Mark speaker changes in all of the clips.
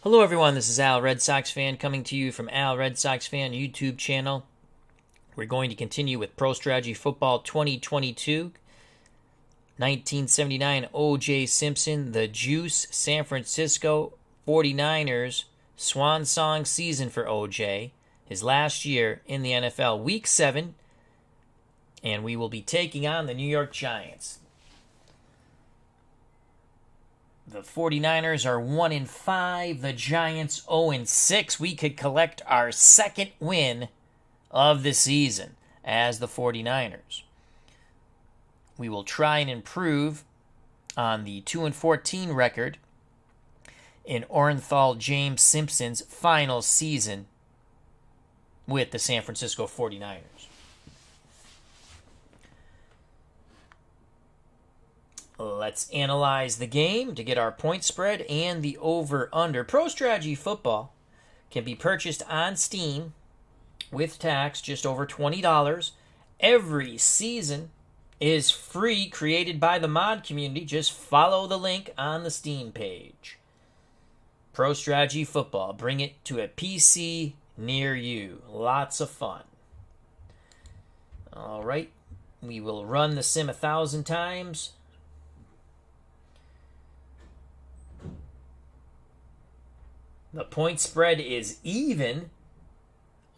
Speaker 1: Hello everyone, this is Al RedSoxFan coming to you from Al RedSoxFan YouTube channel. We're going to continue with Pro Strategy Football 2022. 1979 O.J. Simpson, the Juice, San Francisco 49ers, swan song season for O.J., his last year in the NFL, Week 7, and we will be taking on the New York Giants. The 49ers are 1-5. The Giants 0-6. We could collect our second win of the season as the 49ers. We will try and improve on the 2-14 record in Orenthal James Simpson's final season with the San Francisco 49ers. Let's analyze the game to get our point spread and the over-under. Pro Strategy Football can be purchased on Steam with tax, just over $20. Every season is free, created by the mod community. Just follow the link on the Steam page. Pro Strategy Football. Bring it to a PC near you. Lots of fun. All right. We will run the sim 1,000 times. The point spread is even,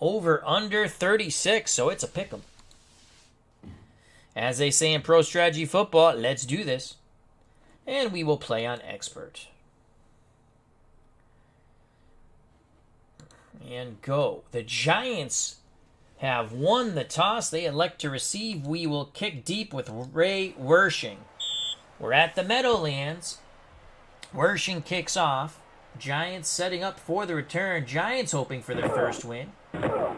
Speaker 1: over under 36, so it's a pick'em. As they say in Pro Strategy Football, let's do this. And we will play on Expert. And go. The Giants have won the toss. They elect to receive. We will kick deep with Ray Wershing. We're at the Meadowlands. Wershing kicks off. Giants setting up for the return. Giants hoping for their first win.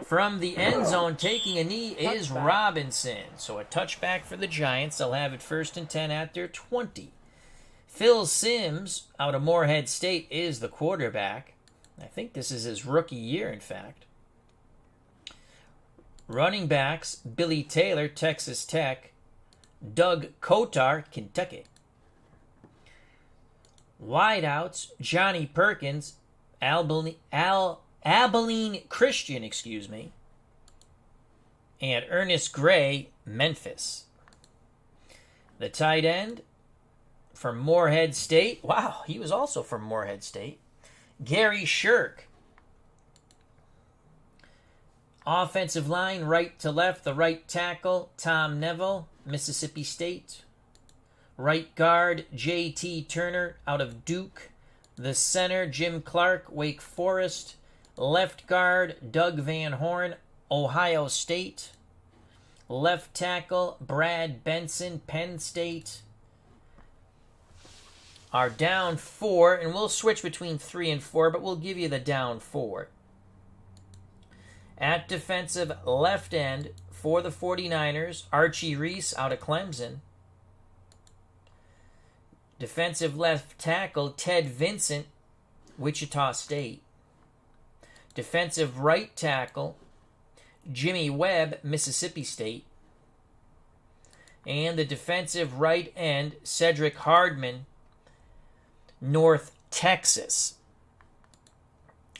Speaker 1: From the end zone, taking a knee is Robinson. So a touchback for the Giants. They'll have it 1st and 10 at their 20. Phil Simms, out of Morehead State, is the quarterback. I think this is his rookie year, in fact. Running backs, Billy Taylor, Texas Tech. Doug Kotar, Kentucky. Wideouts, Johnny Perkins, Abilene Christian, and Ernest Gray, Memphis. The tight end from Morehead State. Wow, he was also from Morehead State. Gary Shirk. Offensive line, right to left. The right tackle, Tom Neville, Mississippi State. Right guard, J.T. Turner out of Duke. The center, Jim Clark, Wake Forest. Left guard, Doug Van Horn, Ohio State. Left tackle, Brad Benson, Penn State. Our down 4, and we'll switch between 3 and 4, but we'll give you the down 4. At defensive left end for the 49ers, Archie Reese out of Clemson. Defensive left tackle, Ted Vincent, Wichita State. Defensive right tackle, Jimmy Webb, Mississippi State. And the defensive right end, Cedric Hardman, North Texas.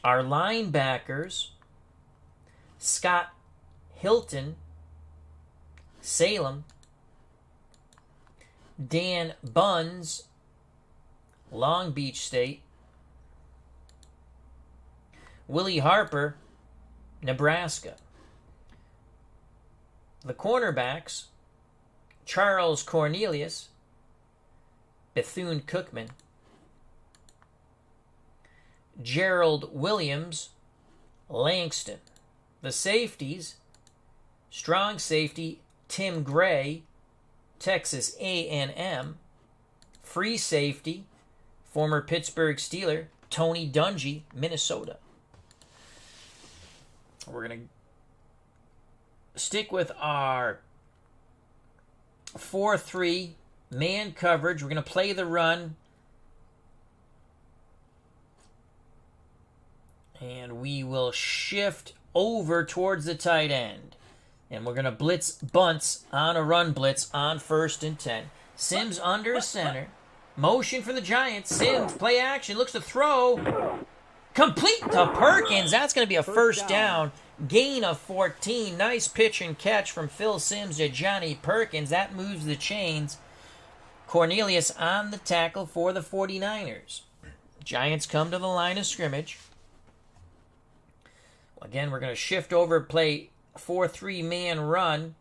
Speaker 1: Our linebackers, Scott Hilton, Salem. Dan Buns, Long Beach State. Willie Harper, Nebraska. The cornerbacks, Charles Cornelius, Bethune-Cookman. Gerald Williams, Langston. The safeties, strong safety, Tim Gray, Texas A&M. Free safety, former Pittsburgh Steeler, Tony Dungy, Minnesota. We're going to stick with our 4-3 man coverage. We're going to play the run. And we will shift over towards the tight end. And we're going to blitz bunts on a run blitz on 1st and 10. Sims under center. Motion for the Giants. Sims, play action, looks to throw. Complete to Perkins. That's going to be a first down. Gain of 14. Nice pitch and catch from Phil Simms to Johnny Perkins. That moves the chains. Cornelius on the tackle for the 49ers. Giants come to the line of scrimmage. Again, we're going to shift over, play 4-3 man run.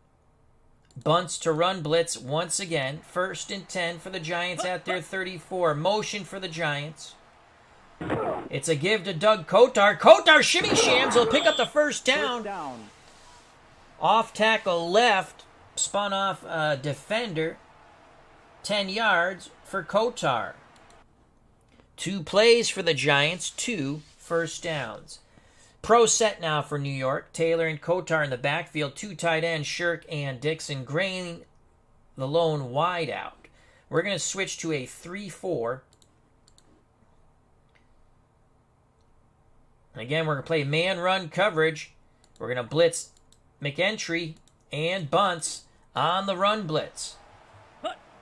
Speaker 1: Bunts to run blitz once again. 1st and 10 for the Giants at their 34. Motion for the Giants. It's a give to Doug Kotar. Kotar shimmy shams. He'll pick up the first down. Off tackle left. Spun off a defender. 10 yards for Kotar. 2 plays for the Giants. 2 first downs. Pro set now for New York. Taylor and Kotar in the backfield. 2 tight ends, Shirk and Dixon. Grain, the lone wide out. We're going to switch to a 3-4. Again, we're going to play man-run coverage. We're going to blitz McEntry and Bunts on the run blitz.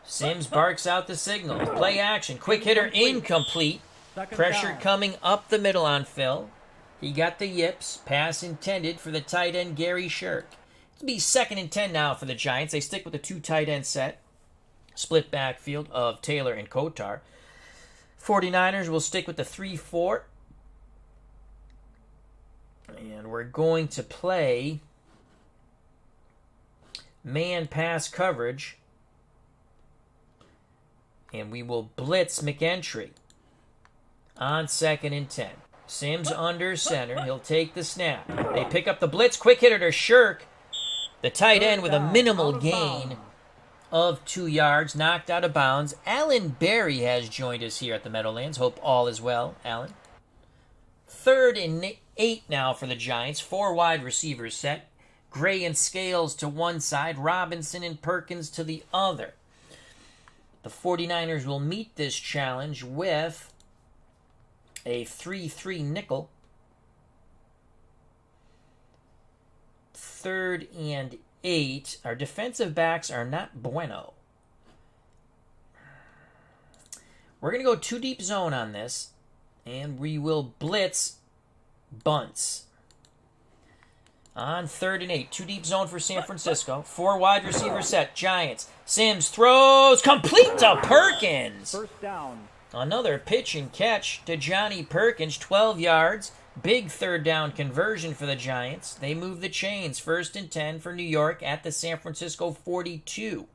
Speaker 1: Simms barks out the signal. Play action. Quick hitter incomplete. Pressure coming up the middle on Phil. He got the yips. Pass intended for the tight end, Gary Shirk. It'll be 2nd and 10 now for the Giants. They stick with the 2 tight end set. Split backfield of Taylor and Kotar. 49ers will stick with the 3-4. And we're going to play man pass coverage. And we will blitz McEntry on 2nd and 10. Simms under center. He'll take the snap. They pick up the blitz. Quick hitter to Shirk. The tight end with a minimal gain of 2 yards. Knocked out of bounds. Alan Berry has joined us here at the Meadowlands. Hope all is well, Alan. 3rd and 8 now for the Giants. 4 wide receivers set. Gray and Scales to one side. Robinson and Perkins to the other. The 49ers will meet this challenge with a 3-3 nickel. 3rd and 8. Our defensive backs are not bueno. We're going to go 2 deep zone on this, and we will blitz Bunts. On 3rd and 8. 2 deep zone for San Francisco. 4 wide receiver set. Giants. Simms throws. Complete to Perkins.
Speaker 2: First down.
Speaker 1: Another pitch and catch to Johnny Perkins. 12 yards. Big 3rd down conversion for the Giants. They move the chains. 1st and 10 for New York at the San Francisco 42.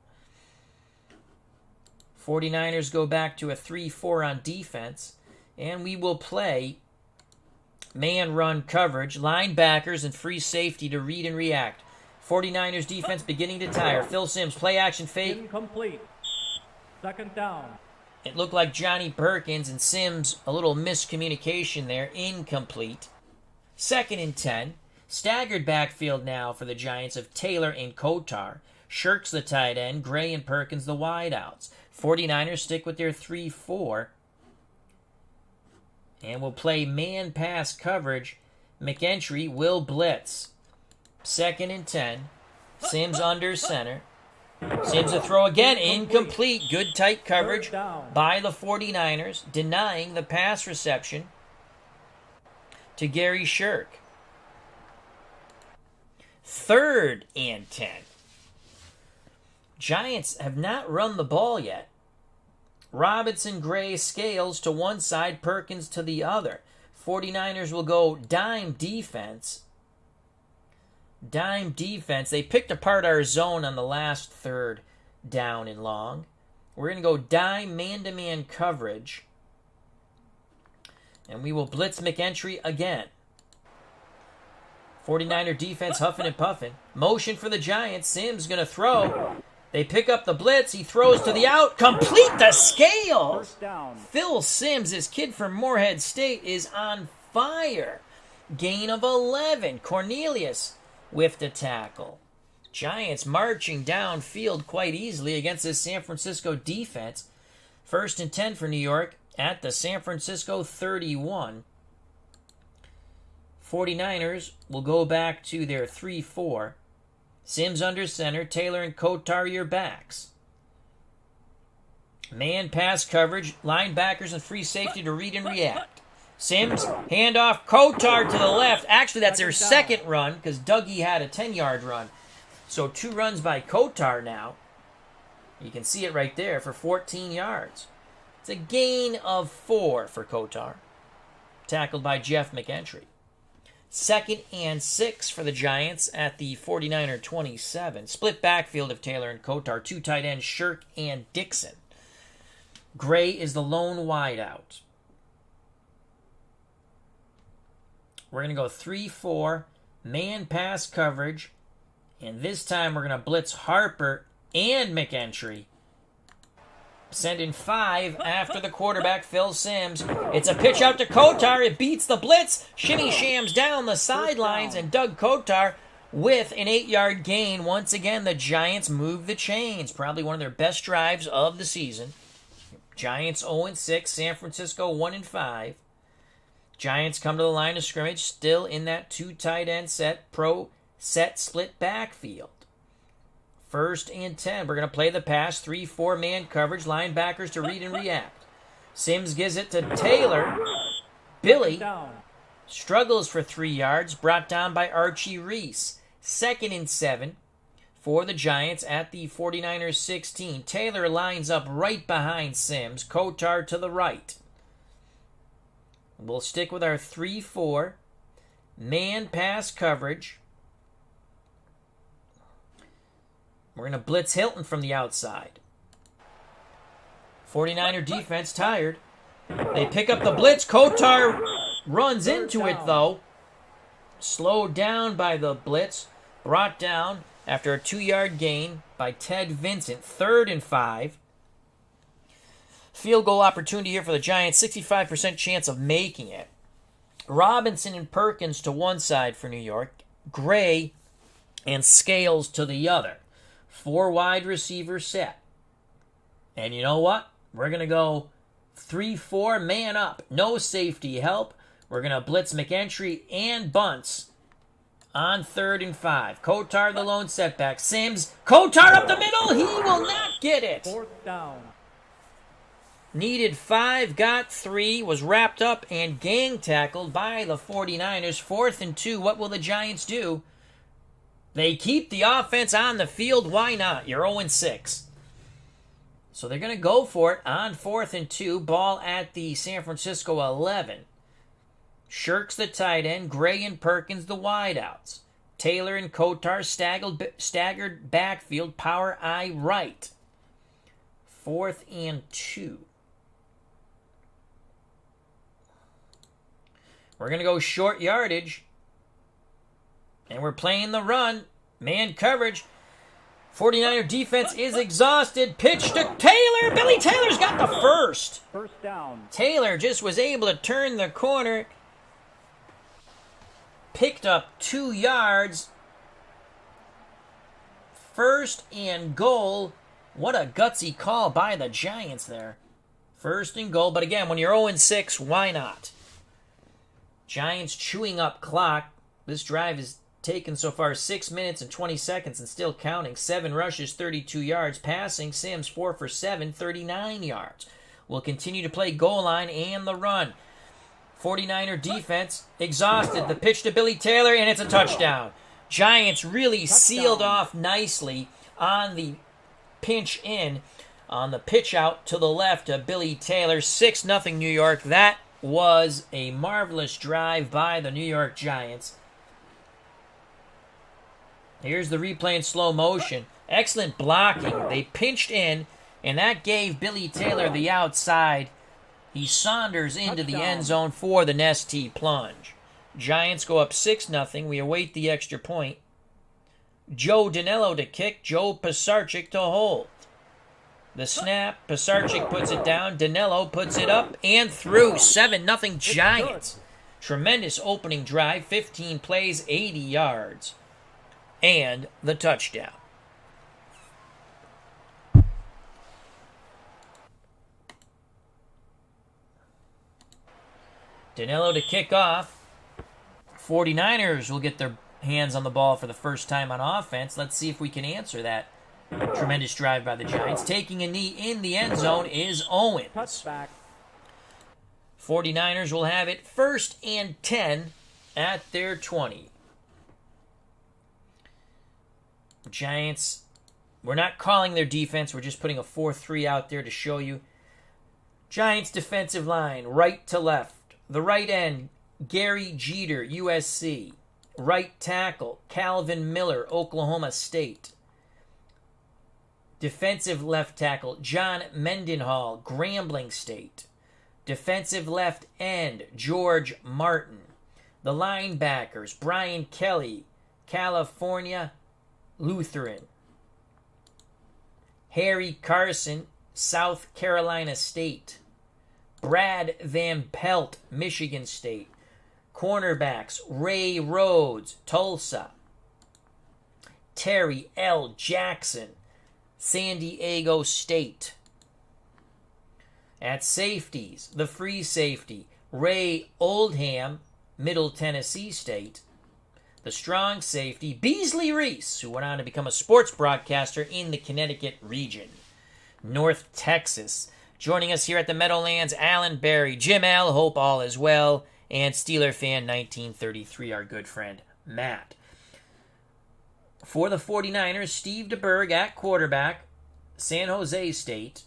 Speaker 1: 49ers go back to a 3-4 on defense. And we will play man-run coverage, linebackers, and free safety to read and react. 49ers defense beginning to tire. Phil Simms, play action fake.
Speaker 2: Incomplete. 2nd down.
Speaker 1: It looked like Johnny Perkins and Simms, a little miscommunication there. Incomplete. 2nd and 10. Staggered backfield now for the Giants of Taylor and Kotar. Shirk's the tight end. Gray and Perkins the wideouts. 49ers stick with their 3-4. And we'll play man pass coverage. McEntry will blitz. 2nd and 10. Simms under center. Simms a throw again. Incomplete. Good tight coverage by the 49ers. Denying the pass reception to Gary Shirk. 3rd and 10. Giants have not run the ball yet. Robinson, Gray, Scales to one side, Perkins to the other. 49ers will go dime defense. Dime defense. They picked apart our zone on the last 3rd down and long. We're going to go dime man-to-man coverage. And we will blitz McEntry again. 49er defense huffing and puffing. Motion for the Giants. Simms going to throw. They pick up the blitz. He throws to the out. Complete the Scales. Phil Simms, this kid from Morehead State, is on fire. Gain of 11. Cornelius with the tackle. Giants marching downfield quite easily against this San Francisco defense. 1st and 10 for New York at the San Francisco 31. 49ers will go back to their 3-4. Simms under center. Taylor and Kotar your backs. Man pass coverage. Linebackers and free safety to read and react. Sims, handoff, Kotar to the left. Actually, that's their second run because Dougie had a 10-yard run. So 2 runs by Kotar now. You can see it right there for 14 yards. It's a gain of 4 for Kotar. Tackled by Jeff McEntry. 2nd and 6 for the Giants at the 49er 27. Split backfield of Taylor and Kotar. 2 tight ends, Shirk and Dixon. Gray is the lone wideout. We're going to go 3-4, man pass coverage. And this time we're going to blitz Harper and McEntry. Send in 5 after the quarterback, Phil Sims. It's a pitch out to Kotar. It beats the blitz. Shimmy shams down the sidelines, and Doug Kotar with an 8-yard gain. Once again, the Giants move the chains. Probably one of their best drives of the season. Giants 0-6, San Francisco 1-5. Giants come to the line of scrimmage, still in that 2 tight end set, set split backfield. 1st and 10. We're going to play the pass. 3-4 man coverage. Linebackers to read and react. Sims gives it to Taylor. Billy struggles for 3 yards. Brought down by Archie Reese. 2nd and 7 for the Giants at the 49ers 16. Taylor lines up right behind Sims. Kotar to the right. We'll stick with our 3-4 man pass coverage. We're going to blitz Hilton from the outside. 49er defense tired. They pick up the blitz. Kotar runs into it, though. Slowed down by the blitz. Brought down after a 2-yard gain by Ted Vincent. 3rd and 5. Field goal opportunity here for the Giants. 65% chance of making it. Robinson and Perkins to one side for New York. Gray and Scales to the other. 4 wide receiver set. And you know what? We're going to go 3-4 man up. No safety help. We're going to blitz McEntry and Bunce on 3rd and 5. Kotar the lone setback. Sims. Kotar up the middle. He will not get it.
Speaker 2: 4th down.
Speaker 1: Needed 5, got 3, was wrapped up and gang tackled by the 49ers. 4th and 2. What will the Giants do? They keep the offense on the field. Why not? You're 0-6. So they're going to go for it on 4th and 2. Ball at the San Francisco 11. Shirk's the tight end. Gray and Perkins the wideouts. Taylor and Kotar staggered backfield. Power eye right. 4th and 2. We're going to go short yardage. And we're playing the run. Man coverage. 49er defense is exhausted. Pitch to Taylor. Billy Taylor's got the first.
Speaker 2: 1st down.
Speaker 1: Taylor just was able to turn the corner. Picked up 2 yards. 1st and goal. What a gutsy call by the Giants there. 1st and goal. But again, when you're 0-6, why not? Giants chewing up clock. This drive is taken so far 6 minutes and 20 seconds and still counting. 7 rushes, 32 yards. Passing, Sims 4 for 7, 39 yards. Will continue to play goal line and the run. 49er defense exhausted. The pitch to Billy Taylor, and it's a touchdown. Giants really sealed off nicely on the pinch in. On the pitch out to the left to Billy Taylor. 6-0 New York. That was a marvelous drive by the New York Giants. Here's the replay in slow motion. Excellent blocking. They pinched in, and that gave Billy Taylor the outside. He saunders into the end zone for the Nestea plunge. Giants go up 6-0. We await the extra point. Joe Danello to kick. Joe Pisarcik to hold. The snap. Pisarcik puts it down. Danello puts it up and through. 7-0 Giants. Tremendous opening drive. 15 plays, 80 yards. And the touchdown. Danello to kick off. 49ers will get their hands on the ball for the first time on offense. Let's see if we can answer that tremendous drive by the Giants. Taking a knee in the end zone is Owens.
Speaker 2: Touchback.
Speaker 1: 49ers will have it 1st and 10 at their 20. Giants, we're not calling their defense. We're just putting a 4-3 out there to show you. Giants defensive line, right to left. The right end, Gary Jeter, USC. Right tackle, Calvin Miller, Oklahoma State. Defensive left tackle, John Mendenhall, Grambling State. Defensive left end, George Martin. The linebackers, Brian Kelly, California Lutheran. Harry Carson, South Carolina State. Brad Van Pelt, Michigan State. Cornerbacks, Ray Rhodes, Tulsa. Terry L. Jackson, San Diego State. At safeties, the free safety, Ray Oldham, Middle Tennessee State. The strong safety, Beasley Reese, who went on to become a sports broadcaster in the Connecticut region. North Texas. Joining us here at the Meadowlands, Alan Barry, Jim L., hope all is well, and Steeler fan 1933, our good friend Matt. For the 49ers, Steve DeBerg at quarterback, San Jose State.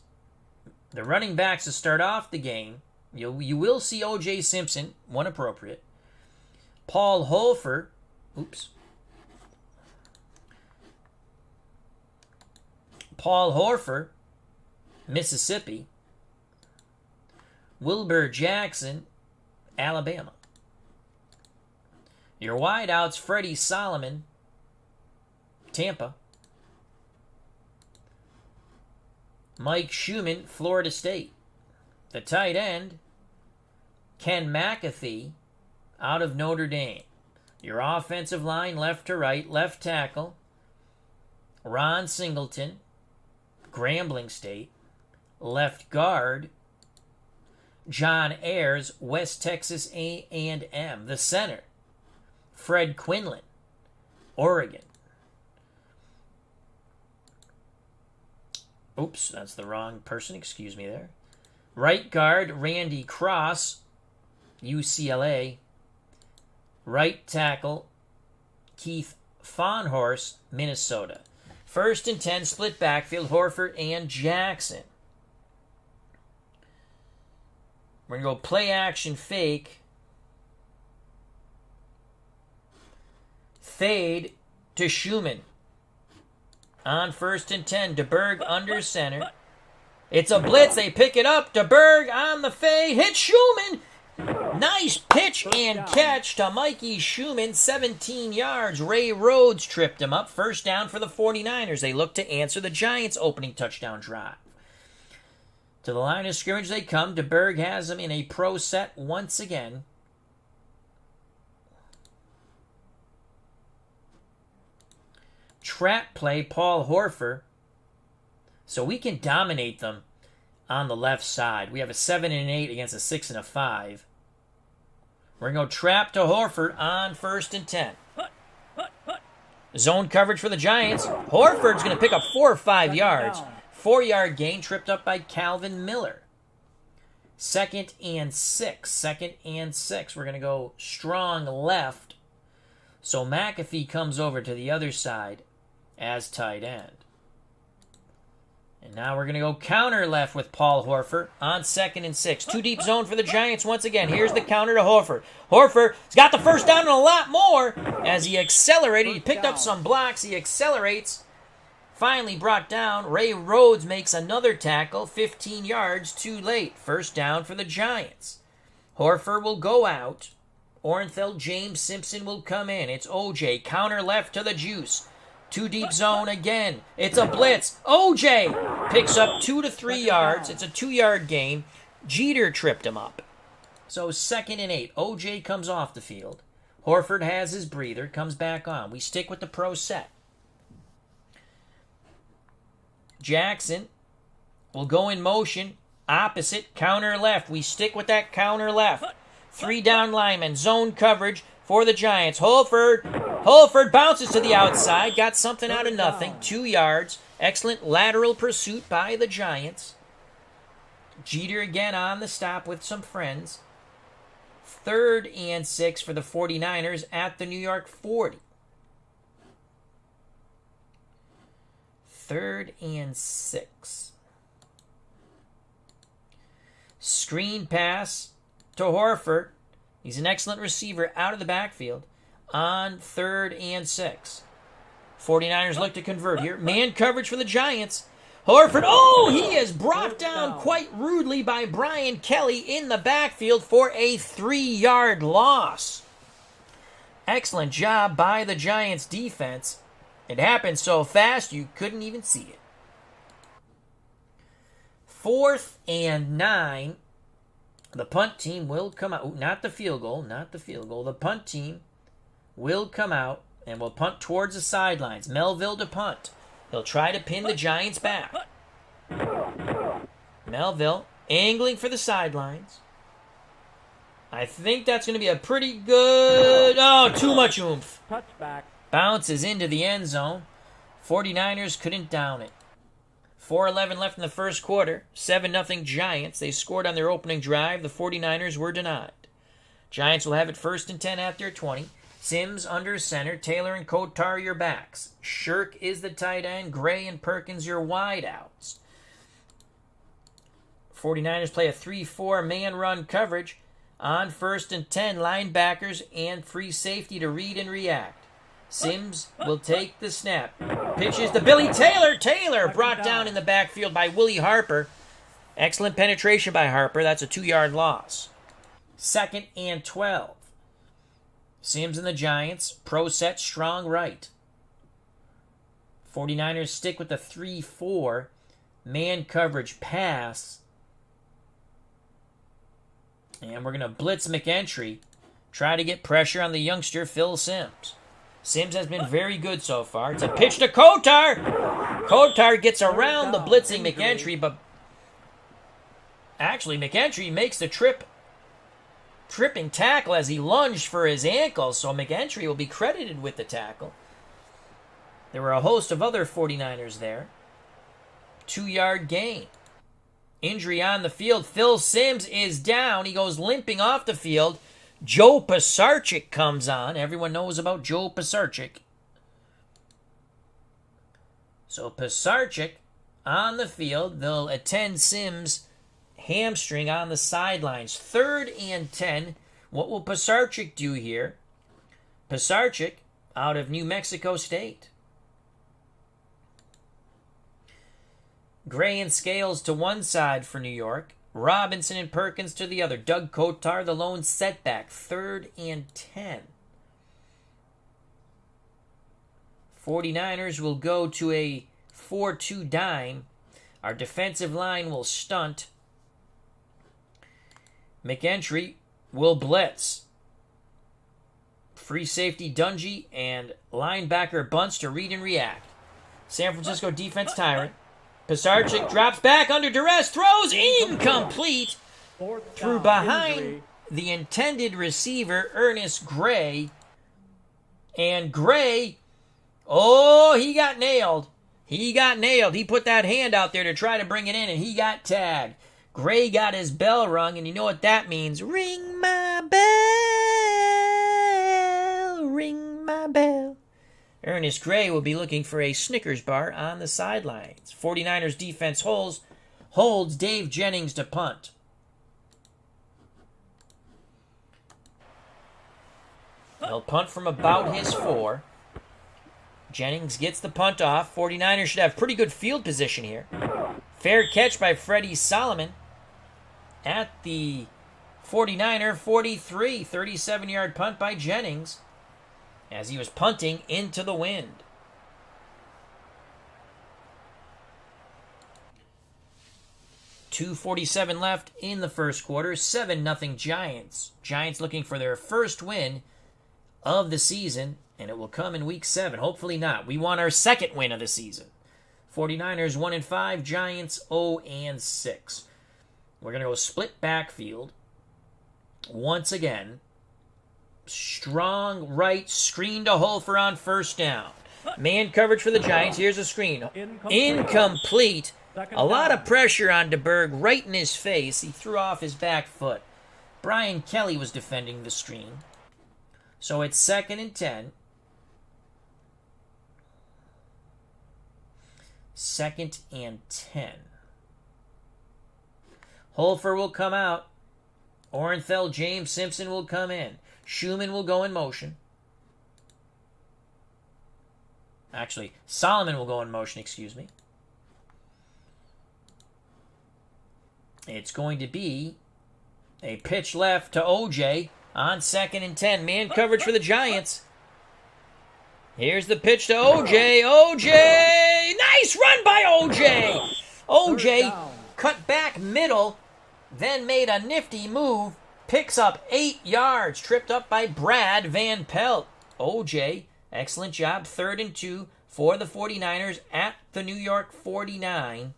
Speaker 1: The running backs to start off the game, you will see O.J. Simpson, one appropriate. Paul Hofer, Paul Horford, Mississippi. Wilbur Jackson, Alabama. Your wideouts, Freddie Solomon, Tampa. Mike Schumann, Florida State. The tight end, Ken McAfee, out of Notre Dame. Your offensive line, left to right, left tackle, Ron Singleton, Grambling State. Left guard, John Ayers, West Texas A&M. The center, Fred Quinlan, Oregon. Oops, that's the wrong person. Excuse me there. Right guard, Randy Cross, UCLA. Right tackle, Keith Fahnhorst, Minnesota. 1st and 10, split backfield, Horford and Jackson. We're going to go play action fake. Fade to Schumann. On 1st and 10, DeBerg under center. It's a blitz. They pick it up. DeBerg on the fade. Hit Schumann. Nice pitch and catch to Mikey Schumann. 17 yards. Ray Rhodes tripped him up. 1st down for the 49ers. They look to answer the Giants' opening touchdown drive. To the line of scrimmage they come. DeBerg has them in a pro set once again. Trap play, Paul Horford. So we can dominate them on the left side. We have a 7 and 8 against a 6 and a 5. We're going to go trap to Horford on 1st and 10. Zone coverage for the Giants. Horford's going to pick up 4 or 5 yards. 4-yard gain, tripped up by Calvin Miller. 2nd and 6. 2nd and 6. We're going to go strong left. So McAfee comes over to the other side as tight end. And now we're going to go counter left with Paul Horford on 2nd and 6. 2 deep zone for the Giants once again. Here's the counter to Horford. Horford's got the 1st down and a lot more as he accelerated. He picked up some blocks. He accelerates. Finally brought down. Ray Rhodes makes another tackle. 15 yards too late. 1st down for the Giants. Horford will go out. Orenthal James Simpson will come in. It's OJ. Counter left to the juice. 2 deep zone again. It's a blitz. OJ picks up 2 to 3 yards. It's a 2-yard gain. Jeter tripped him up. So 2nd and 8. OJ comes off the field. Horford has his breather. Comes back on. We stick with the pro set. Jackson will go in motion. Opposite. Counter left. We stick with that counter left. 3 down linemen. Zone coverage for the Giants. Holford bounces to the outside. Got something out of nothing. 2 yards. Excellent lateral pursuit by the Giants. Jeter again on the stop with some friends. 3rd and 6 for the 49ers at the New York 40. 3rd and 6. Screen pass to Horford. He's an excellent receiver out of the backfield on 3rd and 6. 49ers look to convert here. Man coverage for the Giants. Horford, he is brought down quite rudely by Brian Kelly in the backfield for a 3-yard loss. Excellent job by the Giants defense. It happened so fast you couldn't even see it. 4th and 9. The punt team will come out. Not the field goal. The punt team will come out and will punt towards the sidelines. Melville to punt. He'll try to pin the Giants back. Melville angling for the sidelines. I think that's going to be a pretty good... too much oomph.
Speaker 2: Touchback.
Speaker 1: Bounces into the end zone. 49ers couldn't down it. 4:11 left in the first quarter. 7-0 Giants. They scored on their opening drive. The 49ers were denied. Giants will have it 1st and 10 at their 20. Sims under center. Taylor and Kotar your backs. Shirk is the tight end. Gray and Perkins your wideouts. 49ers play a 3-4 man run coverage on 1st and 10. Linebackers and free safety to read and react. Sims will take the snap. Pitches to Billy Taylor. Taylor brought down in the backfield by Willie Harper. Excellent penetration by Harper. That's a 2-yard loss. 2nd and 12. Sims and the Giants. Pro set strong right. 49ers stick with the 3-4 man coverage pass. And we're going to blitz McEntry. Try to get pressure on the youngster Phil Sims. Sims has been very good so far. It's a pitch to Kotar. Kotar gets around the blitzing McEntry, but actually McEntry makes the tripping tackle as he lunged for his ankle, so McEntry will be credited with the tackle. There were a host of other 49ers there. 2-yard gain. Injury on the field. Phil Sims is down. He goes limping off the field. Joe Pisarcik comes on. Everyone knows about Joe Pisarcik. So Pisarcik on the field. They'll attend Sims' hamstring on the sidelines. 3rd and 10. What will Pisarcik do here? Pisarcik out of New Mexico State. Gray and Scales to one side for New York. Robinson and Perkins to the other. Doug Kotar, the lone setback. 3rd and 10. 49ers will go to a 4-2 dime. Our defensive line will stunt. McEntry will blitz. Free safety Dungy and linebacker Bunce to read and react. San Francisco defense tyrant. Pisarcik drops back under duress, throws incomplete, threw behind the intended receiver, Ernest Gray. And Gray, he got nailed. He put that hand out there to try to bring it in, and he got tagged. Gray got his bell rung, and you know what that means. Ring my bell, ring my bell. Ernest Gray will be looking for a Snickers bar on the sidelines. 49ers defense holds Dave Jennings to punt. He'll punt from about his 4. Jennings gets the punt off. 49ers should have pretty good field position here. Fair catch by Freddie Solomon at the 49er 43. 37-yard punt by Jennings as he was punting into the wind. .247 left in the first quarter. 7-0 Giants. Giants looking for their first win of the season, and it will come in week 7. Hopefully not. We want our second win of the season. 49ers 1-5, Giants 0-6. We're going to go split backfield once again. Strong right screen to Holfer on first down. Man coverage for the Giants. Here's a screen. Incomplete.
Speaker 2: Second
Speaker 1: A lot
Speaker 2: down.
Speaker 1: of pressure on DeBerg right in his face. He threw off his back foot. Brian Kelly was defending the screen. So it's 2nd and 10. 2nd and 10. Holfer will come out. Orenthal James Simpson will come in. Schumann will go in motion. Actually, Solomon will go in motion, excuse me. It's going to be a pitch left to OJ on 2nd and 10. Man coverage for the Giants. Here's the pitch to OJ. OJ! Nice run by OJ! OJ cut back middle, then made a nifty move. Picks up 8 yards. Tripped up by Brad Van Pelt. OJ, excellent job. 3rd and 2 for the 49ers at the New York 49.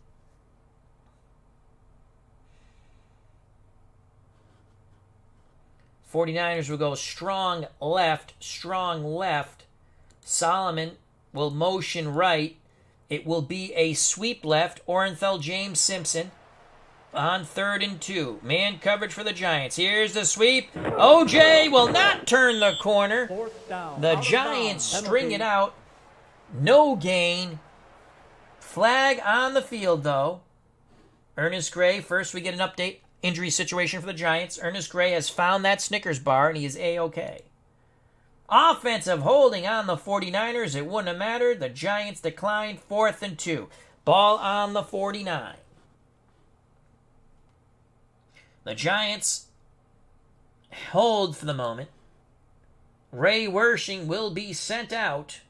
Speaker 1: '49ers will go strong left. Solomon will motion right. It will be a sweep left. Orenthal James Simpson on 3rd and 2. Man coverage for the Giants. Here's the sweep. OJ will not turn the corner.
Speaker 2: Fourth down.
Speaker 1: The
Speaker 2: Out of
Speaker 1: Giants
Speaker 2: bounds.
Speaker 1: string it out. No gain. Flag on the field, though. Ernest Gray, first we get an update. Injury situation for the Giants. Ernest Gray has found that Snickers bar, and he is A-OK. Offensive holding on the 49ers. It wouldn't have mattered. The Giants declined. 4th and 2. Ball on the 49. The Giants hold for the moment. Ray Wershing will be sent out.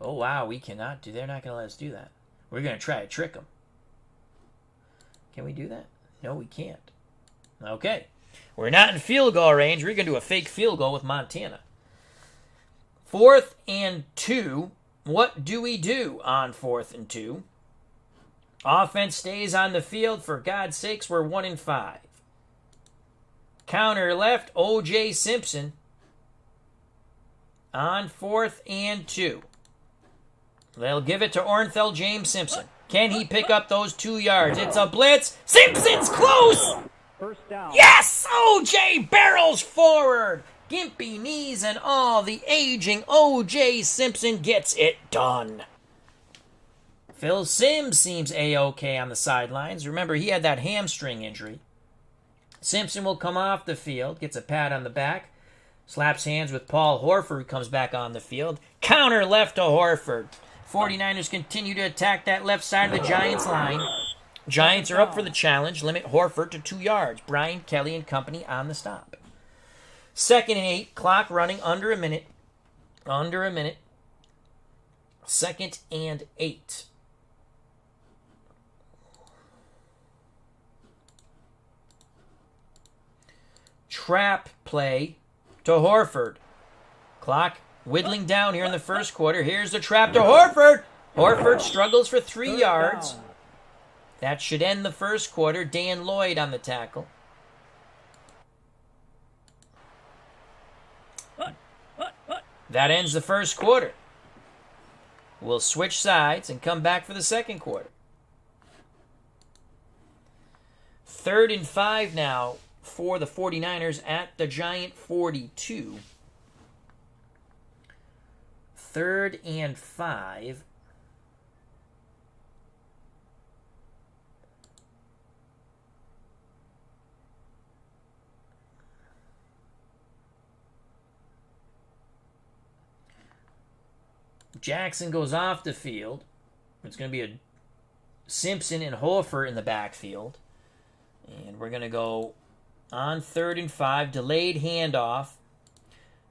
Speaker 1: Oh, wow, we cannot do. They're not going to let us do that. We're going to try to trick them. Can we do that? No, we can't. Okay. We're not in field goal range. We're going to do a fake field goal with Montana. 4th and 2. What do we do on 4th and 2? Offense stays on the field. For God's sakes, we're 1 and 5. Counter left, O.J. Simpson on 4th and 2. They'll give it to Orenthal James Simpson. Can he pick up those 2 yards? It's a blitz. Simpson's close!
Speaker 2: First down.
Speaker 1: Yes! O.J. barrels forward. Gimpy knees and all. The aging O.J. Simpson gets it done. Phil Simms seems A-OK on the sidelines. Remember, he had that hamstring injury. Simpson will come off the field, gets a pat on the back, slaps hands with Paul Horford, who comes back on the field. Counter left to Horford. 49ers continue to attack that left side of the Giants line. Giants are up for the challenge. Limit Horford to 2 yards. Brian Kelly and company on the stop. 2nd and 8. Clock running under a minute. 2nd and 8. Trap play to Horford. Clock whittling down here in the first quarter. Here's the trap to Horford. Horford struggles for 3 yards. That should end the first quarter. Dan Lloyd on the tackle. That ends the first quarter. We'll switch sides and come back for the second quarter. 3rd and 5 now for the 49ers at the Giant 42. 3rd and 5. Jackson goes off the field. It's going to be a Simpson and Hofer in the backfield. And we're going to go on 3rd and 5. Delayed handoff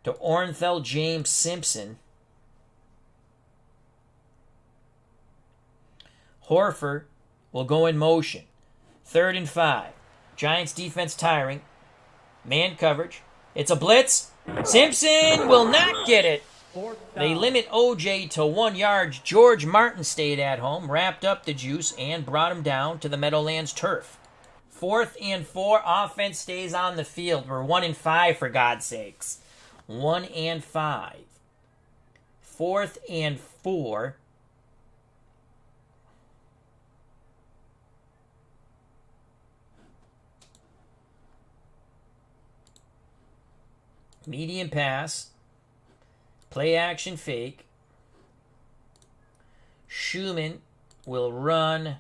Speaker 1: to Orenthal James Simpson. Horford will go in motion. 3rd and 5. Giants defense tiring. Man coverage. It's a blitz. Simpson will not get it. They limit OJ to 1 yard. George Martin stayed at home, wrapped up the juice, and brought him down to the Meadowlands turf. 4th and 4. Offense stays on the field. We're 1 and 5 for God's sakes. 1 and 5. 4th and 4. Medium pass. Play action fake. Schumann will run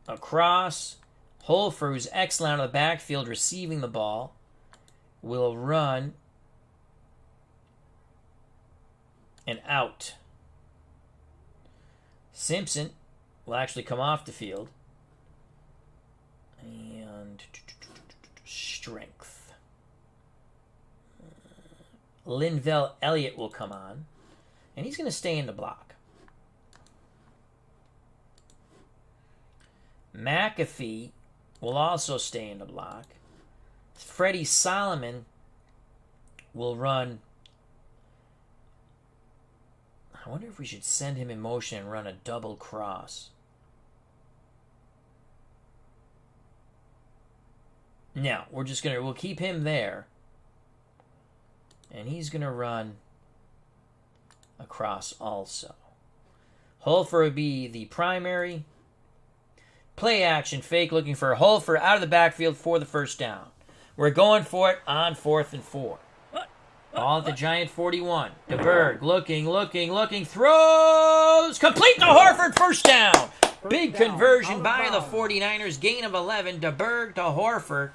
Speaker 1: across. Holfer, who's excellent on the backfield receiving the ball, will run and out. Simpson will actually come off the field. And strength. Linval Elliott will come on. And he's going to stay in the block. McAfee will also stay in the block. Freddie Solomon will run. I wonder if we should send him in motion and run a double cross. No, we'll keep him there. And he's going to run across also. Holfer would be the primary. Play action fake, looking for Holfer out of the backfield for the first down. We're going for it on 4th and 4. Ball at the Giant 41. DeBerg looking, throws, complete to Horford, first down. Big conversion by the 49ers, gain of 11. DeBerg to Horford,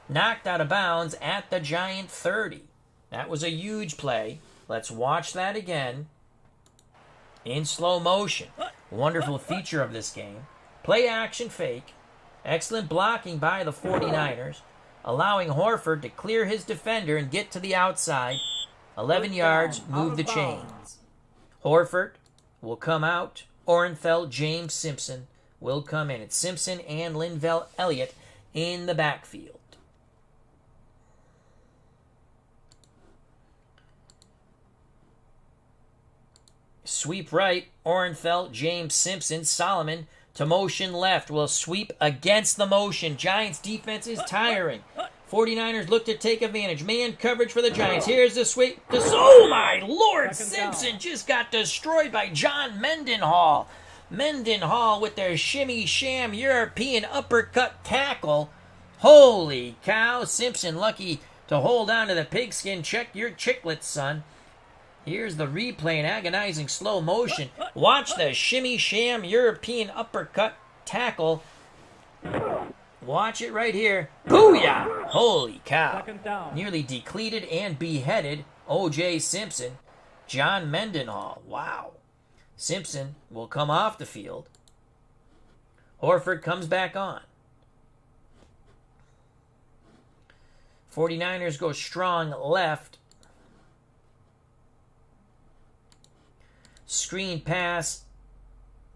Speaker 1: knocked out of bounds at the Giant 30. That was a huge play. Let's watch that again in slow motion. Wonderful feature of this game. Play action fake. Excellent blocking by the 49ers, allowing Horford to clear his defender and get to the outside. 11 yards, move the chains. Horford will come out. Orenthal James Simpson will come in. It's Simpson and Linval Elliott in the backfield. Sweep right, Orenthal, James Simpson, Solomon to motion left. Will sweep against the motion. Giants defense is tiring. 49ers look to take advantage. Man coverage for the Giants. Here's the sweep. Oh my Lord, Simpson just got destroyed by John Mendenhall. Mendenhall with their shimmy sham European uppercut tackle. Holy cow, Simpson lucky to hold on to the pigskin. Check your chiclets, son. Here's the replay in agonizing slow motion. Watch the shimmy sham European uppercut tackle. Watch it right here. Booyah! Holy cow. Nearly decleated and beheaded O.J. Simpson. John Mendenhall. Wow. Simpson will come off the field. Horford comes back on. 49ers go strong left. Screen pass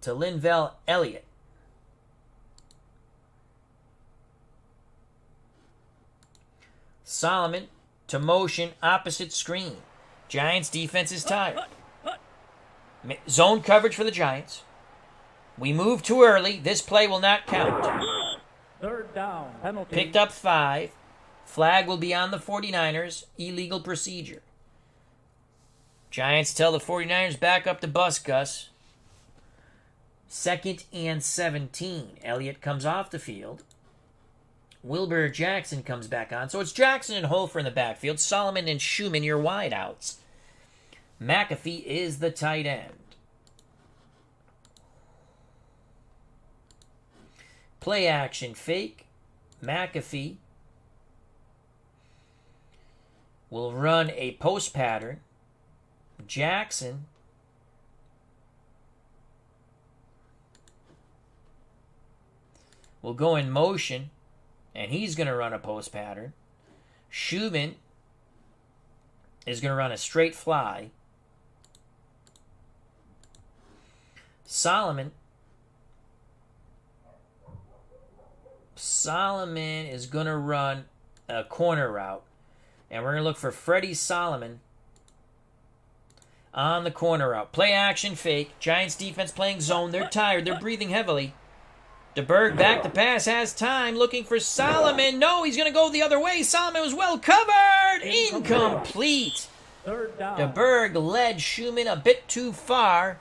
Speaker 1: to Linval Elliott. Solomon to motion opposite screen. Giants defense is tired. Zone coverage for the Giants. We move too early. This play will not count.
Speaker 2: 3rd down. Penalty.
Speaker 1: Picked up 5. Flag will be on the 49ers. Illegal procedure. Giants tell the 49ers back up the bus, Gus. 2nd and 17. Elliott comes off the field. Wilbur Jackson comes back on. So it's Jackson and Holfer in the backfield. Solomon and Schumann, your wideouts. McAfee is the tight end. Play action fake. McAfee will run a post pattern. Jackson will go in motion, and he's going to run a post pattern. Schumann is going to run a straight fly. Solomon is going to run a corner route, and we're going to look for Freddie Solomon on the corner route. Play action fake. Giants defense playing zone. They're tired. They're breathing heavily. DeBerg back to pass. Has time. Looking for Solomon. No, he's going to go the other way. Solomon was well covered. Incomplete.
Speaker 2: 3rd down.
Speaker 1: DeBerg led Schumann a bit too far.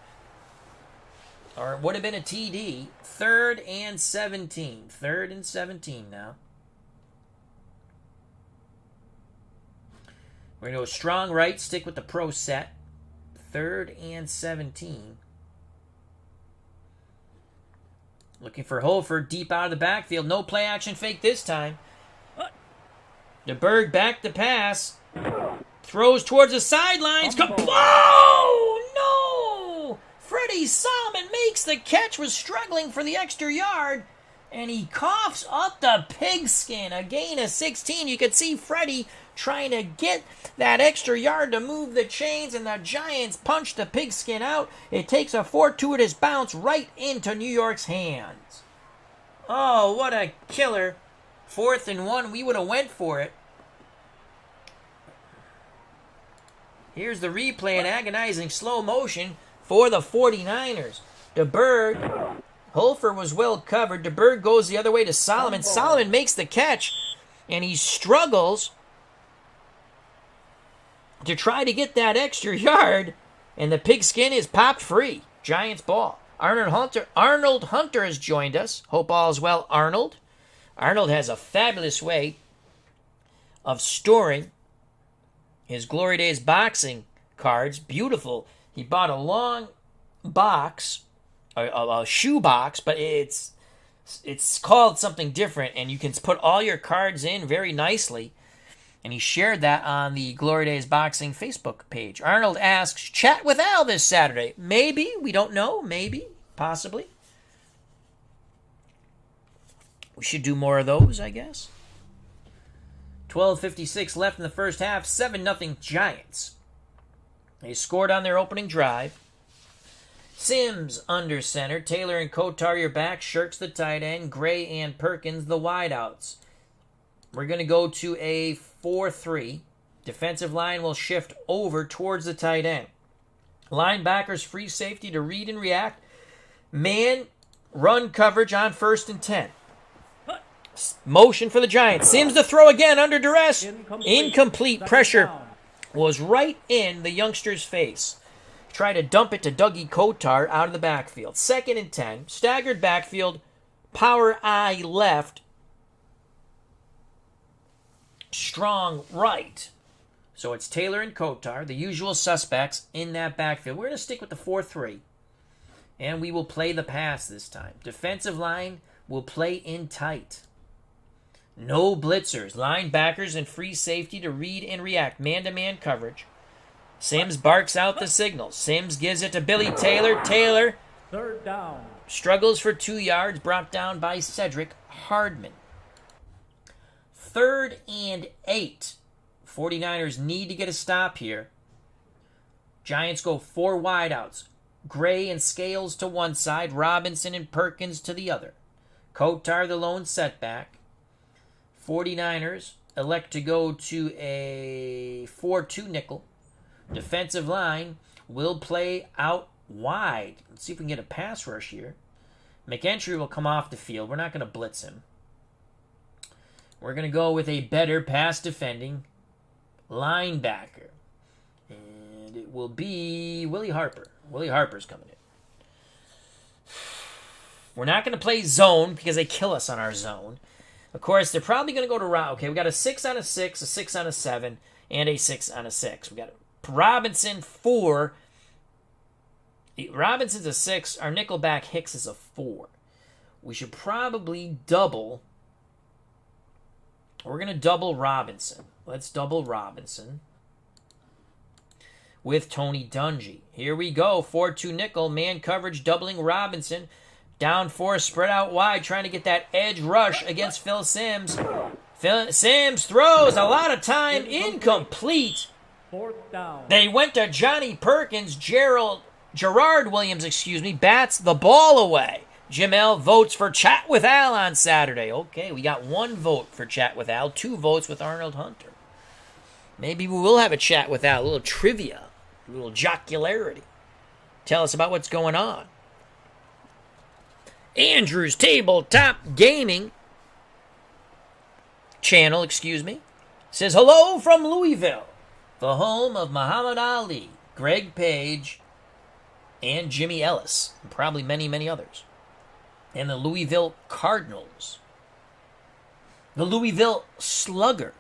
Speaker 1: Or it would have been a TD. 3rd and 17. 3rd and 17 now. We're going to go strong right, stick with the pro set. 3rd and 17. Looking for Holford deep out of the backfield. No play action fake this time. DeBerg back to pass. Throws towards the sidelines. Oh, no! Freddie Solomon makes the catch. Was struggling for the extra yard. And he coughs up the pigskin. A gain of 16. You could see Freddie trying to get that extra yard to move the chains, and the Giants punch the pigskin out. It takes a fortuitous bounce right into New York's hands. Oh, what a killer. 4th and 1. We would have went for it. Here's the replay in agonizing slow motion for the 49ers. DeBerg. Holford was well covered. DeBerg goes the other way to Solomon. Solomon makes the catch, and he struggles to try to get that extra yard, and the pigskin is popped free. Giants ball. Arnold Hunter has joined us. Hope all is well, Arnold. Arnold has a fabulous way of storing his Glory Days boxing cards. Beautiful. He bought a long box, a shoe box, but it's called something different, and you can put all your cards in very nicely. And he shared that on the Glory Days Boxing Facebook page. Arnold asks, chat with Al this Saturday. Maybe. We don't know. Maybe. Possibly. We should do more of those, I guess. 12:56 left in the first half. 7-0 Giants. They scored on their opening drive. Sims under center. Taylor and Kotar your back. Shirks the tight end. Gray and Perkins the wideouts. We're going to go to a 4-3. Defensive line will shift over towards the tight end. Linebackers free safety to read and react. Man run coverage on 1st and 10. Motion for the Giants. Sims to throw again under duress. Incomplete. Pressure was right in the youngster's face. Try to dump it to Dougie Kotar out of the backfield. 2nd and 10. Staggered backfield. Power eye left. Strong right. So it's Taylor and Kotar, the usual suspects in that backfield. We're going to stick with the 4-3. And we will play the pass this time. Defensive line will play in tight. No blitzers. Linebackers and free safety to read and react. Man-to-man coverage. Sims barks out the signal. Sims gives it to Billy Taylor. Taylor
Speaker 2: 3rd down.
Speaker 1: Struggles for 2 yards. Brought down by Cedric Hardman. 3rd and 8. 49ers need to get a stop here. Giants go 4 wideouts. Gray and Scales to one side. Robinson and Perkins to the other. Kotar the lone setback. 49ers elect to go to a 4-2 nickel. Defensive line will play out wide. Let's see if we can get a pass rush here. McEntry will come off the field. We're not going to blitz him. We're going to go with a better pass defending linebacker. And it will be Willie Harper. Willie Harper's coming in. We're not going to play zone because they kill us on our zone. Of course, they're probably going to go to route. Okay, we got a 6 on a 6, a 6 on a 7, and a 6 on a 6. We got Robinson 4. Robinson's a 6. Our nickelback Hicks is a 4. We should probably double. We're going to double Robinson. Let's double Robinson with Tony Dungy. Here we go. 4-2 nickel. Man coverage doubling Robinson. Down 4, spread out wide, trying to get that edge rush against Phil Sims. Sims throws a lot of time. Incomplete.
Speaker 2: 4th down.
Speaker 1: They went to Johnny Perkins. Gerard Williams, bats the ball away. Jim L votes for Chat with Al on Saturday. Okay, we got 1 vote for Chat with Al, 2 votes with Arnold Hunter. Maybe we will have a chat with Al, a little trivia, a little jocularity. Tell us about what's going on. Andrew's Tabletop Gaming channel, says hello from Louisville, the home of Muhammad Ali, Greg Page, and Jimmy Ellis, and probably many, many others. And the Louisville Cardinals. The Louisville Slugger.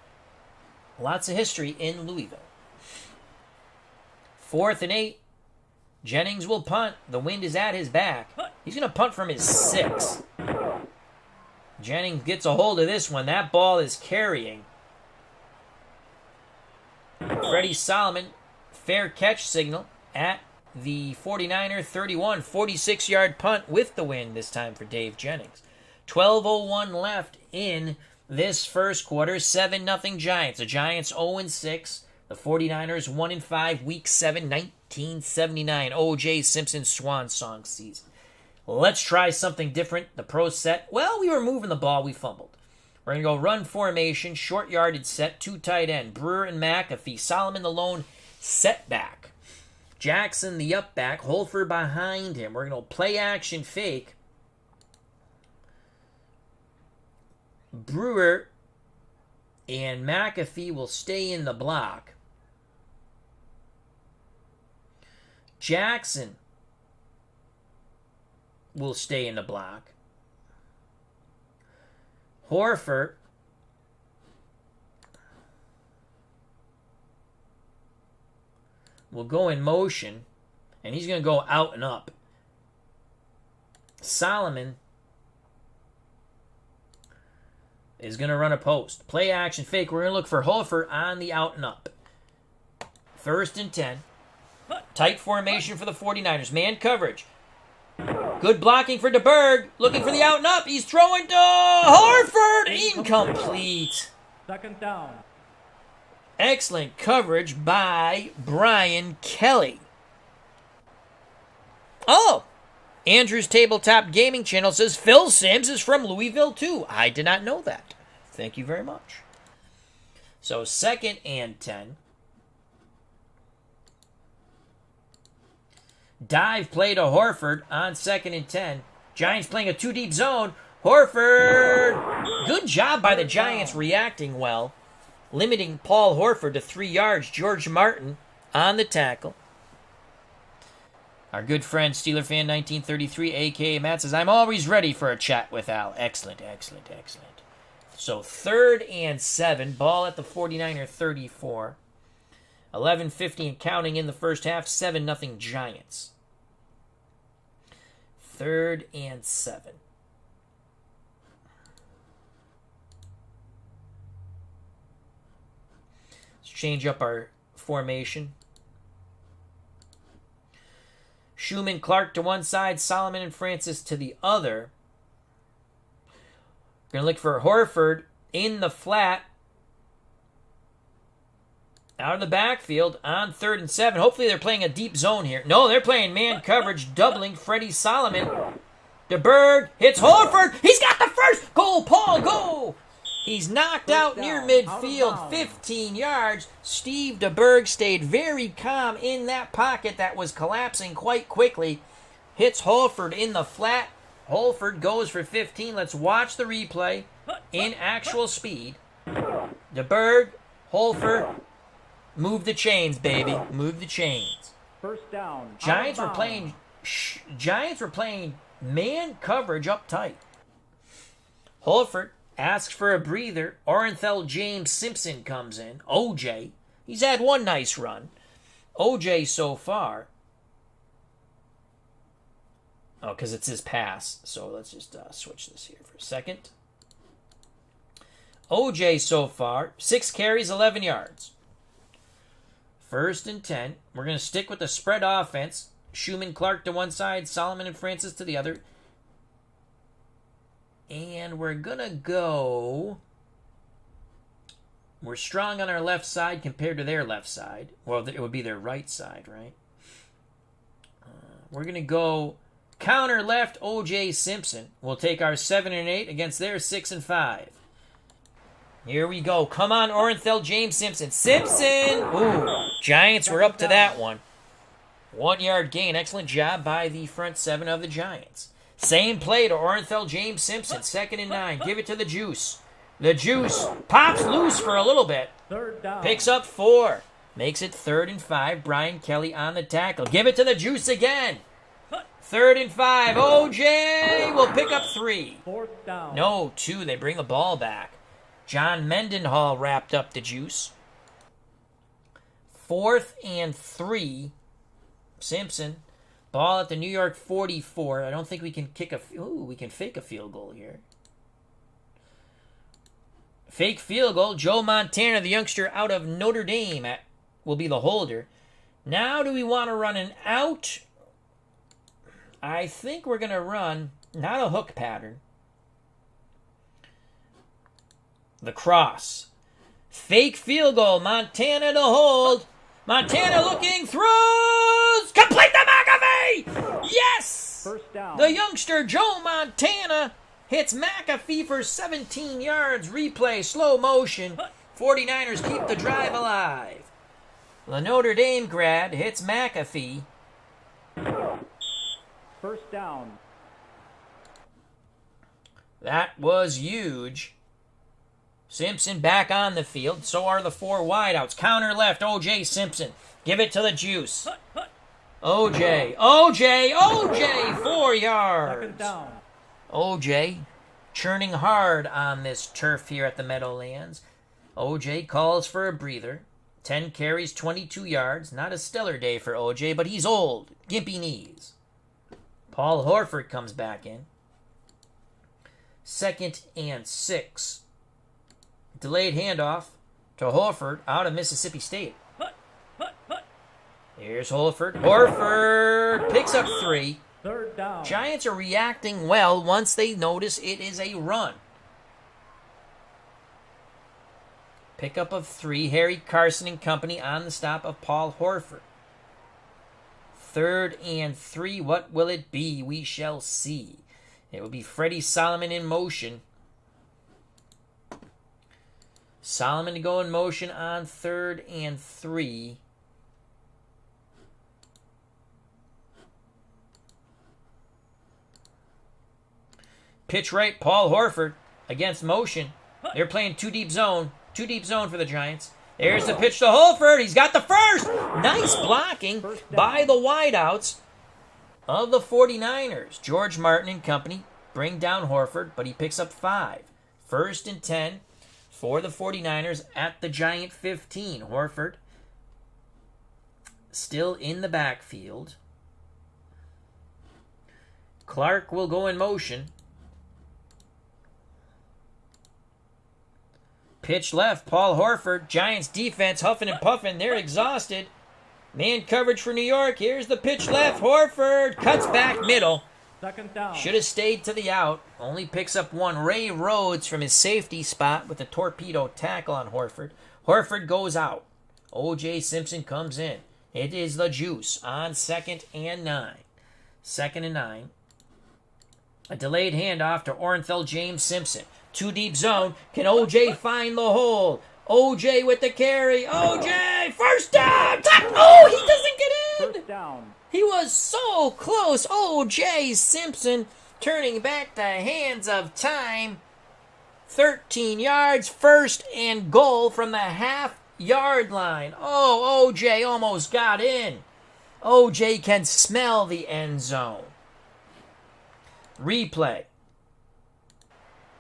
Speaker 1: Lots of history in Louisville. 4th and 8. Jennings will punt. The wind is at his back. He's going to punt from his 6. Jennings gets a hold of this one. That ball is carrying. Freddie Solomon, fair catch signal at the 49er 31. 46-yard punt with the wind this time for Dave Jennings. 12:01 left in this first quarter. 7-0 Giants. The Giants 0-6. The 49ers 1-5. Week 7, 1979. O.J. Simpson swan song season. Let's try something different. The pro set. Well, we were moving the ball. We fumbled. We're going to go run formation, short yardage set, 2 tight end. Brewer and McAfee. Solomon the lone setback. Jackson the up back. Holford behind him. We're going to play action fake. Brewer and McAfee will stay in the block. Jackson will stay in the block. Horford will go in motion, and he's going to go out and up. Solomon is going to run a post. Play action fake. We're going to look for Horford on the out and up. 1st and 10. Tight formation for the 49ers. Man coverage. Good blocking for DeBerg. Looking for the out and up. He's throwing to Horford. Incomplete.
Speaker 2: 2nd down.
Speaker 1: Excellent coverage by Brian Kelly. Oh, Andrew's Tabletop Gaming Channel says Phil Simms is from Louisville too. I did not know that. Thank you very much. So 2nd and 10. Dive play to Horford on 2nd and 10. Giants playing a 2-deep zone. Horford. Good job by the Giants reacting well. Limiting Paul Horford to 3 yards. George Martin on the tackle. Our good friend Steeler Fan 1933, a.k.a. Matt, says, I'm always ready for a chat with Al. Excellent, excellent, excellent. So 3rd and 7. Ball at the 49er 34. 11:50 and counting in the first half. 7-0 Giants. 3rd and 7. Let's change up our formation. Schumann, Clark to one side, Solomon and Francis to the other. We're going to look for Horford in the flat. Out of the backfield on 3rd and 7. Hopefully they're playing a deep zone here. No, they're playing man coverage, doubling Freddie Solomon. DeBerg hits Horford. He's got the first. Go, Paul, go. He's knocked out near midfield, 15 yards. Steve DeBerg stayed very calm in that pocket that was collapsing quite quickly. Hits Holford in the flat. Holford goes for 15. Let's watch the replay in actual speed. DeBerg, Holford, move the chains, baby. Move the chains.
Speaker 2: 1st down.
Speaker 1: Giants were playing man coverage up tight. Holford asks for a breather. Orenthal James Simpson comes in. OJ. He's had one nice run. OJ so far. Oh, because it's his pass. So let's just switch this here for a second. OJ so far. 6 carries, 11 yards. 1st and 10. We're going to stick with the spread offense. Schumann, Clark to one side. Solomon and Francis to the other. And we're going to go... We're strong on our left side compared to their left side. Well, it would be their right side, right? We're going to go counter left O.J. Simpson. We'll take our 7 and 8 against their 6 and 5. Here we go. Come on, Orenthal James Simpson. Simpson! Ooh, Giants were up to that one. 1 yard gain. Excellent job by the front 7 of the Giants. Same play to Orenthal James Simpson. 2nd and 9. Give it to the Juice. The Juice pops loose for a little bit.
Speaker 2: 3rd down.
Speaker 1: Picks up 4. Makes it 3rd and 5. Brian Kelly on the tackle. Give it to the Juice again. 3rd and 5. OJ will pick up 3.
Speaker 2: 4th down.
Speaker 1: No, 2. They bring the ball back. John Mendenhall wrapped up the Juice. 4th and 3. Simpson. Ball at the New York 44. I don't think we can kick a... Ooh, we can fake a field goal here. Fake field goal. Joe Montana, the youngster out of Notre Dame, will be the holder. Now do we want to run an out? I think we're going to run, not a hook pattern, the cross. Fake field goal. Montana to hold. Montana looking, throws. Complete the McAfee! Yes!
Speaker 2: First down.
Speaker 1: The youngster Joe Montana hits McAfee for 17 yards. Replay, slow motion. 49ers keep the drive alive. The Notre Dame grad hits McAfee.
Speaker 2: First down.
Speaker 1: That was huge. Simpson back on the field. So are the 4 wideouts. Counter left, O.J. Simpson. Give it to the juice. O.J. 4 yards.
Speaker 2: Second down.
Speaker 1: O.J. churning hard on this turf here at the Meadowlands. O.J. calls for a breather. 10 carries, 22 yards. Not a stellar day for O.J., but he's old. Gimpy knees. Paul Horford comes back in. 2nd and 6. Delayed handoff to Horford out of Mississippi State. Here's Horford. Horford picks up 3.
Speaker 2: Third down.
Speaker 1: Giants are reacting well once they notice it is a run. Pickup of 3. Harry Carson and company on the stop of Paul Horford. 3rd and 3. What will it be? We shall see. It will be Freddie Solomon in motion. Solomon to go in motion on 3rd and 3. Pitch right, Paul Horford against motion. They're playing 2 deep zone. 2 deep zone for the Giants. There's the pitch to Horford. He's got the first. Nice blocking by the wideouts of the 49ers. George Martin and company bring down Horford, but he picks up 5. 1st and 10 for the 49ers at the Giant 15. Horford still in the backfield. Clark will go in motion. Pitch left, Paul Horford. Giants defense huffing and puffing. They're exhausted. Man coverage for New York. Here's the pitch left. Horford cuts back middle.
Speaker 2: Second down.
Speaker 1: Should have stayed to the out. Only picks up 1. Ray Rhodes from his safety spot with a torpedo tackle on Horford. Horford goes out. O.J. Simpson comes in. It is the juice on 2nd and 9. 2nd and 9. A delayed handoff to Orenthal James Simpson. 2 deep zone. Can O.J. find the hole? O.J. with the carry. O.J. first down. Oh, he doesn't get in.
Speaker 2: First down.
Speaker 1: He was so close. O.J. Simpson turning back the hands of time. 13 yards. 1st and goal from the half-yard line. Oh, O.J. almost got in. O.J. can smell the end zone. Replay.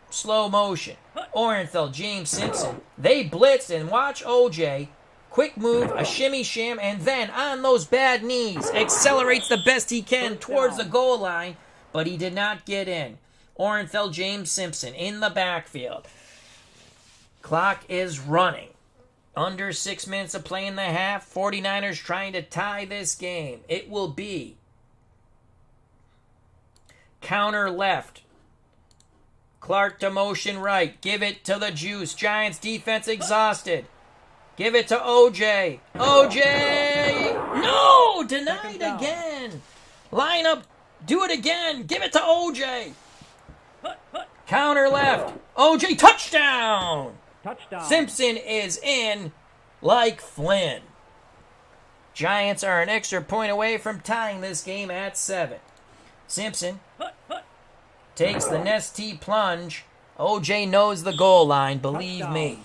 Speaker 1: Slow motion. Orenthal James Simpson. They blitzed and watch O.J. Quick move, a shimmy sham, and then on those bad knees, accelerates the best he can towards the goal line, but he did not get in. Orenthal James Simpson in the backfield. Clock is running. Under 6 minutes of play in the half. 49ers trying to tie this game. It will be counter left. Clark to motion right. Give it to the juice. Giants defense exhausted. Give it to O.J. O.J. No! Denied again. Line up. Do it again. Give it to O.J. Counter left. O.J. Touchdown.
Speaker 2: Touchdown.
Speaker 1: Simpson is in like Flynn. Giants are an extra point away from tying this game at 7. Simpson takes the Nestea plunge. O.J. knows the goal line, believe me.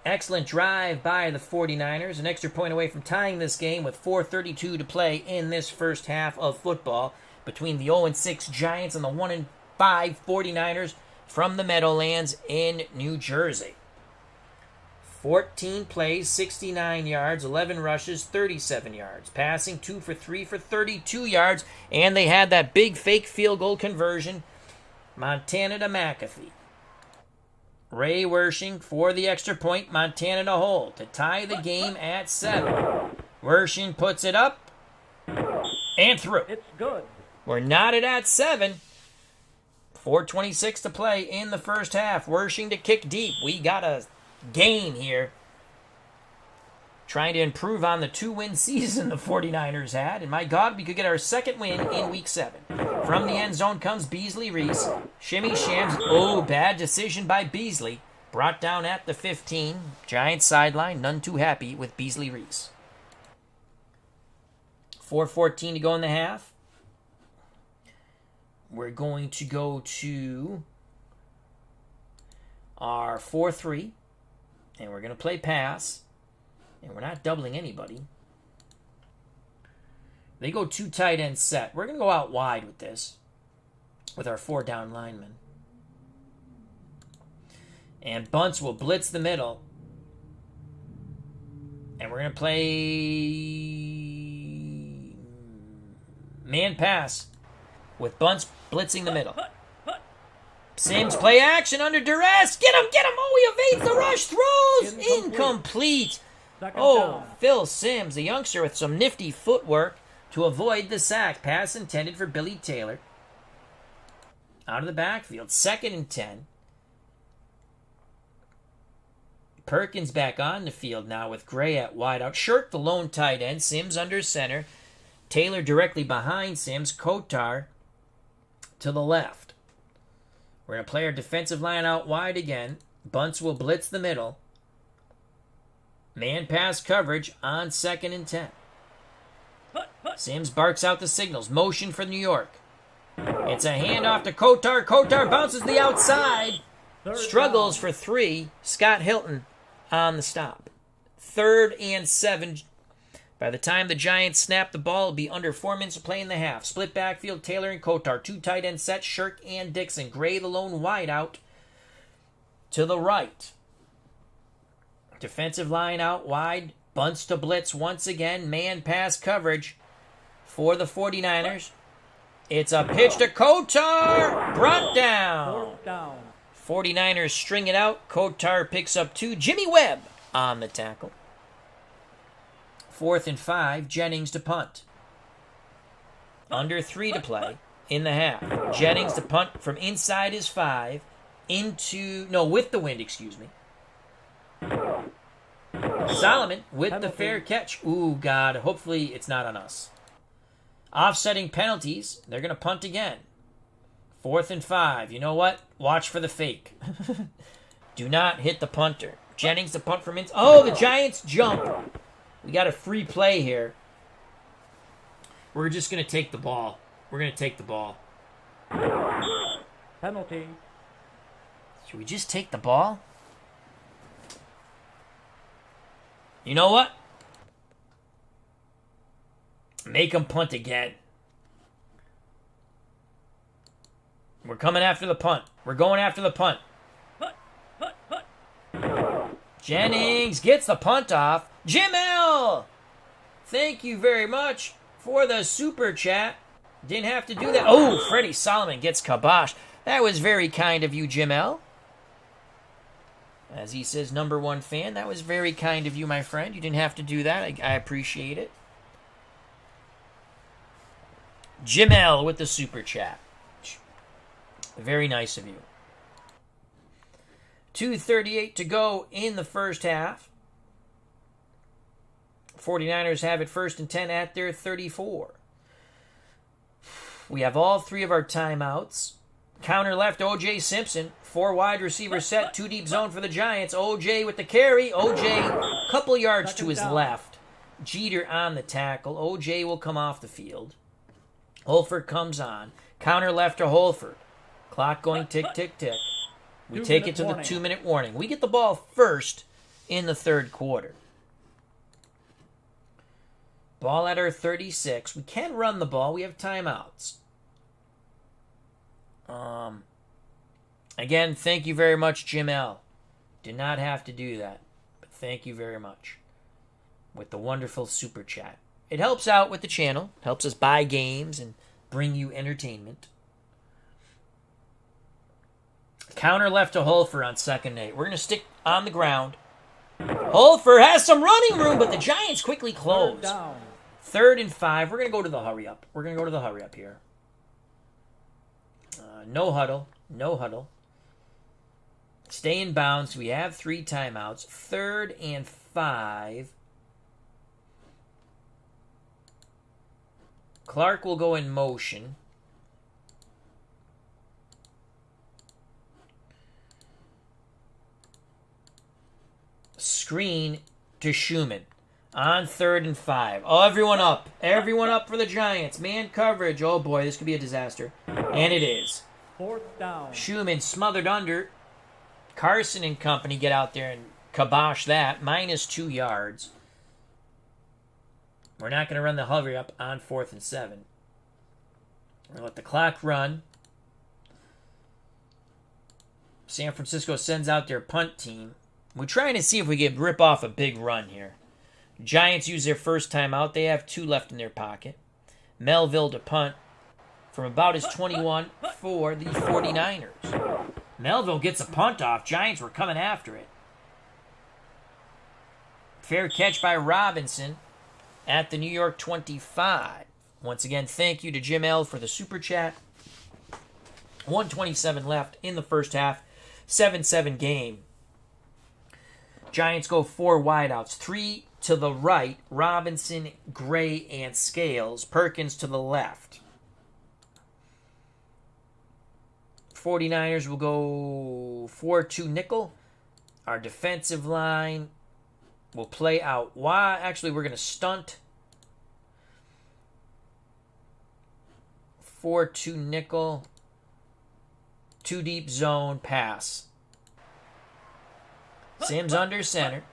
Speaker 1: Excellent drive by the 49ers. An extra point away from tying this game with 4:32 to play in this first half of football between the 0-6 Giants and the 1-5 49ers from the Meadowlands in New Jersey. 14 plays, 69 yards, 11 rushes, 37 yards. Passing 2 for 3 for 32 yards. And they had that big fake field goal conversion. Montana to McAfee. Ray Wershing for the extra point. Montana to hold to tie the game at 7. Wershing puts it up and through.
Speaker 2: It's good.
Speaker 1: We're knotted at 7. 4:26 to play in the first half. Wershing to kick deep. We got a gain here. Trying to improve on the 2-win season the 49ers had. And my God, we could get our second win in week 7. From the end zone comes Beasley Reese. Shimmy Shams. Oh, bad decision by Beasley. Brought down at the 15. Giants sideline. None too happy with Beasley Reese. 4:14 to go in the half. We're going to go to our 4-3. And we're going to play pass. And we're not doubling anybody. They go 2 tight end set. We're going to go out wide with this. With our 4 down linemen. And Bunts will blitz the middle. And we're going to play man pass with Bunts blitzing the middle. Sims play action under duress. Get him, get him. Oh, he evades the rush. Throws. Incomplete. Oh, Phil Sims, a youngster with some nifty footwork to avoid the sack. Pass intended for Billy Taylor. Out of the backfield. 2nd and 10. Perkins back on the field now with Gray at wideout. Shirk the lone tight end. Sims under center. Taylor directly behind Sims. Kotar to the left. We're going to play our defensive line out wide again. Bunts will blitz the middle. Man pass coverage on 2nd and 10. Sims barks out the signals. Motion for New York. It's a handoff to Kotar. Kotar bounces the outside. Struggles for 3. Scott Hilton on the stop. 3rd and 7. By the time the Giants snap the ball, it'll be under 4 minutes to play in the half. Split backfield, Taylor and Kotar. 2 tight end sets, Shirk and Dixon. Gray the lone wideout to the right. Defensive line out wide. Bunts to blitz once again. Man pass coverage for the 49ers. It's a pitch to Kotar. Brought down.
Speaker 2: 4th down.
Speaker 1: 49ers string it out. Kotar picks up 2. Jimmy Webb on the tackle. 4th and 5. Jennings to punt. Under 3 to play in the half. Jennings to punt from inside his 5 with the wind, excuse me. Solomon with the fair catch. Ooh, God. Hopefully it's not on us. Offsetting penalties. They're going to punt again. 4th and 5. You know what? Watch for the fake. Do not hit the punter. Jennings to punt from inside. Oh, the Giants jump. We got a free play here. We're just going to take the ball. We're going to take the ball.
Speaker 2: Penalty.
Speaker 1: Should we just take the ball? You know what? Make them punt again. We're coming after the punt. We're going after the punt. Jennings gets the punt off. Jim L! Thank you very much for the super chat. Didn't have to do that. Oh, Freddie Solomon gets kaboshed. That was very kind of you, Jim L. As he says, #1 fan. That was very kind of you, my friend. You didn't have to do that. I appreciate it. Jim L with the super chat. Very nice of you. 2:38 to go in the first half. 49ers have it 1st and 10 at their 34. We have all 3 of our timeouts. Counter left, O.J. Simpson. 4 wide receiver set, 2 deep zone for the Giants. O.J. with the carry. O.J. couple yards to his left. Jeter on the tackle. O.J. will come off the field. Holford comes on. Counter left to Holford. Clock going tick, tick, tick. We take it to the 2-minute warning. We get the ball first in the third quarter. Ball at our 36. We can run the ball. We have timeouts. Again, thank you very much, Jim L. Did not have to do that. But Thank you very much. With the wonderful super chat. It helps out with the channel. Helps us buy games and bring you entertainment. Counter left to Holfer on 2nd and 8. We're going to stick on the ground. Holfer has some running room, but the Giants quickly close. 3rd and 5. We're going to go to the hurry up. We're going to go to the hurry up here. No huddle. No huddle. Stay in bounds. We have 3 timeouts. 3rd and 5. Clark will go in motion. Screen to Schumann on 3rd and 5. Oh, everyone up. Everyone up for the Giants. Man coverage. Oh, boy, this could be a disaster. And it is.
Speaker 2: 4th down.
Speaker 1: Schumann smothered under. Carson and company get out there and kibosh that. -2 yards. We're not going to run the hurry up on 4th and 7. We're going to let the clock run. San Francisco sends out their punt team. We're trying to see if we can rip off a big run here. Giants use their first timeout. They have 2 left in their pocket. Melville to punt from about his 21 for the 49ers. Melville gets a punt off. Giants were coming after it. Fair catch by Robinson at the New York 25. Once again, thank you to Jim L. for the super chat. 1:27 left in the first half. 7-7 game. Giants go 4 wideouts. 3 to the right. Robinson, Gray, and Scales. Perkins to the left. 49ers will go 4-2 nickel. Our defensive line will play out wide. Actually, we're going to stunt. 4-2 nickel. 2 deep zone pass. Sims under center.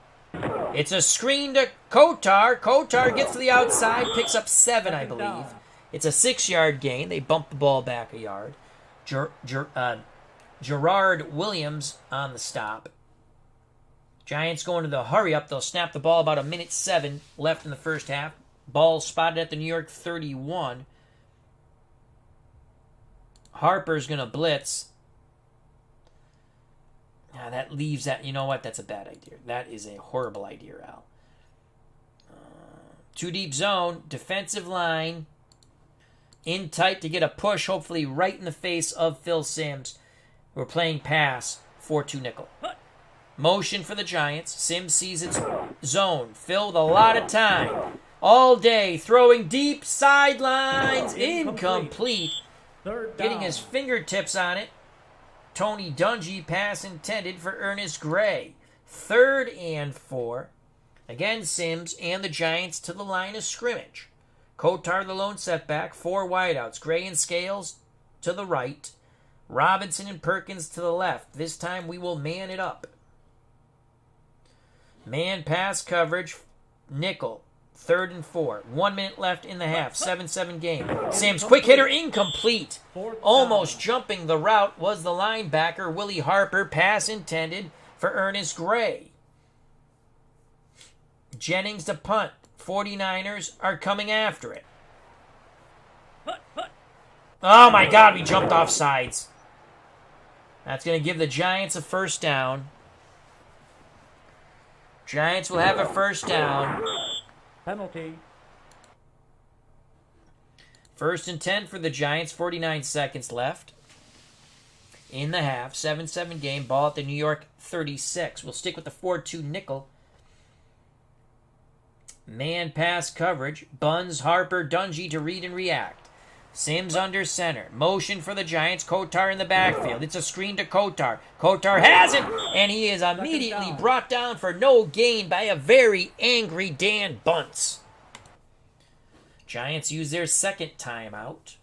Speaker 1: It's a screen to Kotar. Kotar gets to the outside, picks up 7, I believe. It's a 6-yard gain. They bump the ball back a yard. Gerard Williams on the stop. Giants going to the hurry up. They'll snap the ball about 1:07 left in the first half. Ball spotted at the New York 31. Harper's going to blitz. Now that leaves that. You know what? That's a bad idea. That is a horrible idea, Al. 2 deep zone. Defensive line. In tight to get a push, hopefully right in the face of Phil Sims. We're playing pass, 4-2 nickel. Motion for the Giants. Sims sees its zone. Phil with a lot of time. All day, throwing deep sidelines. Incomplete. Getting his fingertips on it. Tony Dungy, pass intended for Ernest Gray. 3rd and 4. Again, Sims and the Giants to the line of scrimmage. Kotar the lone setback, 4 wideouts. Gray and Scales to the right. Robinson and Perkins to the left. This time we will man it up. Man pass coverage, nickel. 3rd and 4. 1 minute left in the half. 7-7 game. Sims, quick hitter, incomplete. Almost jumping the route was the linebacker, Willie Harper. Pass intended for Ernest Gray. Jennings to punt. 49ers are coming after it. Oh my God, we jumped off sides. That's going to give the Giants a first down. Giants will have a first down.
Speaker 2: Penalty.
Speaker 1: 1st and 10 for the Giants. 49 seconds left in the half. 7-7 game. Ball at the New York 36. We'll stick with the 4-2 nickel. Man pass coverage. Buns, Harper, Dungy to read and react. Sims under center. Motion for the Giants. Kotar in the backfield. It's a screen to Kotar. Kotar has it, and he is immediately brought down for no gain by a very angry Dan Bunce. Giants use their second timeout.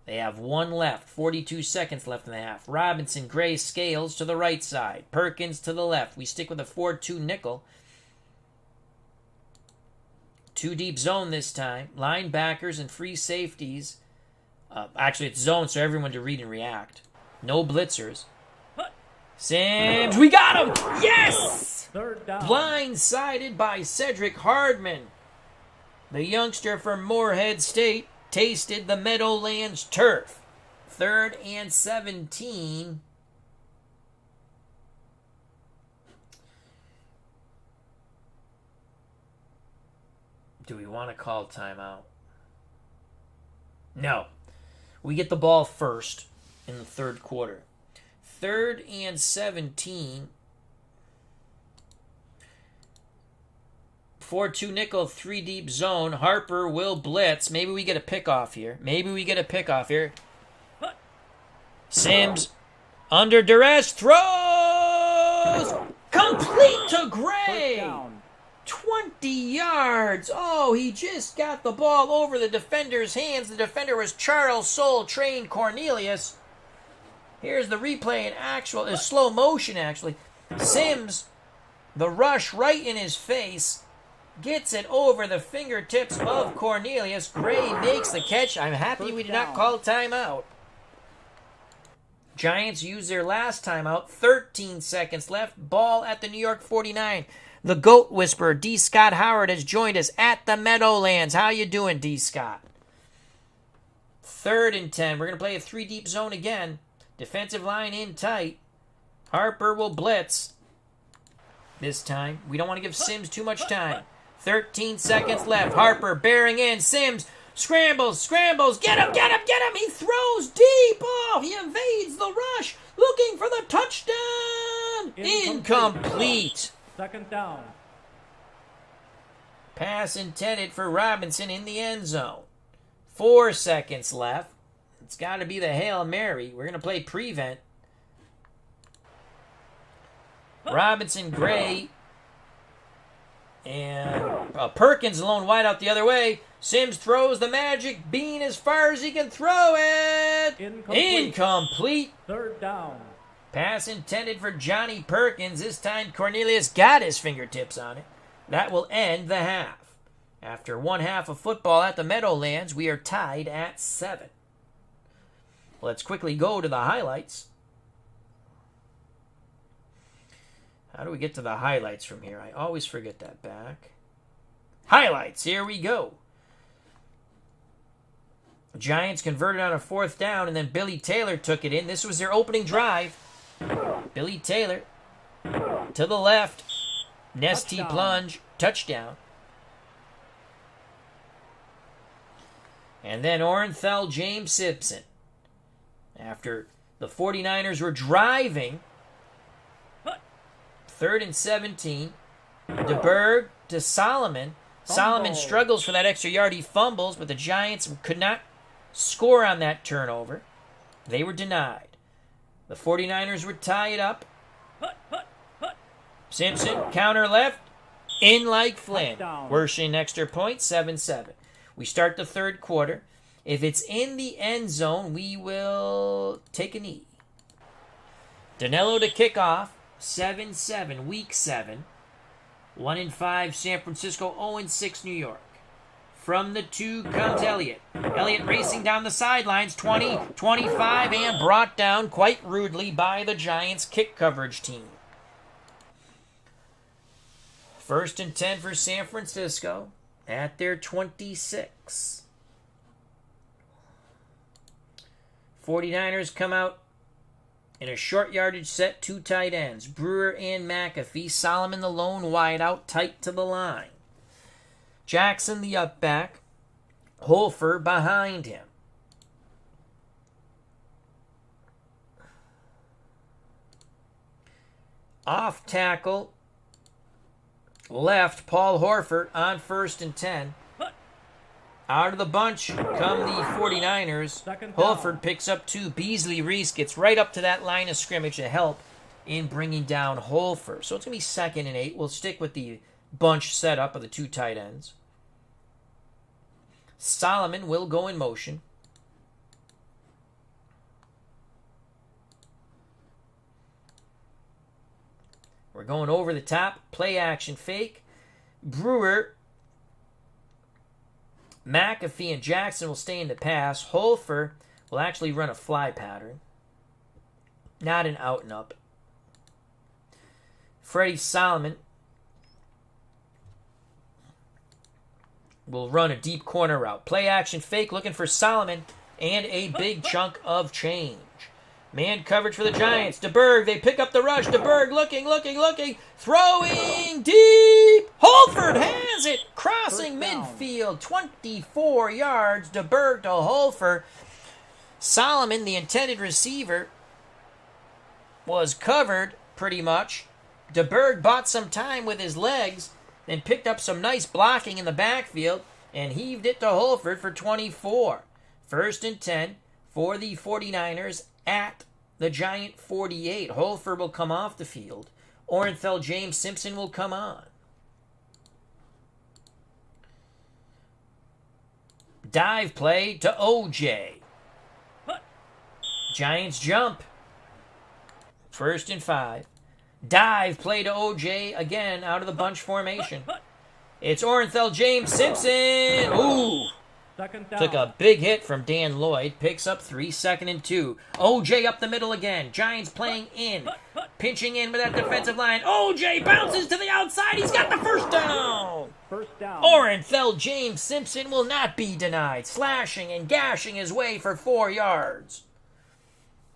Speaker 1: They have 1 left. 42 seconds left in the half. Robinson, Gray, Scales to the right side. Perkins to the left. We stick with a 4-2 nickel. 2 deep zone this time. Linebackers and free safeties. Actually, it's zone, so everyone to read and react. No blitzers. Sims, we got him! Yes!
Speaker 2: Third down.
Speaker 1: Blindsided by Cedric Hardman. The youngster from Moorhead State tasted the Meadowlands turf. 3rd and 17. Do we want to call timeout? No. We get the ball first in the 3rd quarter. 3rd and 17. 4-2 nickel, 3 deep zone. Harper will blitz. Maybe we get a pickoff here. Sims under duress throws. Complete to Gray. 20 yards. Oh, he just got the ball over the defender's hands. The defender was Charles Soule, trained Cornelius. Here's the replay in slow motion, actually. Sims, the rush right in his face, gets it over the fingertips of Cornelius. Gray makes the catch. I'm happy we did not call timeout. Giants use their last timeout. 13 seconds left. Ball at the New York 49. The GOAT Whisperer, D. Scott Howard, has joined us at the Meadowlands. How you doing, D. Scott? 3rd and 10. We're going to play a 3 deep zone again. Defensive line in tight. Harper will blitz this time. We don't want to give Sims too much time. 13 seconds left. Harper bearing in. Sims scrambles. Get him. He throws deep. Oh, he evades the rush. Looking for the touchdown. Incomplete.
Speaker 2: 2nd down.
Speaker 1: Pass intended for Robinson in the end zone. 4 seconds left. It's got to be the Hail Mary. We're going to play prevent. Robinson, Gray, and Perkins alone wide out the other way. Sims throws the magic bean as far as he can throw it. Incomplete.
Speaker 2: 3rd down.
Speaker 1: Pass intended for Johnny Perkins. This time Cornelius got his fingertips on it. That will end the half. After one half of football at the Meadowlands, we are tied at 7. Let's quickly go to the highlights. How do we get to the highlights from here? I always forget that back. Highlights, here we go. Giants converted on a 4th down, and then Billy Taylor took it in. This was their opening drive. Billy Taylor to the left. Nesty plunge. Touchdown. And then Orenthal James Simpson. After the 49ers were driving, 3rd and 17. DeBerg to Solomon. Solomon struggles for that extra yard. He fumbles, but the Giants could not score on that turnover. They were denied. The 49ers were tied up. Simpson, counter left. In like Flynn. Wershing extra point, 7-7. We start the 3rd quarter. If it's in the end zone, we will take a knee. Danilo to kick off. 7-7, week 7. 1-5 San Francisco, 0-6 New York. From the 2 comes Elliott. Elliott racing down the sidelines, 20, 25, and brought down quite rudely by the Giants' kick coverage team. 1st and 10 for San Francisco at their 26. 49ers come out in a short yardage set, 2 tight ends, Brewer and McAfee. Solomon the lone wide out, tight to the line. Jackson the up back. Holfer behind him. Off tackle, left, Paul Horford on 1st and 10. Out of the bunch come the 49ers. Holford picks up 2. Beasley Reese gets right up to that line of scrimmage to help in bringing down Holford. So it's going to be 2nd and 8. We'll stick with the bunch setup of the 2 tight ends. Solomon will go in motion. We're going over the top. Play action fake. Brewer, McAfee, and Jackson will stay in the pass. Holfer will actually run a fly pattern. Not an out and up. Freddie Solomon will run a deep corner route. Play action fake looking for Solomon and a big chunk of change. Man coverage for the Giants. DeBerg, they pick up the rush. DeBerg looking. Throwing deep. Holford has it. Crossing midfield. 24 yards. DeBerg to Holford. Solomon, the intended receiver, was covered pretty much. DeBerg bought some time with his legs and picked up some nice blocking in the backfield and heaved it to Holford for 24. 1st and 10 for the 49ers at the Giant 48. Holford will come off the field. Orenthal James Simpson will come on. Dive play to OJ. Giants jump. 1st and 5. Dive play to OJ again out of the bunch formation. It's Orenthal James Simpson. Ooh.
Speaker 2: Second down.
Speaker 1: Took a big hit from Dan Lloyd. Picks up 3, 2nd and 2. OJ up the middle again. Giants playing in. Pinching in with that defensive line. OJ bounces to the outside. He's got the first down.
Speaker 2: First down.
Speaker 1: Orenthal James Simpson will not be denied. Slashing and gashing his way for 4 yards.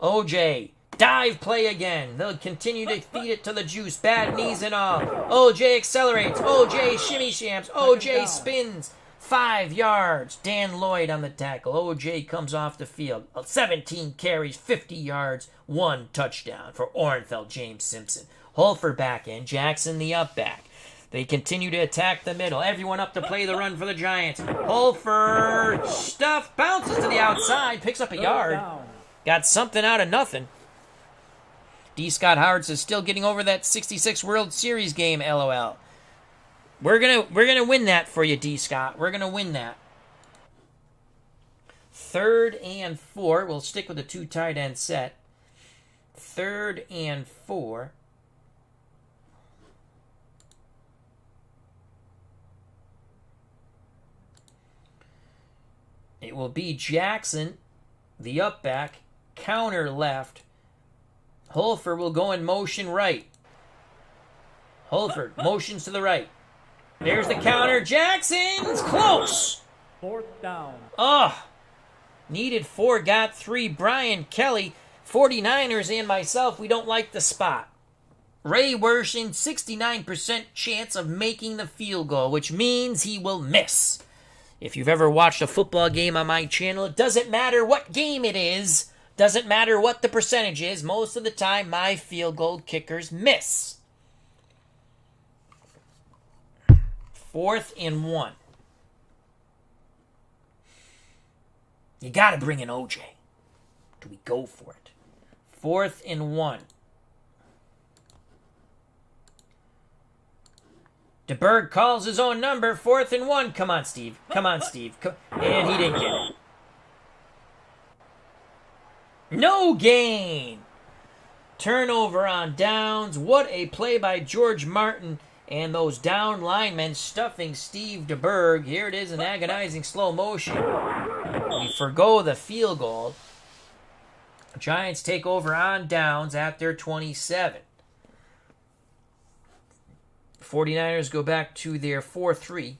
Speaker 1: OJ. Dive play again. They'll continue to feed it to the juice. Bad knees and all. OJ accelerates. OJ shimmy shams. OJ spins. 5 yards. Dan Lloyd on the tackle. OJ comes off the field. 17 carries, 50 yards, 1 touchdown for Orenthal James Simpson. Holford back in. Jackson the up back. They continue to attack the middle. Everyone up to play the run for the Giants. Holford stuff bounces to the outside. Picks up a yard. Got something out of nothing. D. Scott Howard is still getting over that 66 World Series game, LOL. We're gonna win that for you, D. Scott. We're gonna win that. 3rd and 4. We'll stick with the 2 tight end set. 3rd and 4. It will be Jackson, the up back, counter left. Holford will go in motion right. Holford motions to the right. There's the counter. Jackson's close.
Speaker 2: 4th down.
Speaker 1: Needed 4, got 3. Brian Kelly, 49ers and myself, we don't like the spot. Ray Wershin, 69% chance of making the field goal, which means he will miss. If you've ever watched a football game on my channel, it doesn't matter what game it is. Doesn't matter what the percentage is. Most of the time, my field goal kickers miss. 4th and 1. You got to bring in OJ. Do we go for it? 4th and 1. DeBerg calls his own number. 4th and 1. Come on, Steve. And he didn't get it. No gain. Turnover on downs. What a play by George Martin and those down linemen stuffing Steve DeBerg. Here it is in agonizing slow motion. We forgo the field goal. Giants take over on downs at their 27. 49ers go back to their 4-3.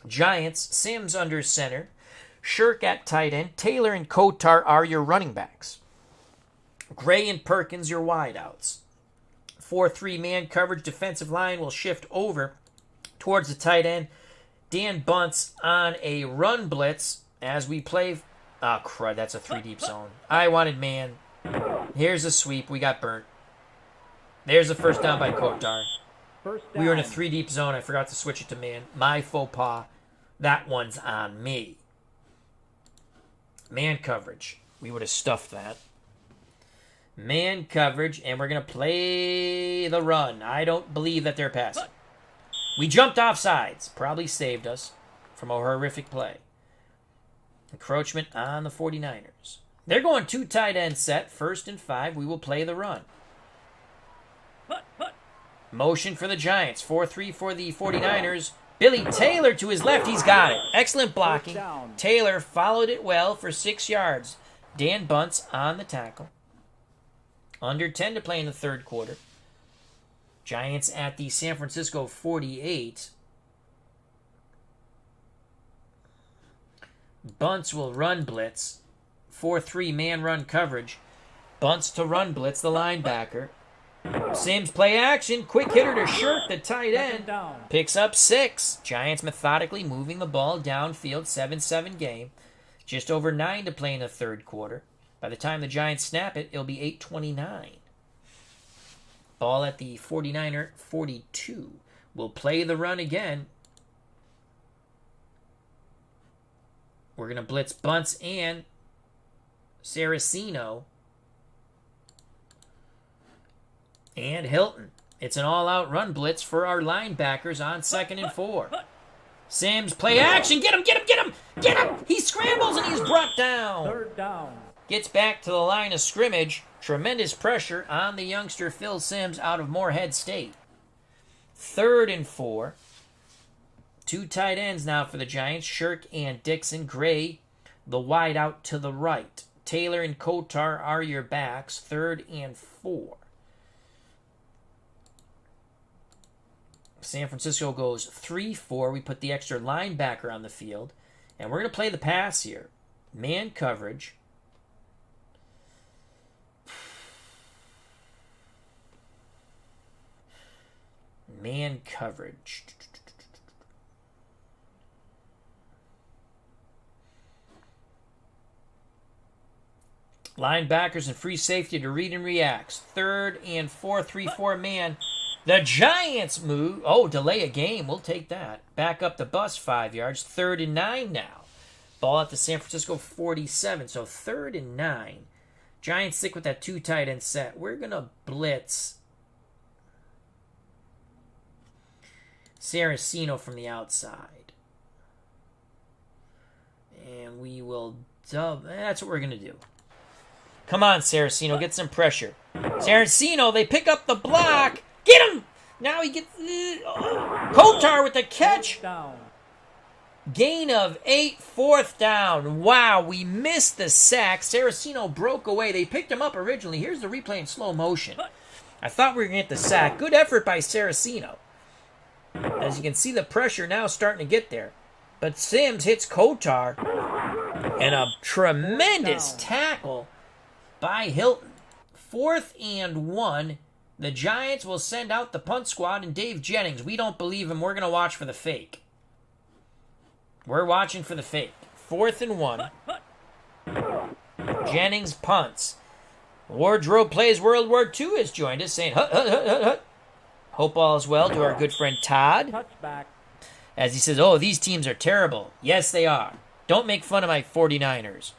Speaker 1: Giants, Sims under center. Shirk at tight end. Taylor and Kotar are your running backs. Gray and Perkins your wideouts. 4-3 man coverage. Defensive line will shift over towards the tight end. Dan Bunce on a run blitz as we play. Oh, crud. That's a 3 deep zone. I wanted man. Here's a sweep. We got burnt. There's a first down by Kotar. We were in a 3 deep zone. I forgot to switch it to man. My faux pas. That one's on me. Man coverage. We would have stuffed that. Man coverage, and we're going to play the run. I don't believe that they're passing. We jumped off sides. Probably saved us from a horrific play. Encroachment on the 49ers. They're going 2 tight end set. 1st and 5. We will play the run. Motion for the Giants. 4-3 for the 49ers. Billy Taylor to his left. He's got it. Excellent blocking. Taylor followed it well for 6 yards. Dan Bunce on the tackle. Under 10 to play in the 3rd quarter. Giants at the San Francisco 48. Bunts will run blitz. 4-3 man run coverage. Bunts to run blitz, the linebacker. Sims play action. Quick hitter to Shirk, the tight end. Picks up 6. Giants methodically moving the ball downfield. 7-7 game. Just over 9 to play in the third quarter. By the time the Giants snap it, it'll be 8:29. Ball at the 49er 42. We'll play the run again. We're going to blitz Bunts and Saraceno. And Hilton. It's an all-out run blitz for our linebackers on 2nd and 4. Sims, play action. Get him, get him, get him, get him. He scrambles and he's brought down.
Speaker 2: Third down.
Speaker 1: Gets back to the line of scrimmage. Tremendous pressure on the youngster Phil Sims out of Moorhead State. 3rd and 4. 2 tight ends now for the Giants. Shirk and Dixon. Gray, the wide out to the right. Taylor and Kotar are your backs. 3rd and 4. San Francisco goes 3-4. We put the extra linebacker on the field. And we're going to play the pass here. Man coverage. Man coverage. Linebackers and free safety to read and reacts. 3rd and 4, 3-4 man. The Giants move. Oh, delay a game. We'll take that. Back up the bus 5 yards. 3rd and 9 now. Ball at the San Francisco 47. So 3rd and 9. Giants stick with that 2 tight end set. We're going to blitz Saraceno from the outside. And we will dub. That's what we're going to do. Come on, Saraceno. Get some pressure. Saraceno, they pick up the block. Get him! Now he gets... Kotar with the catch. Gain of 8, 4th down. Wow, we missed the sack. Saraceno broke away. They picked him up originally. Here's the replay in slow motion. I thought we were going to get the sack. Good effort by Saraceno. As you can see, the pressure now starting to get there. But Sims hits Kotar. And a tremendous tackle by Hilton. 4th and 1. The Giants will send out the punt squad and Dave Jennings. We don't believe him. We're going to watch for the fake. We're watching for the fake. 4th and 1. Jennings punts. Wardrobe Plays World War II has joined us saying, hut, hut, hut, hut, hut. Hope all is well to our good friend Todd.
Speaker 2: Touchback.
Speaker 1: As he says, oh, these teams are terrible. Yes, they are. Don't make fun of my 49ers.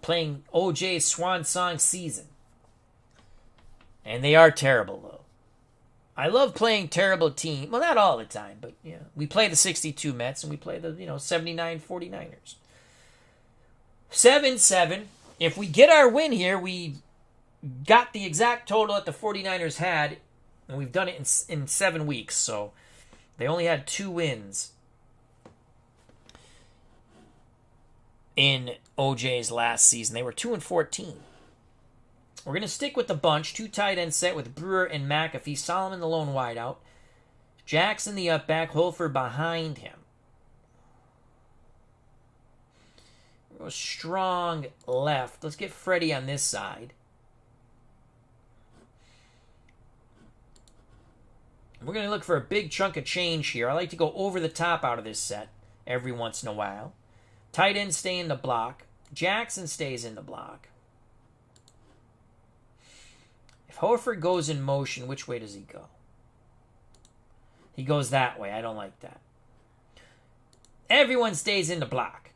Speaker 1: Playing OJ's swan song season. And they are terrible, though. I love playing terrible teams. Well, not all the time, but yeah. We play the 62 Mets and we play the 79 49ers. 7-7. If we get our win here, we got the exact total that the 49ers had, and we've done it in 7 weeks. So they only had 2 wins in OJ's last season. They were 2-14. We're going to stick with the bunch. 2 tight end set with Brewer and McAfee. Solomon the lone wideout. Jackson the up back. Holford behind him. We'll go strong left. Let's get Freddie on this side. We're going to look for a big chunk of change here. I like to go over the top out of this set every once in a while. Tight end stay in the block. Jackson stays in the block. If Horford goes in motion, which way does he go? He goes that way. I don't like that. Everyone stays in the block.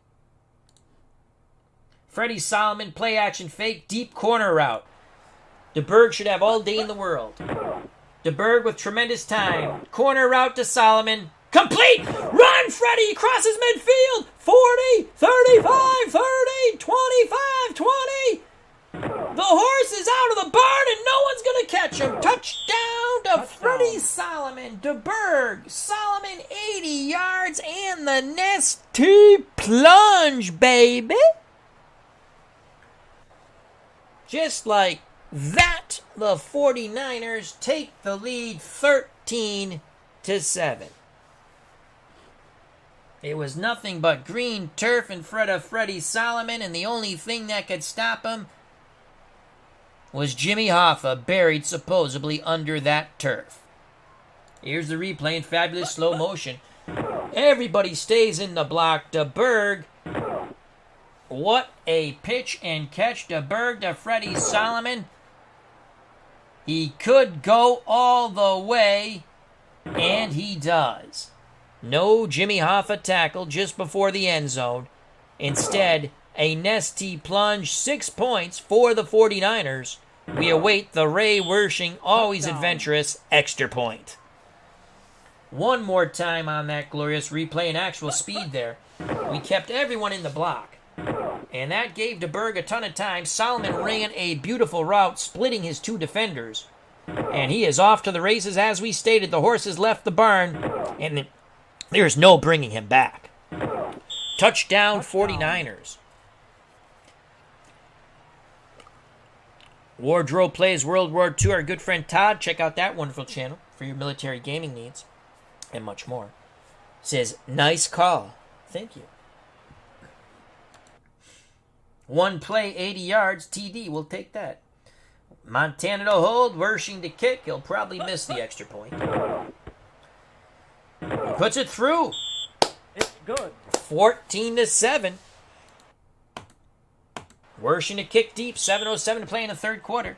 Speaker 1: Freddie Solomon, play action fake, deep corner route. DeBerg should have all day in the world. DeBerg with tremendous time. Corner route to Solomon. Complete! Run, Freddie! Crosses midfield! 40, 35, 30, 25, 20. The horse is out of the barn and no one's going to catch him. Touchdown to Freddie Solomon. DeBerg. Solomon 80 yards and the nasty plunge, baby. Just like that, the 49ers take the lead 13-7. It was nothing but green turf in front of Freddie Solomon, and the only thing that could stop him was Jimmy Hoffa, buried supposedly under that turf. Here's the replay in fabulous slow motion. Everybody stays in the block. DeBerg. What a pitch and catch. DeBerg to Freddie Solomon. He could go all the way, and he does. No Jimmy Hoffa tackle just before the end zone. Instead, a Nesty plunge, 6 points for the 49ers. We await the Ray Wersching, always adventurous, extra point. One more time on that glorious replay in actual speed there. We kept everyone in the block, and that gave DeBerg a ton of time. Solomon ran a beautiful route, splitting his two defenders, and he is off to the races. As we stated, the horses left the barn, and there's no bringing him back. Touchdown 49ers. Wardrobe Plays World War II. Our good friend Todd, check out that wonderful channel for your military gaming needs and much more. Says, nice call. Thank you. One play, 80 yards, TD. We'll take that. Montana to hold, Wersching to kick. He'll probably miss the extra point. He puts it through.
Speaker 2: It's good.
Speaker 1: 14-7. Wersching to kick deep. 7:07 to play in the third quarter.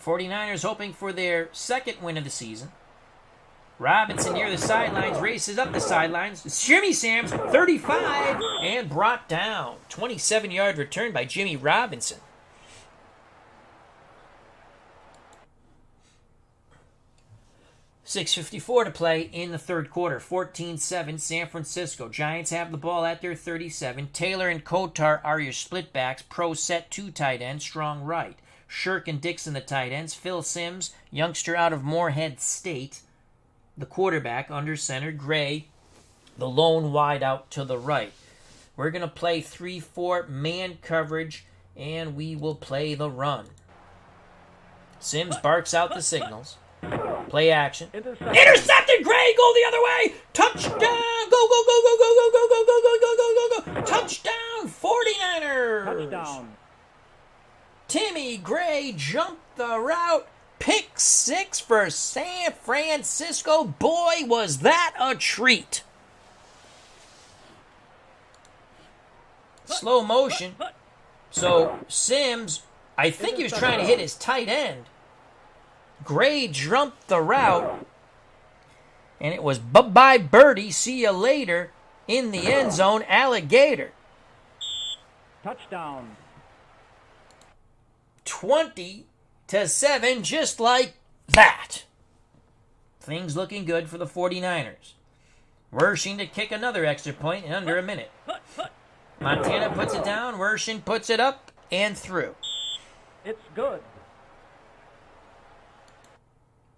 Speaker 1: 49ers hoping for their second win of the season. Robinson near the sidelines, races up the sidelines. Jimmy Sam's 35 and brought down. 27-yard return by Jimmy Robinson. .6:54 to play in the third quarter. 14-7 San Francisco. Giants have the ball at their 37. Taylor and Kotar are your split backs. Pro set 2 tight ends, strong right. Shirk and Dixon the tight ends. Phil Simms, youngster out of Morehead State, the quarterback, under center. Gray, the lone wide out to the right. We're going to play 3-4 man coverage, and we will play the run. Simms barks out the signals. Play action. Intercepted! Gray, go the other way! Touchdown! Go, go, go, go, go, go, go, go, go, go, go, go, go, go! Touchdown, 49ers!
Speaker 2: Touchdown.
Speaker 1: Timmy Gray jumped the route. Pick 6 for San Francisco. Boy, was that a treat. Slow motion. So Simms, I think he was trying to hit his tight end. Gray jumped the route, and it was bye-bye birdie, see you later, in the end zone, alligator.
Speaker 2: Touchdown.
Speaker 1: 20-7, just like that. Things looking good for the 49ers. Wersching to kick another extra point in under a minute. Montana puts it down, Wersching puts it up and through.
Speaker 2: It's good.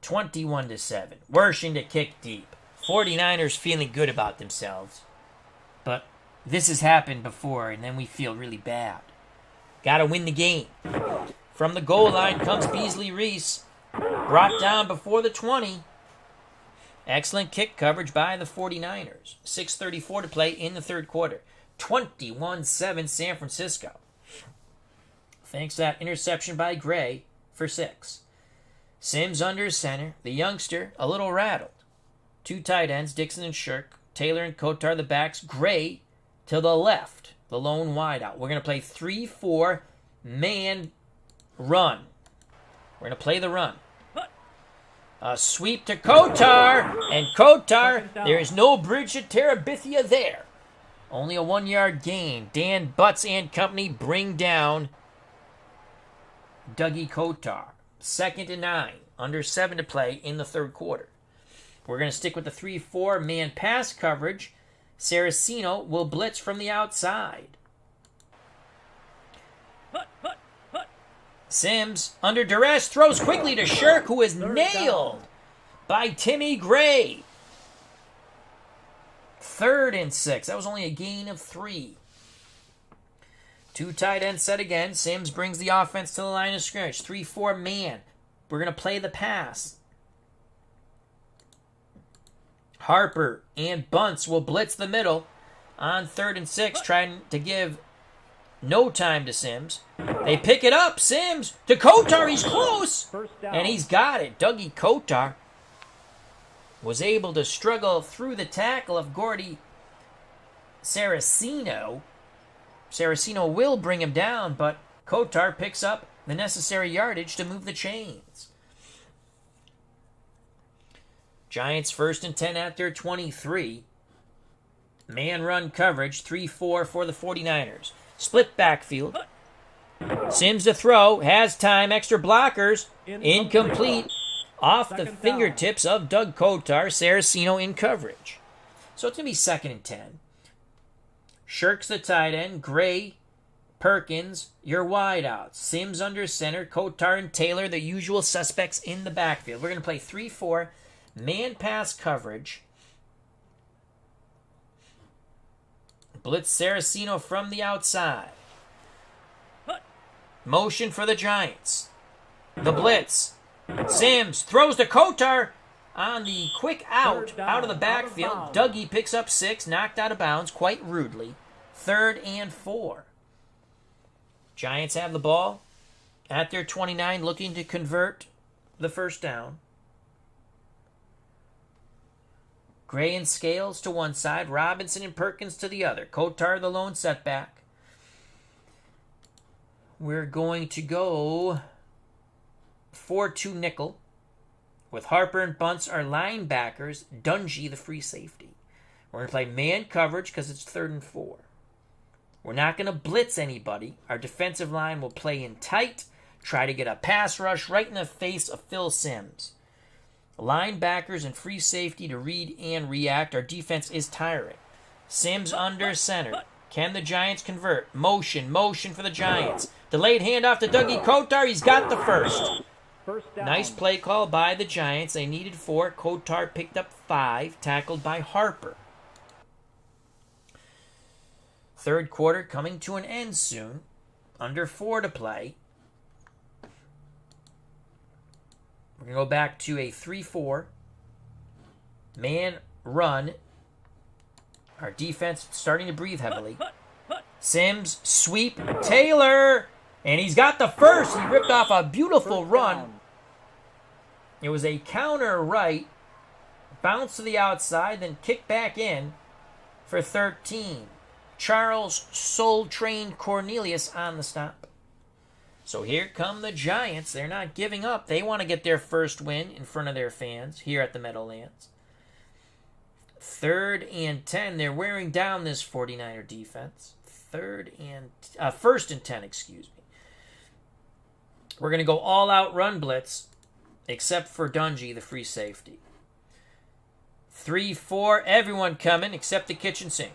Speaker 1: 21-7. Wersching to kick deep. 49ers feeling good about themselves. But this has happened before, and then we feel really bad. Got to win the game. From the goal line comes Beasley Reese. Brought down before the 20. Excellent kick coverage by the 49ers. 6:34 to play in the third quarter. 21-7 San Francisco. Thanks to that interception by Gray for 6. Simms under center. The youngster, a little rattled. 2 tight ends, Dixon and Shirk. Taylor and Kotar, the backs. Gray to the left, the lone wideout. We're going to play 3-4 man run. We're going to play the run. A sweep to Kotar, and Kotar, there is no bridge to Terabithia there. Only a 1-yard gain. Dan Butts and company bring down Dougie Kotar. 2nd and 9, under 7 to play in the third quarter. We're going to stick with the 3-4 man pass coverage. Saraceno will blitz from the outside. Simms, under duress, throws quickly to Shirk, who is nailed by Timmy Gray. 3rd and 6. That was only a gain of 3. Two tight end set again. Sims brings the offense to the line of scrimmage. 3-4 man. We're going to play the pass. Harper and Bunce will blitz the middle on 3rd and 6, trying to give no time to Sims. They pick it up. Sims to Kotar. He's close. And he's got it. Dougie Kotar was able to struggle through the tackle of Gordy Saraceno. Saraceno will bring him down, but Kotar picks up the necessary yardage to move the chains. Giants 1st and 10 at their 23. Man run coverage, 3-4 for the 49ers. Split backfield. Sims to throw, has time, extra blockers, incomplete, off the fingertips of Doug Kotar. Saraceno in coverage. So it's going to be 2nd and 10. Shirks the tight end, Gray, Perkins, your wideouts. Sims under center, Kotar and Taylor, the usual suspects in the backfield. We're going to play 3-4, man pass coverage. Blitz Saraceno from the outside. Motion for the Giants. The blitz. Sims throws to Kotar on the quick out of the backfield. Dougie picks up 6, knocked out of bounds quite rudely. 3rd and 4. Giants have the ball at their 29, looking to convert the first down. Gray and Scales to one side, Robinson and Perkins to the other. Kotar the lone setback. We're going to go 4-2 nickel with Harper and Bunce our linebackers, Dungy the free safety. We're going to play man coverage because it's 3rd and 4. We're not going to blitz anybody. Our defensive line will play in tight, try to get a pass rush right in the face of Phil Sims. Linebackers and free safety to read and react. Our defense is tiring. Sims under center. Can the Giants convert? Motion for the Giants. Delayed handoff to Dougie Kotar. He's got the first. Nice play call by the Giants. They needed 4. Kotar picked up 5, tackled by Harper. 3rd quarter coming to an end soon. Under 4 to play. We're going to go back to a 3-4. Man run. Our defense starting to breathe heavily. Sims, sweep, Taylor! And he's got the first. He ripped off a beautiful run. It was a counter right. Bounce to the outside, then kick back in for 13. Charles Soul Train Cornelius on the stop. So here come the Giants. They're not giving up. They want to get their first win in front of their fans here at the Meadowlands. 3rd and 10. They're wearing down this 49er defense. 1st and 10, excuse me. We're going to go all-out run blitz, except for Dungy, the free safety. 3-4, everyone coming except the kitchen sink.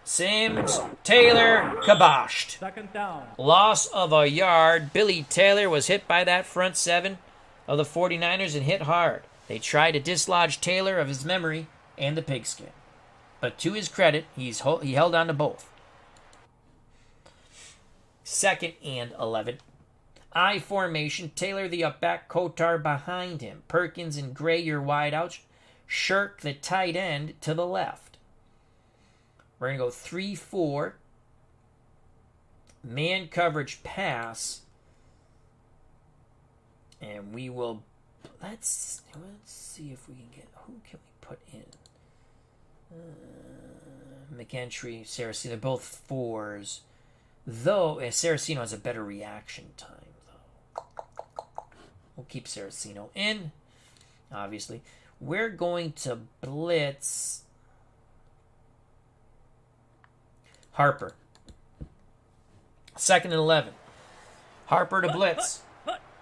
Speaker 1: Sims, Taylor, kiboshed.
Speaker 2: 2nd down.
Speaker 1: Loss of a yard. Billy Taylor was hit by that front 7 of the 49ers and hit hard. They tried to dislodge Taylor of his memory and the pigskin. But to his credit, he held on to both. 2nd and 11. I formation. Taylor the up back. Kotar behind him. Perkins and Gray your wideouts. Shirk the tight end to the left. We're going to go 3-4. Man coverage pass. And we will... Let's see if we can get... Who can we put in? McEntry, Saraceno, they're both 4s. Though, Saraceno has a better reaction time, though. We'll keep Saraceno in, obviously. We're going to blitz Harper. 2nd and 11. Harper to blitz.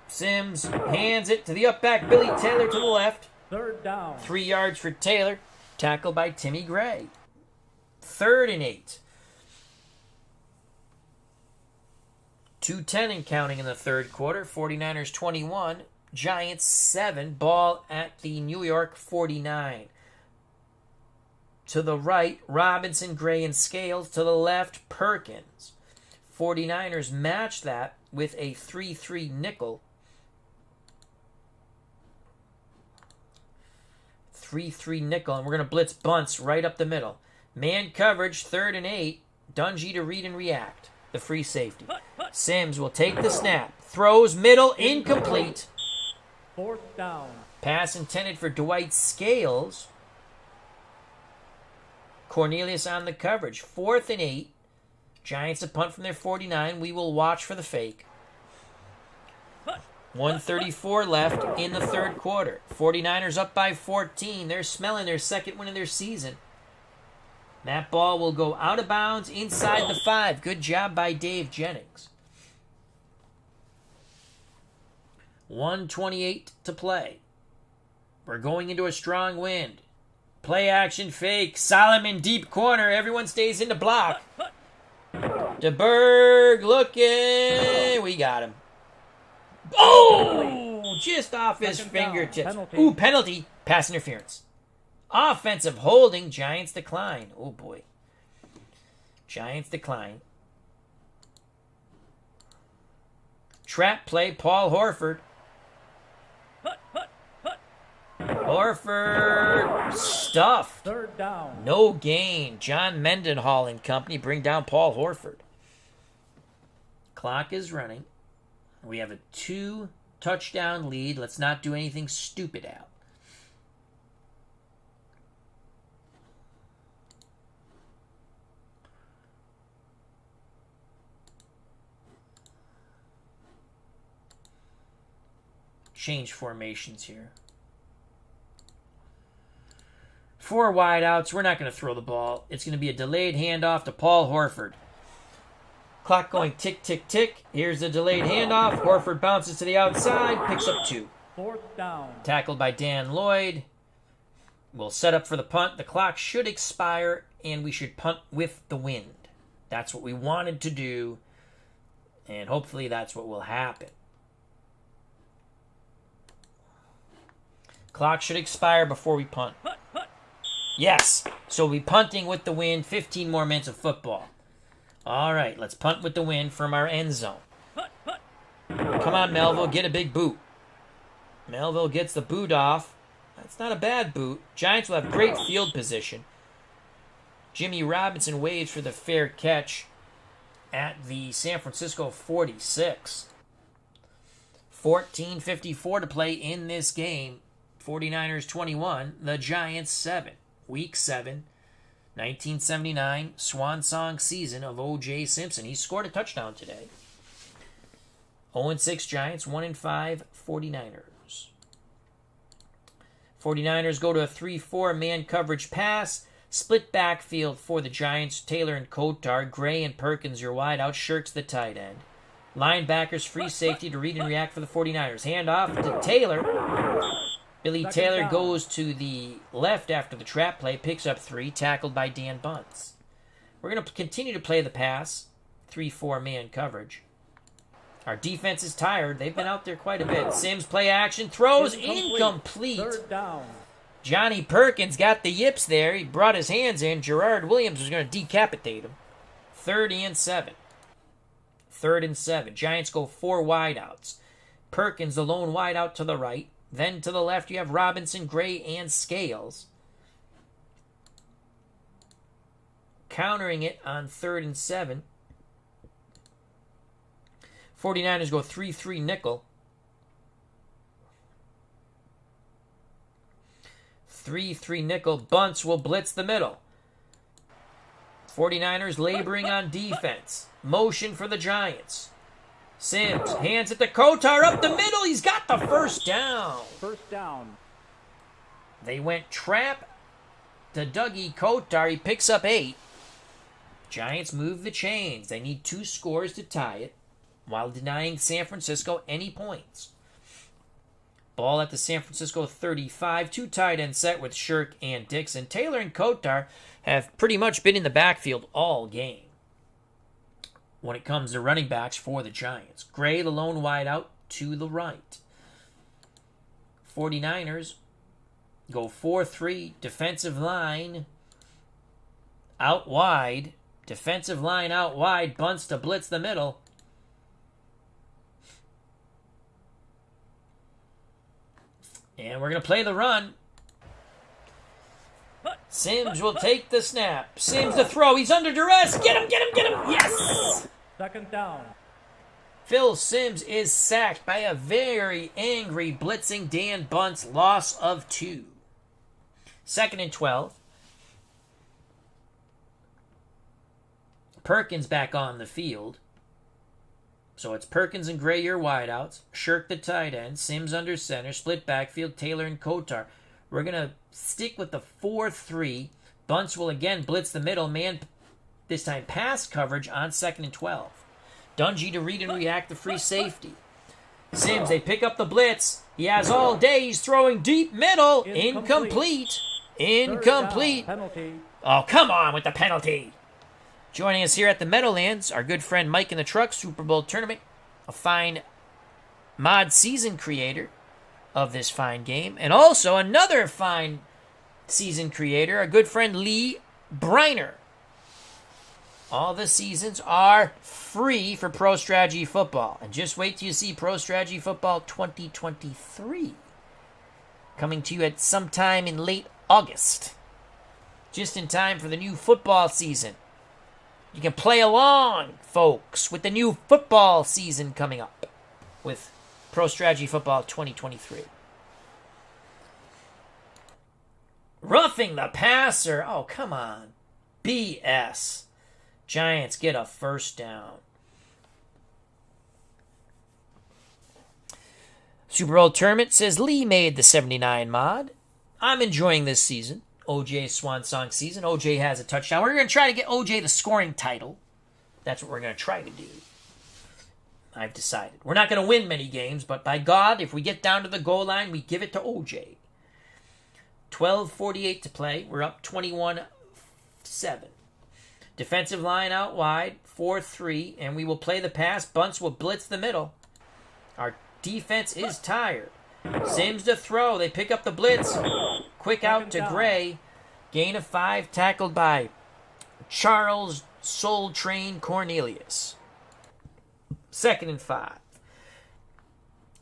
Speaker 1: Sims hands it to the up back. Billy Taylor to the left.
Speaker 2: 3rd down.
Speaker 1: 3 yards for Taylor. Tackled by Timmy Gray. 3rd and 8. 2:10 and counting in the 3rd quarter. 49ers 21. Giants 7. Ball at the New York 49. to the right, Robinson, Gray, and Scales. To the left, Perkins. 49ers match that with a 3-3 nickel. 3-3 nickel, and we're going to blitz bunts right up the middle. Man coverage, 3rd and 8. Dungy to read and react. The free safety. Sims will take the snap. Throws middle, incomplete.
Speaker 2: 4th down.
Speaker 1: Pass intended for Dwight Scales. Cornelius on the coverage. 4th and 8. Giants a punt from their 49. We will watch for the fake. 1:34 left in the third quarter. 49ers up by 14. They're smelling their second win of their season. That ball will go out of bounds inside the 5. Good job by Dave Jennings. 1:28 to play. We're going into a strong wind. Play action fake. Solomon deep corner. Everyone stays in the block. DeBerg looking. We got him. Oh! Just off his fingertips. Ooh, penalty. Pass interference. Offensive holding. Giants decline. Oh, boy. Giants decline. Trap play. Paul Horford. Horford stuffed.
Speaker 2: 3rd down.
Speaker 1: No gain. John Mendenhall and company bring down Paul Horford. Clock is running. We have a 2-touchdown lead. Let's not do anything stupid out. Change formations here. 4 wideouts. We're not going to throw the ball. It's going to be a delayed handoff to Paul Horford. Clock going tick, tick, tick. Here's the delayed handoff. Horford bounces to the outside. Picks up 2.
Speaker 2: 4th down.
Speaker 1: Tackled by Dan Lloyd. We'll set up for the punt. The clock should expire, and we should punt with the wind. That's what we wanted to do, and hopefully that's what will happen. Clock should expire before we punt. Yes, so we'll be punting with the wind. 15 more minutes of football. All right, let's punt with the wind from our end zone. Come on, Melville, get a big boot. Melville gets the boot off. That's not a bad boot. Giants will have great field position. Jimmy Robinson waves for the fair catch at the San Francisco 46. 14:54 to play in this game. 49ers 21, the Giants 7. Week 7, 1979, swan song season of O.J. Simpson. He scored a touchdown today. 0-6 Giants, 1-5 49ers. 49ers go to a 3-4 man coverage pass. Split backfield for the Giants. Taylor and Kotar. Gray and Perkins are wide out. Shirks the tight end. Linebackers free safety to read and react for the 49ers. Hand off to Taylor. Billy Taylor goes to the left after the trap play, picks up 3, tackled by Dan Bunts. We're going to continue to play the pass, 3-4 man coverage. Our defense is tired. They've been out there quite a bit. Sims play action, throws incomplete.
Speaker 2: 3rd down.
Speaker 1: Johnny Perkins got the yips there. He brought his hands in. Gerard Williams was going to decapitate him. 3rd and 7. 3rd and 7. Giants go 4 wideouts. Perkins, the lone wideout to the right. Then to the left, you have Robinson, Gray, and Scales. Countering it on 3rd and 7. 49ers go 3-3 nickel. 3-3 nickel. Bunts will blitz the middle. 49ers laboring on defense. Motion for the Giants. Sims hands it to Kotar up the middle. He's got the first down.
Speaker 2: 1st down.
Speaker 1: They went trap to Dougie Kotar. He picks up 8. Giants move the chains. They need 2 scores to tie it while denying San Francisco any points. Ball at the San Francisco 35. 2 tight end set with Shirk and Dixon. Taylor and Kotar have pretty much been in the backfield all game when it comes to running backs for the Giants. Gray, the lone wideout, to the right. 49ers go 4-3 defensive line. out wide. Defensive line out wide. Bunts to blitz the middle. And we're going to play the run. Sims will take the snap. Sims to throw. He's under duress. Get him, get him, get him. Yes!
Speaker 2: Second down.
Speaker 1: Phil Sims is sacked by a very angry blitzing Dan Bunce. Loss of 2. 2nd and 12. Perkins back on the field. So it's Perkins and Gray, your wideouts. Shirk the tight end. Sims under center. Split backfield. Taylor and Kotar. We're going to stick with the 4-3. Bunce will again blitz the middle. Man, this time pass coverage on 2nd and 12. Dungy to read and react to free safety. Sims, they pick up the blitz. He has all day. He's throwing deep middle. Incomplete. Incomplete.
Speaker 2: Penalty.
Speaker 1: Oh, come on with the penalty. Joining us here at the Meadowlands, our good friend Mike in the Truck, Super Bowl tournament, a fine mod season creator of this fine game, and also another fine season creator, our good friend Lee Briner. All the seasons are free for Pro Strategy Football, and just wait till you see Pro Strategy Football 2023 coming to you at sometime in late August, just in time for the new football season. You can play along, folks, with the new football season coming up with Pro Strategy Football 2023. Roughing the passer. Oh, come on. BS. Giants get a first down. Super Bowl Tournament says Lee made the 79 mod. I'm enjoying this season. OJ's Swan Song season. OJ has a touchdown. We're going to try to get OJ the scoring title. That's what we're going to try to do. I've decided. We're not going to win many games, but by God, if we get down to the goal line, we give it to OJ. 12:48 to play. We're up 21-7. Defensive line out wide, 4-3, and we will play the pass. Bunce will blitz the middle. Our defense is tired. Sims to throw. They pick up the blitz. Quick out to Gray. Gain of 5, tackled by Charles Soul Train Cornelius. 2nd and 5.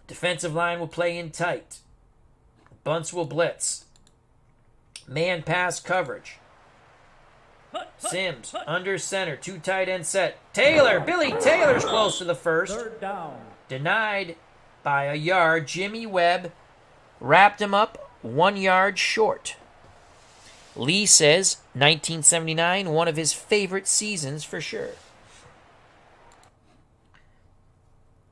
Speaker 1: Defensive line will play in tight. Bunce will blitz. Man pass coverage. Sims under center. 2 tight end set. Taylor. Billy Taylor's close to the first.
Speaker 2: Third down.
Speaker 1: Denied by a yard. Jimmy Webb wrapped him up 1 yard short. Lee says 1979, one of his favorite seasons for sure.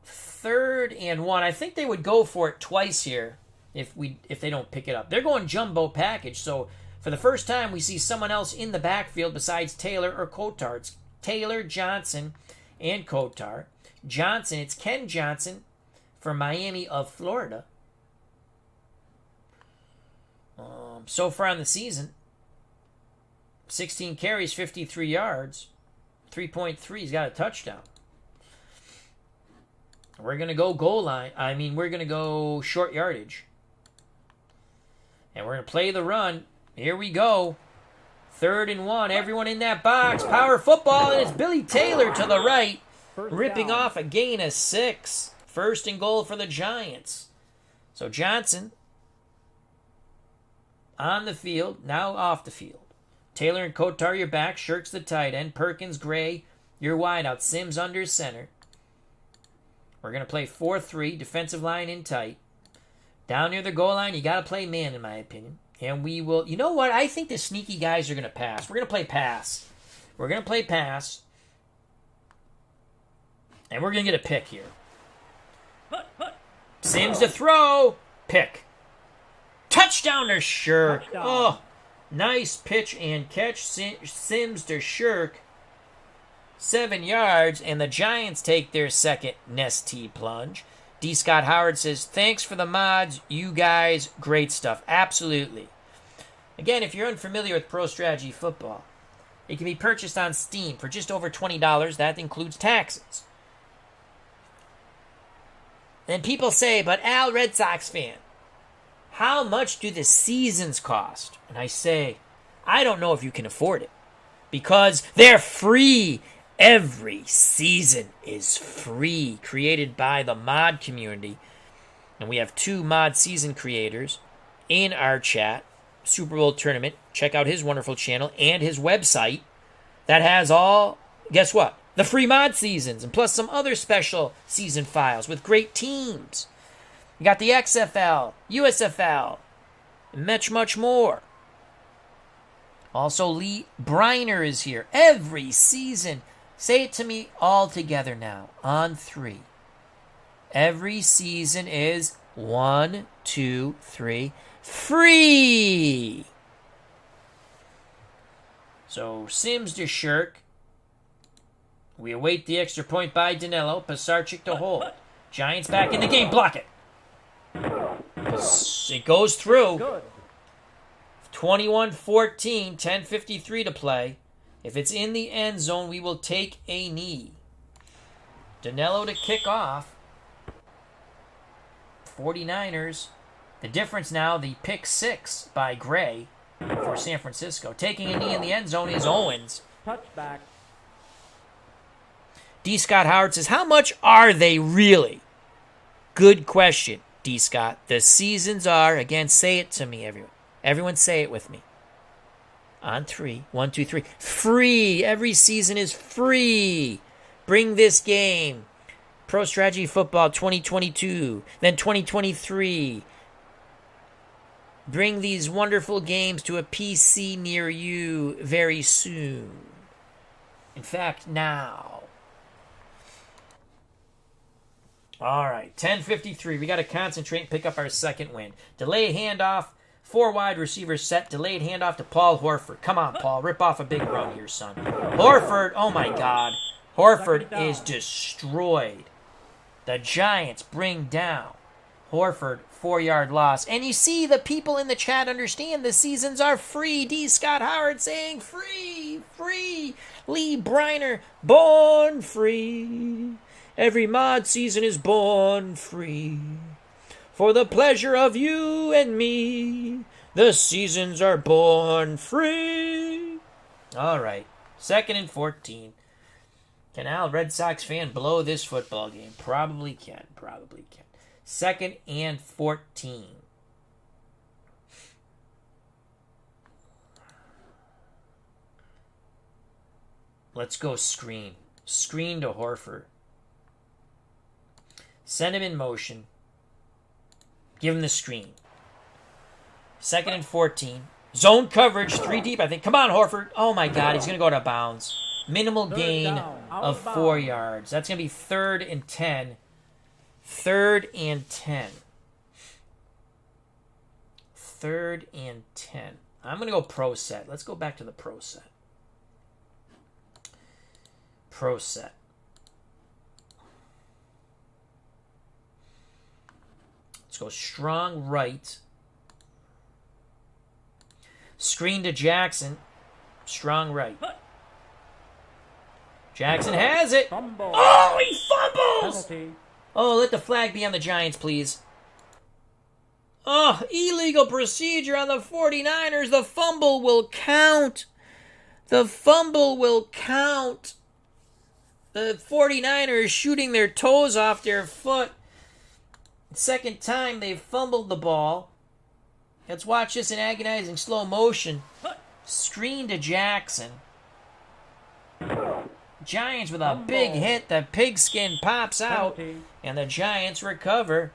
Speaker 1: 3rd and 1. I think they would go for it twice here if they don't pick it up. They're going jumbo package, so for the first time we see someone else in the backfield besides Taylor or Kotar. It's Taylor, Johnson, and Kotar. Johnson, it's Ken Johnson from Miami of Florida. So far in the season, 16 carries, 53 yards, 3.3. He's got a touchdown. We're going to go goal line. We're going to go short yardage. And we're going to play the run. Here we go. 3rd and 1. Everyone in that box. Power football, and it's Billy Taylor to the right. Ripping off a gain of 6. 1st and goal for the Giants. So Johnson on the field, now off the field. Taylor and Kotar, your back. Shirks the tight end. Perkins, Gray, your wideout. Sims under center. We're going to play 4-3. Defensive line in tight. Down near the goal line, you got to play man, in my opinion. And we will... You know what? I think the sneaky guys are going to pass. We're going to play pass. We're going to play pass. And we're going to get a pick here. Sims to throw. Pick. Touchdown to Shirk. Oh, nice pitch and catch. Sims to Shirk. 7 yards, and the Giants take their second Nestea plunge. D. Scott Howard says, thanks for the mods, you guys. Great stuff. Absolutely. Again, if you're unfamiliar with Pro Strategy Football, it can be purchased on Steam for just over $20. That includes taxes. And people say, but Al, Red Sox fan, how much do the seasons cost? And I say, I don't know if you can afford it. because they're free. Every season is free, created by the mod community. And we have 2 mod season creators in our chat. Super Bowl Tournament. Check out his wonderful channel and his website that has all, guess what? The free mod seasons, and plus some other special season files with great teams. You got the XFL, USFL, and much more. Also, Lee Briner is here every season. Say it to me all together now, on 3. Every season is 1, 2, 3, free! So, Sims to Shirk. We await the extra point by Danilo. Pisarcik to hold. Giants back in the game. Block it. It goes through.
Speaker 2: Good.
Speaker 1: 21-14, 10:53 to play. If it's in the end zone, we will take a knee. Danilo to kick off. 49ers. The difference now, the pick 6 by Gray for San Francisco. Taking a knee in the end zone is Owens.
Speaker 2: Touchback.
Speaker 1: D. Scott Howard says, how much are they really? Good question, D. Scott. The seasons are, again, say it to me, everyone. Everyone say it with me. On 3. 1, 2, 3. Free. Every season is free. Bring this game. Pro Strategy Football 2022. Then 2023. Bring these wonderful games to a PC near you very soon. In fact, now. All right, 10:53. We got to concentrate and pick up our second win. Delayed handoff. 4 wide receivers set. Delayed handoff to Paul Horford. Come on, Paul. Rip off a big run here, son. Horford. Oh, my God. Horford is destroyed. The Giants bring down Horford. 4-yard loss. And you see the people in the chat understand the seasons are free. D. Scott Howard saying free, free. Lee Briner, born free. Every mod season is born free. For the pleasure of you and me, the seasons are born free. All right, 2nd and 14. Can Al, Red Sox fan, blow this football game? Probably can, probably can. 2nd and 14. Let's go screen. Screen to Horford. Send him in motion. Give him the screen. 2nd and 14. Zone coverage, 3 deep, I think. Come on, Horford. Oh, my God, he's going to go out of bounds. Minimal gain of 4 yards. That's going to be 3rd and 10. 3rd and 10. 3rd and 10. I'm going to go pro set. Let's go back to the pro set. Pro set. Let's go strong right. Screen to Jackson. Strong right. Jackson has it.
Speaker 2: Fumble.
Speaker 1: Oh, he fumbles!
Speaker 2: Penalty.
Speaker 1: Oh, let the flag be on the Giants, please. Oh, illegal procedure on the 49ers. The fumble will count. The fumble will count. The 49ers shooting their toes off their foot. Second time they've fumbled the ball. Let's watch this in agonizing slow motion. Screen to Jackson. Giants with a big hit. The pigskin pops out. And the Giants recover.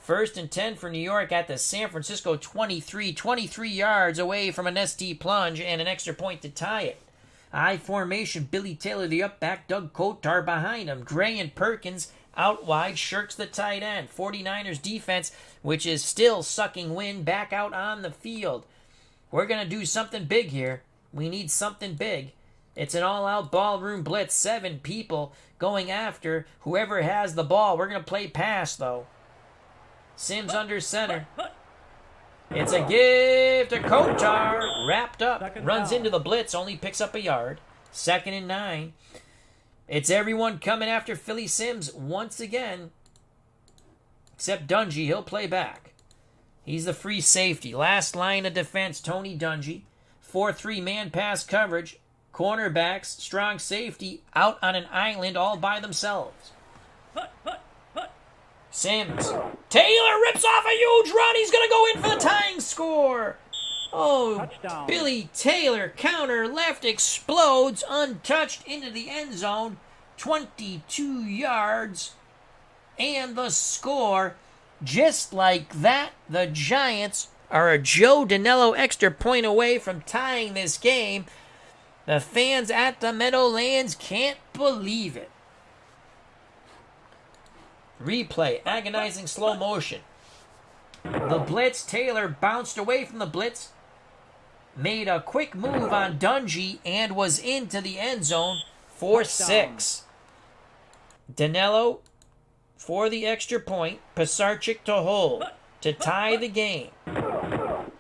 Speaker 1: 1st and 10 for New York at the San Francisco 23. 23 yards away from an ST plunge and an extra point to tie it. I formation. Billy Taylor the up back. Doug Kotar behind him. Gray and Perkins out wide. Shirks the tight end. 49ers defense, which is still sucking wind, back out on the field. We're going to do something big here. We need something big. It's an all-out ballroom blitz. 7 people going after whoever has the ball. We're going to play pass, though. Sims under center. It's a give to Kotar. Wrapped up. Runs into the blitz. Only picks up a yard. 2nd and 9. It's everyone coming after Philly Sims once again. Except Dungy. He'll play back. He's the free safety. Last line of defense, Tony Dungy. 4-3 man pass coverage. cornerbacks, strong safety out on an island all by themselves. Sims. Taylor rips off a huge run. He's going to go in for the tying score. Oh,
Speaker 2: Touchdown.
Speaker 1: Billy Taylor counter left explodes untouched into the end zone. 22 yards. And the score, just like that, the Giants are a Joe Danello extra point away from tying this game. The fans at the Meadowlands can't believe it. Replay, agonizing slow motion. The blitz, Taylor bounced away from the blitz, made a quick move on Dungy, and was into the end zone for 6. Danello for the extra point, Pisarcik to hold, to tie the game.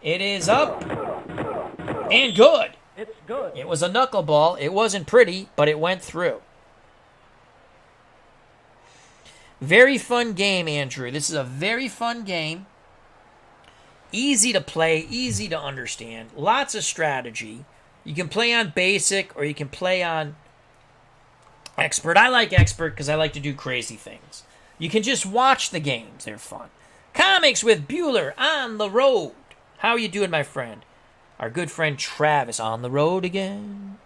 Speaker 1: It is up and good.
Speaker 2: It's good.
Speaker 1: It was a knuckleball. It wasn't pretty, but it went through. Very fun game, Andrew. This is a very fun game. Easy to play, easy to understand. Lots of strategy. You can play on basic or you can play on expert. I like expert because I like to do crazy things. You can just watch the games. They're fun. Comics with Bueller on the road. How are you doing, my friend? Our good friend Travis on the road again.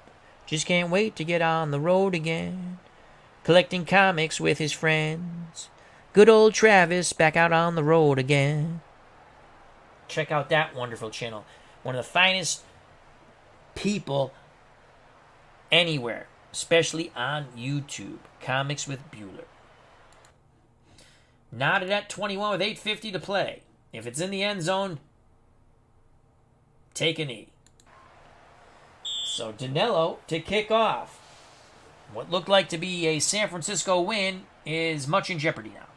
Speaker 1: Just can't wait to get on the road again. Collecting comics with his friends. Good old Travis back out on the road again. Check out that wonderful channel. One of the finest people anywhere, especially on YouTube. Comics with Bueller. Knotted at 21 with 8:50 to play. If it's in the end zone, take a knee. So Danello to kick off. What looked like to be a San Francisco win is much in jeopardy now.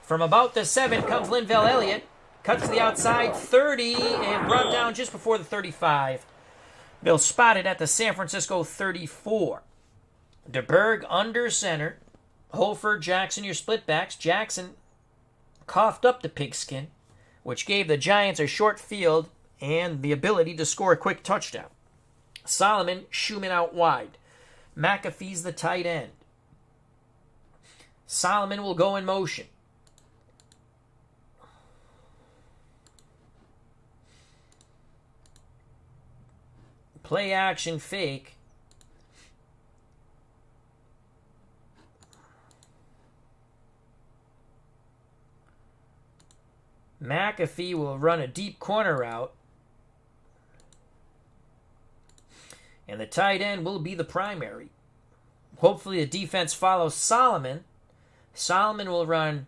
Speaker 1: From about the 7 comes Linval Elliott. Cuts to the outside, 30, and brought down just before the 35. They'll spot it at the San Francisco 34. DeBerg under center. Holford, Jackson, your split backs. Jackson coughed up the pigskin, which gave the Giants a short field and the ability to score a quick touchdown. Solomon, Schumann out wide. McAfee's the tight end. Solomon will go in motion. Play action fake. McAfee will run a deep corner route. And the tight end will be the primary. Hopefully the defense follows Solomon. Solomon will run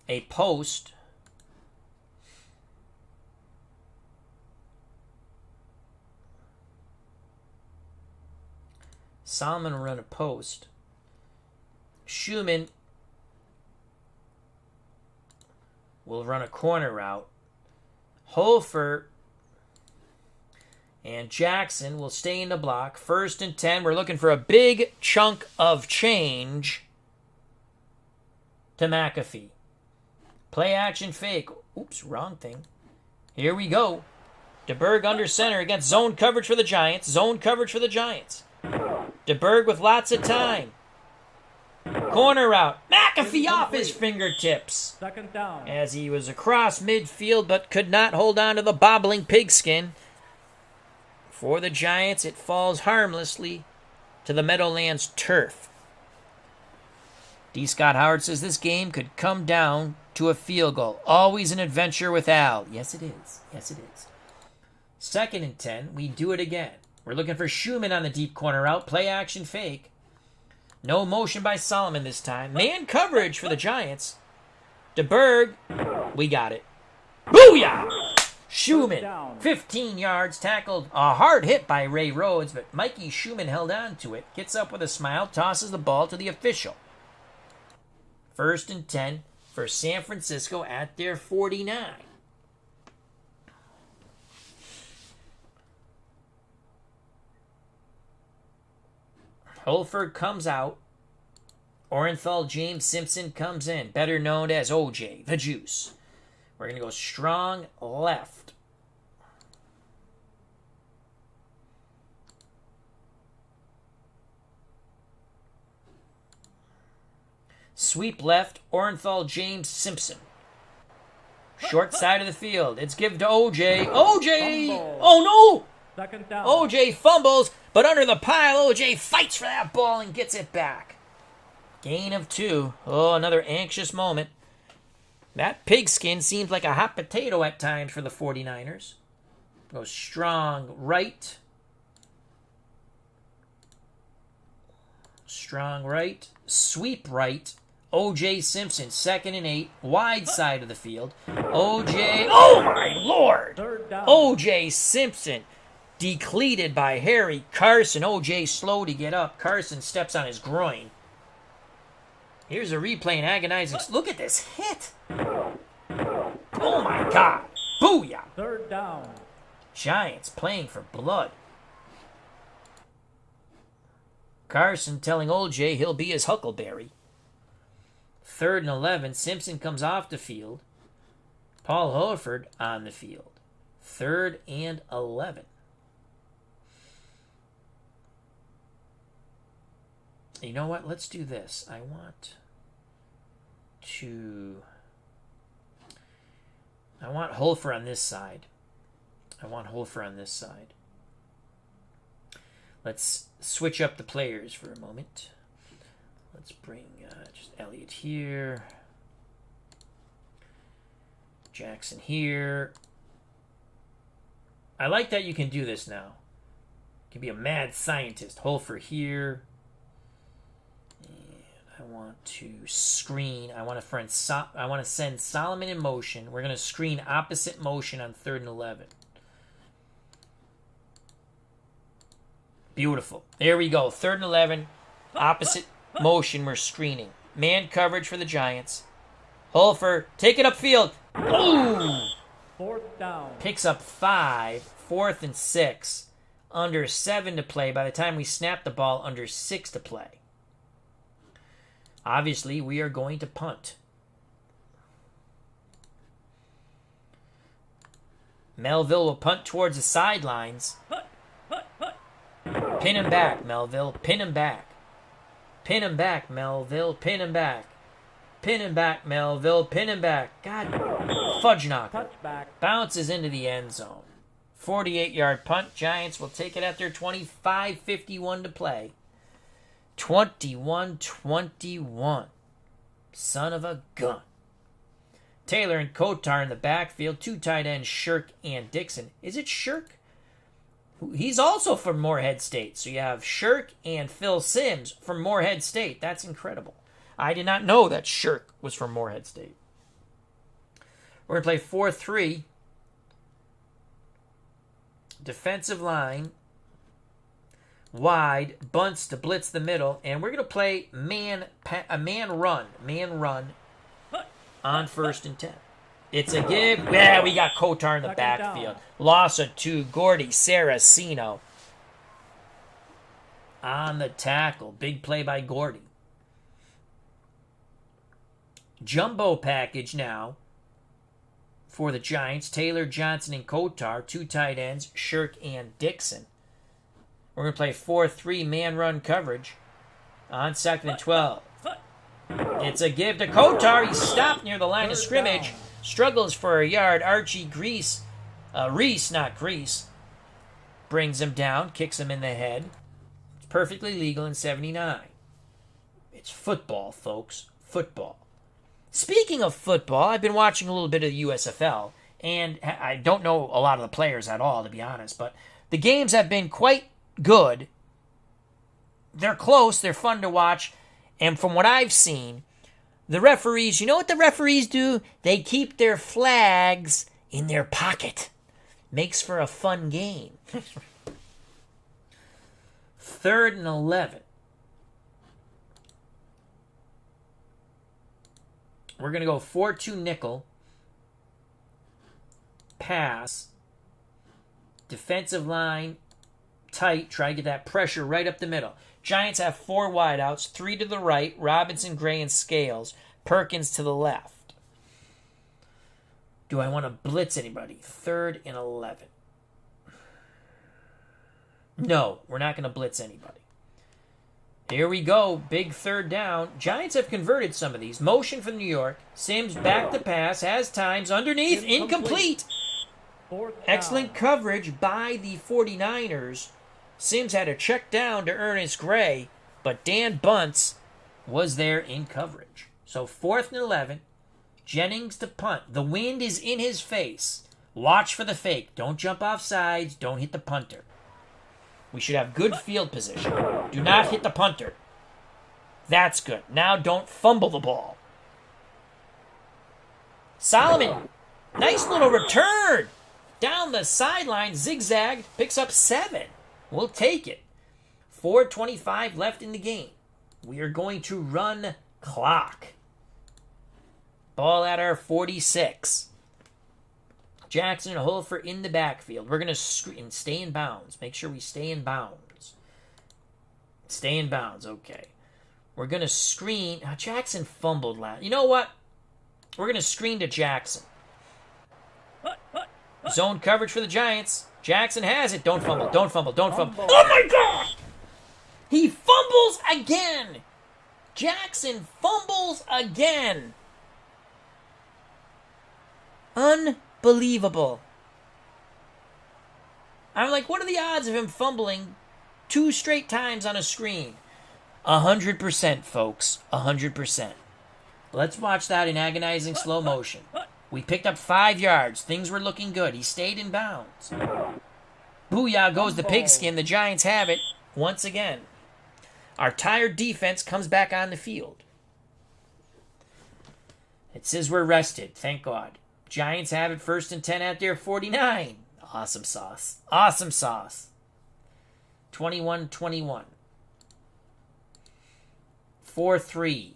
Speaker 1: a post. Solomon will run a post. Schumann will run a corner route. Holfer and Jackson will stay in the block. 1st and 10. We're looking for a big chunk of change to McAfee. Play action fake. Oops, wrong thing. Here we go. DeBerg under center against zone coverage for the Giants. Zone coverage for the Giants. DeBerg with lots of time. Corner route. McAfee off his fingertips.
Speaker 2: 2nd down.
Speaker 1: As he was across midfield but could not hold on to the bobbling pigskin. For the Giants, it falls harmlessly to the Meadowlands turf. D. Scott Howard says this game could come down to a field goal. Always an adventure with Al. Yes, it is. Yes, it is. 2nd and 10. We do it again. We're looking for Schumann on the deep corner route. Play action fake. No motion by Solomon this time. Man coverage for the Giants. DeBerg. We got it. Booyah! Schumann, 15 yards, tackled. A hard hit by Ray Rhodes, but Mikey Schumann held on to it. Gets up with a smile, tosses the ball to the official. 1st and 10 for San Francisco at their 49. Holford comes out. Orenthal James Simpson comes in, better known as OJ, the Juice. We're going to go strong left. Sweep left, Orenthal James Simpson. Short side of the field. It's give to OJ. OJ!
Speaker 2: Fumble.
Speaker 1: Oh no!
Speaker 2: Second down.
Speaker 1: OJ fumbles, but under the pile, OJ fights for that ball and gets it back. Gain of 2. Oh, another anxious moment. That pigskin seems like a hot potato at times for the 49ers. Goes strong right. Strong right. Sweep right. O.J. Simpson, 2nd and 8. Wide side of the field. O.J. Oh, my Lord!
Speaker 2: Third down.
Speaker 1: O.J. Simpson, decleated by Harry Carson. O.J. slow to get up. Carson steps on his groin. Here's a replay and agonizing. Look at this hit. Oh, my God. Booyah.
Speaker 2: Third down.
Speaker 1: Giants playing for blood. Carson telling O.J. he'll be his Huckleberry. 3rd and 11. Simpson comes off the field. Paul Horford on the field. 3rd and 11. You know what? Let's do this. I want Holfer on this side. Let's switch up the players for a moment. Let's bring just Elliott here. Jackson here. I like that you can do this now. You can be a mad scientist. Holfer here. I want to screen. I want to send Solomon in motion. We're going to screen opposite motion on 3rd and 11. Beautiful. There we go. 3rd and 11. Opposite motion. We're screening. Man coverage for the Giants. Holfer, take it upfield. Ooh!
Speaker 2: 4th down.
Speaker 1: Picks up 5. 4th and 6. Under 7 to play. By the time we snap the ball, under 6 to play. Obviously, we are going to punt. Melville will punt towards the sidelines. Pin him back, Melville. Pin him back. Pin him back, Melville. Pin him back. Pin him back, Melville. Pin him back. God, fudge knocker.
Speaker 2: Touchback.
Speaker 1: Bounces into the end zone. 48-yard punt. Giants will take it after 25:51 to play. 21-21. Son of a gun. Taylor and Kotar in the backfield. 2 tight ends, Shirk and Dixon. Is it Shirk? He's also from Morehead State. So you have Shirk and Phil Sims from Morehead State. That's incredible. I did not know that Shirk was from Morehead State. We're going to play 4-3. Defensive line. Wide, bunts to blitz the middle, and we're going to play man run on 1st and 10. It's a give. Yeah, we got Kotar in the backfield. Loss of 2. Gordy Saraceno on the tackle. Big play by Gordy. Jumbo package now for the Giants. Taylor, Johnson, and Kotar. 2 tight ends, Shirk and Dixon. We're going to play 4-3 man run coverage on 2nd and 12. It's a give to Kotar. He's stopped near the line of scrimmage. Struggles for a yard. Archie Reese, not Grease, brings him down, kicks him in the head. It's perfectly legal in 79. It's football, folks. Football. Speaking of football, I've been watching a little bit of the USFL, and I don't know a lot of the players at all, to be honest, but the games have been quite good. They're close. They're fun to watch. And from what I've seen, the referees, you know what the referees do? They keep their flags in their pocket. Makes for a fun game. 3rd and 11. We're going to go 4-2 nickel. Pass. Defensive line tight. Try to get that pressure right up the middle. Giants have 4 wideouts, 3 to the right, Robinson, Gray, and Scales. Perkins to the left. Do I want to blitz anybody? 3rd and 11. No, we're not going to blitz anybody. Here we go. Big third down. Giants have converted some of these. Motion for New York. Sims back to pass. Has times. Underneath. Incomplete. Excellent coverage by the 49ers. Sims had to check down to Ernest Gray, but Dan Bunce was there in coverage. So 4th and 11. Jennings to punt. The wind is in his face. Watch for the fake. Don't jump off sides. Don't hit the punter. We should have good field position. Do not hit the punter. That's good. Now don't fumble the ball. Solomon, nice little return. Down the sideline, zigzag, picks up 7. We'll take it. 4:25 left in the game. We are going to run clock. Ball at our 46. Jackson and Holfer in the backfield. We're going to stay in bounds. Make sure we stay in bounds. Stay in bounds, okay. We're going to screen. Oh, Jackson fumbled last. You know what? We're going to screen to Jackson. Zone coverage for the Giants. Jackson has it. Don't fumble. Don't fumble. Don't fumble. Oh, my God! He fumbles again. Jackson fumbles again. Unbelievable. I'm like, what are the odds of him fumbling 2 straight times on a screen? 100%, folks. 100%. Let's watch that in agonizing slow motion. We picked up 5 yards. Things were looking good. He stayed in bounds. Booyah goes the pigskin. The Giants have it once again. Our tired defense comes back on the field. It says we're rested. Thank God. Giants have it 1st and 10 at their 49. Awesome sauce. Awesome sauce. 21-21. 4-3.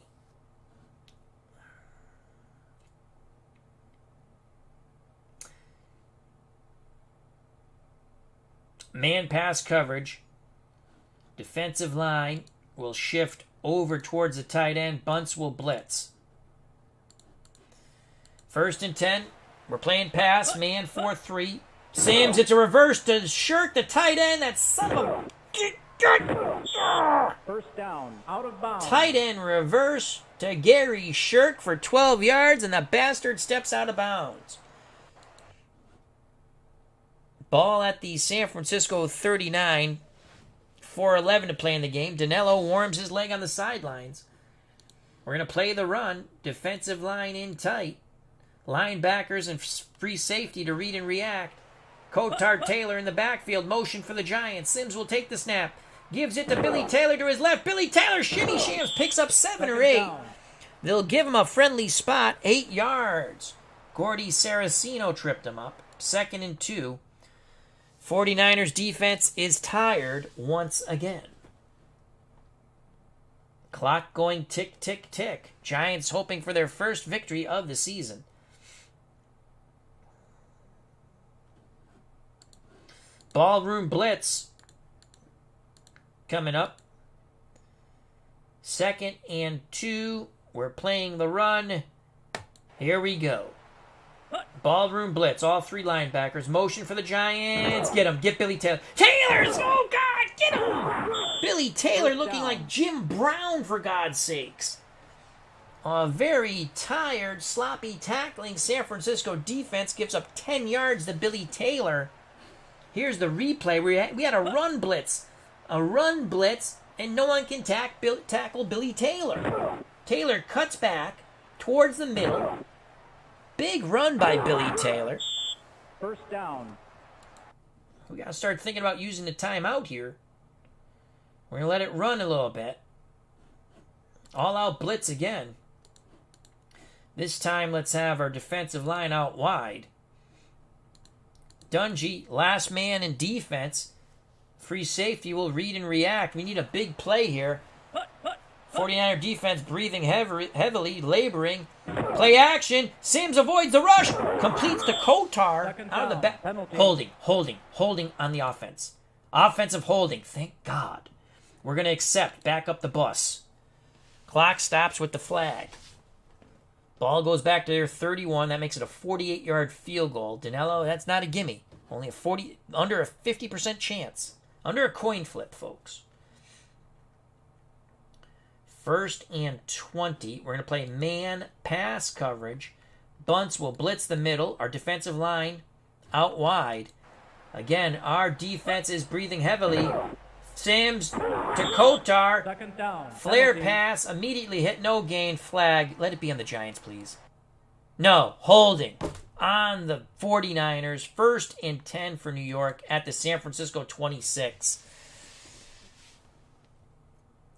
Speaker 1: Man pass coverage. Defensive line will shift over towards the tight end. Bunce will blitz. 1st and 10. We're playing pass. Man 4-3. Sims, it's a reverse to Shirk, the tight end. That son of a...
Speaker 2: 1st down. Out of bounds.
Speaker 1: Tight end reverse to Gary Shirk for 12 yards, and the bastard steps out of bounds. Ball at the San Francisco 39. 4:11 to play in the game. Danilo warms his leg on the sidelines. We're going to play the run. Defensive line in tight. Linebackers and free safety to read and react. Kotar Taylor in the backfield. Motion for the Giants. Sims will take the snap. Gives it to Billy Taylor to his left. Billy Taylor shimmy shams. Picks up 7 or 8. They'll give him a friendly spot. 8 yards. Gordy Saraceno tripped him up. 2nd and 2. 49ers defense is tired once again. Clock going tick, tick, tick. Giants hoping for their first victory of the season. Ballroom blitz coming up. 2nd and 2. We're playing the run. Here we go. Ballroom blitz. All 3 linebackers. Motion for the Giants. Get him. Get Billy Taylor. Taylor's! Oh, God! Get him! Billy Taylor looking like Jim Brown, for God's sakes. A very tired, sloppy tackling San Francisco defense gives up 10 yards to Billy Taylor. Here's the replay. We had a run blitz. A run blitz, and no one can tackle Billy Taylor. Taylor cuts back towards the middle. Big run by Billy Taylor.
Speaker 2: 1st down.
Speaker 1: We got to start thinking about using the timeout here. We're going to let it run a little bit. All-out blitz again. This time, let's have our defensive line out wide. Dungy, last man in defense. Free safety will read and react. We need a big play here. 49er defense breathing heavily, laboring. Play action. Sims avoids the rush. Completes to Kotar out of the back. Holding on the offense. Offensive holding. Thank God. We're going to accept. Back up the bus. Clock stops with the flag. Ball goes back to their 31. That makes it a 48-yard field goal. Danilo, that's not a gimme. Only under a 50% chance. Under a coin flip, folks. 1st and 20. We're going to play man pass coverage. Bunts will blitz the middle. Our defensive line out wide. Again, our defense is breathing heavily. Sims to Kotar.
Speaker 2: 2nd down.
Speaker 1: Flare
Speaker 2: Penalty.
Speaker 1: pass. Immediately hit. No gain. Flag. Let it be on the Giants, please. No. Holding on the 49ers. 1st and 10 for New York at the San Francisco 26.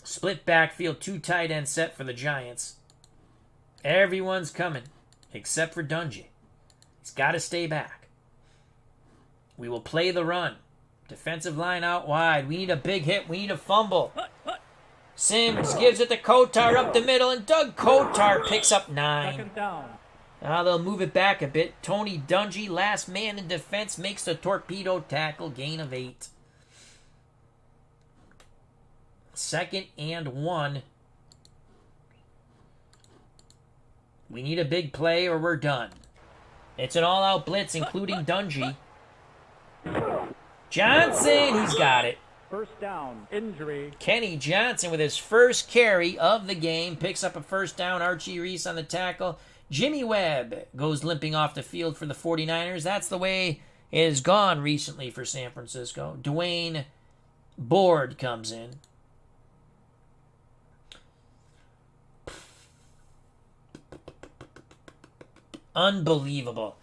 Speaker 1: Split backfield. 2 tight end set for the Giants. Everyone's coming except for Dungy. He's got to stay back. We will play the run. Defensive line out wide. We need a big hit. We need a fumble. Sims gives it to Kotar up the middle, and Doug Kotar picks up 9.
Speaker 2: 2nd down.
Speaker 1: Now they'll move it back a bit. Tony Dungy, last man in defense, makes the torpedo tackle, gain of 8. 2nd and 1. We need a big play or we're done. It's an all-out blitz, including Dungy. Johnson, he's got it.
Speaker 2: 1st down. Injury.
Speaker 1: Kenny Johnson with his first carry of the game picks up a 1st down. Archie Reese on the tackle. Jimmy Webb goes limping off the field for the 49ers. That's the way it has gone recently for San Francisco. Dwayne Board comes in. Unbelievable.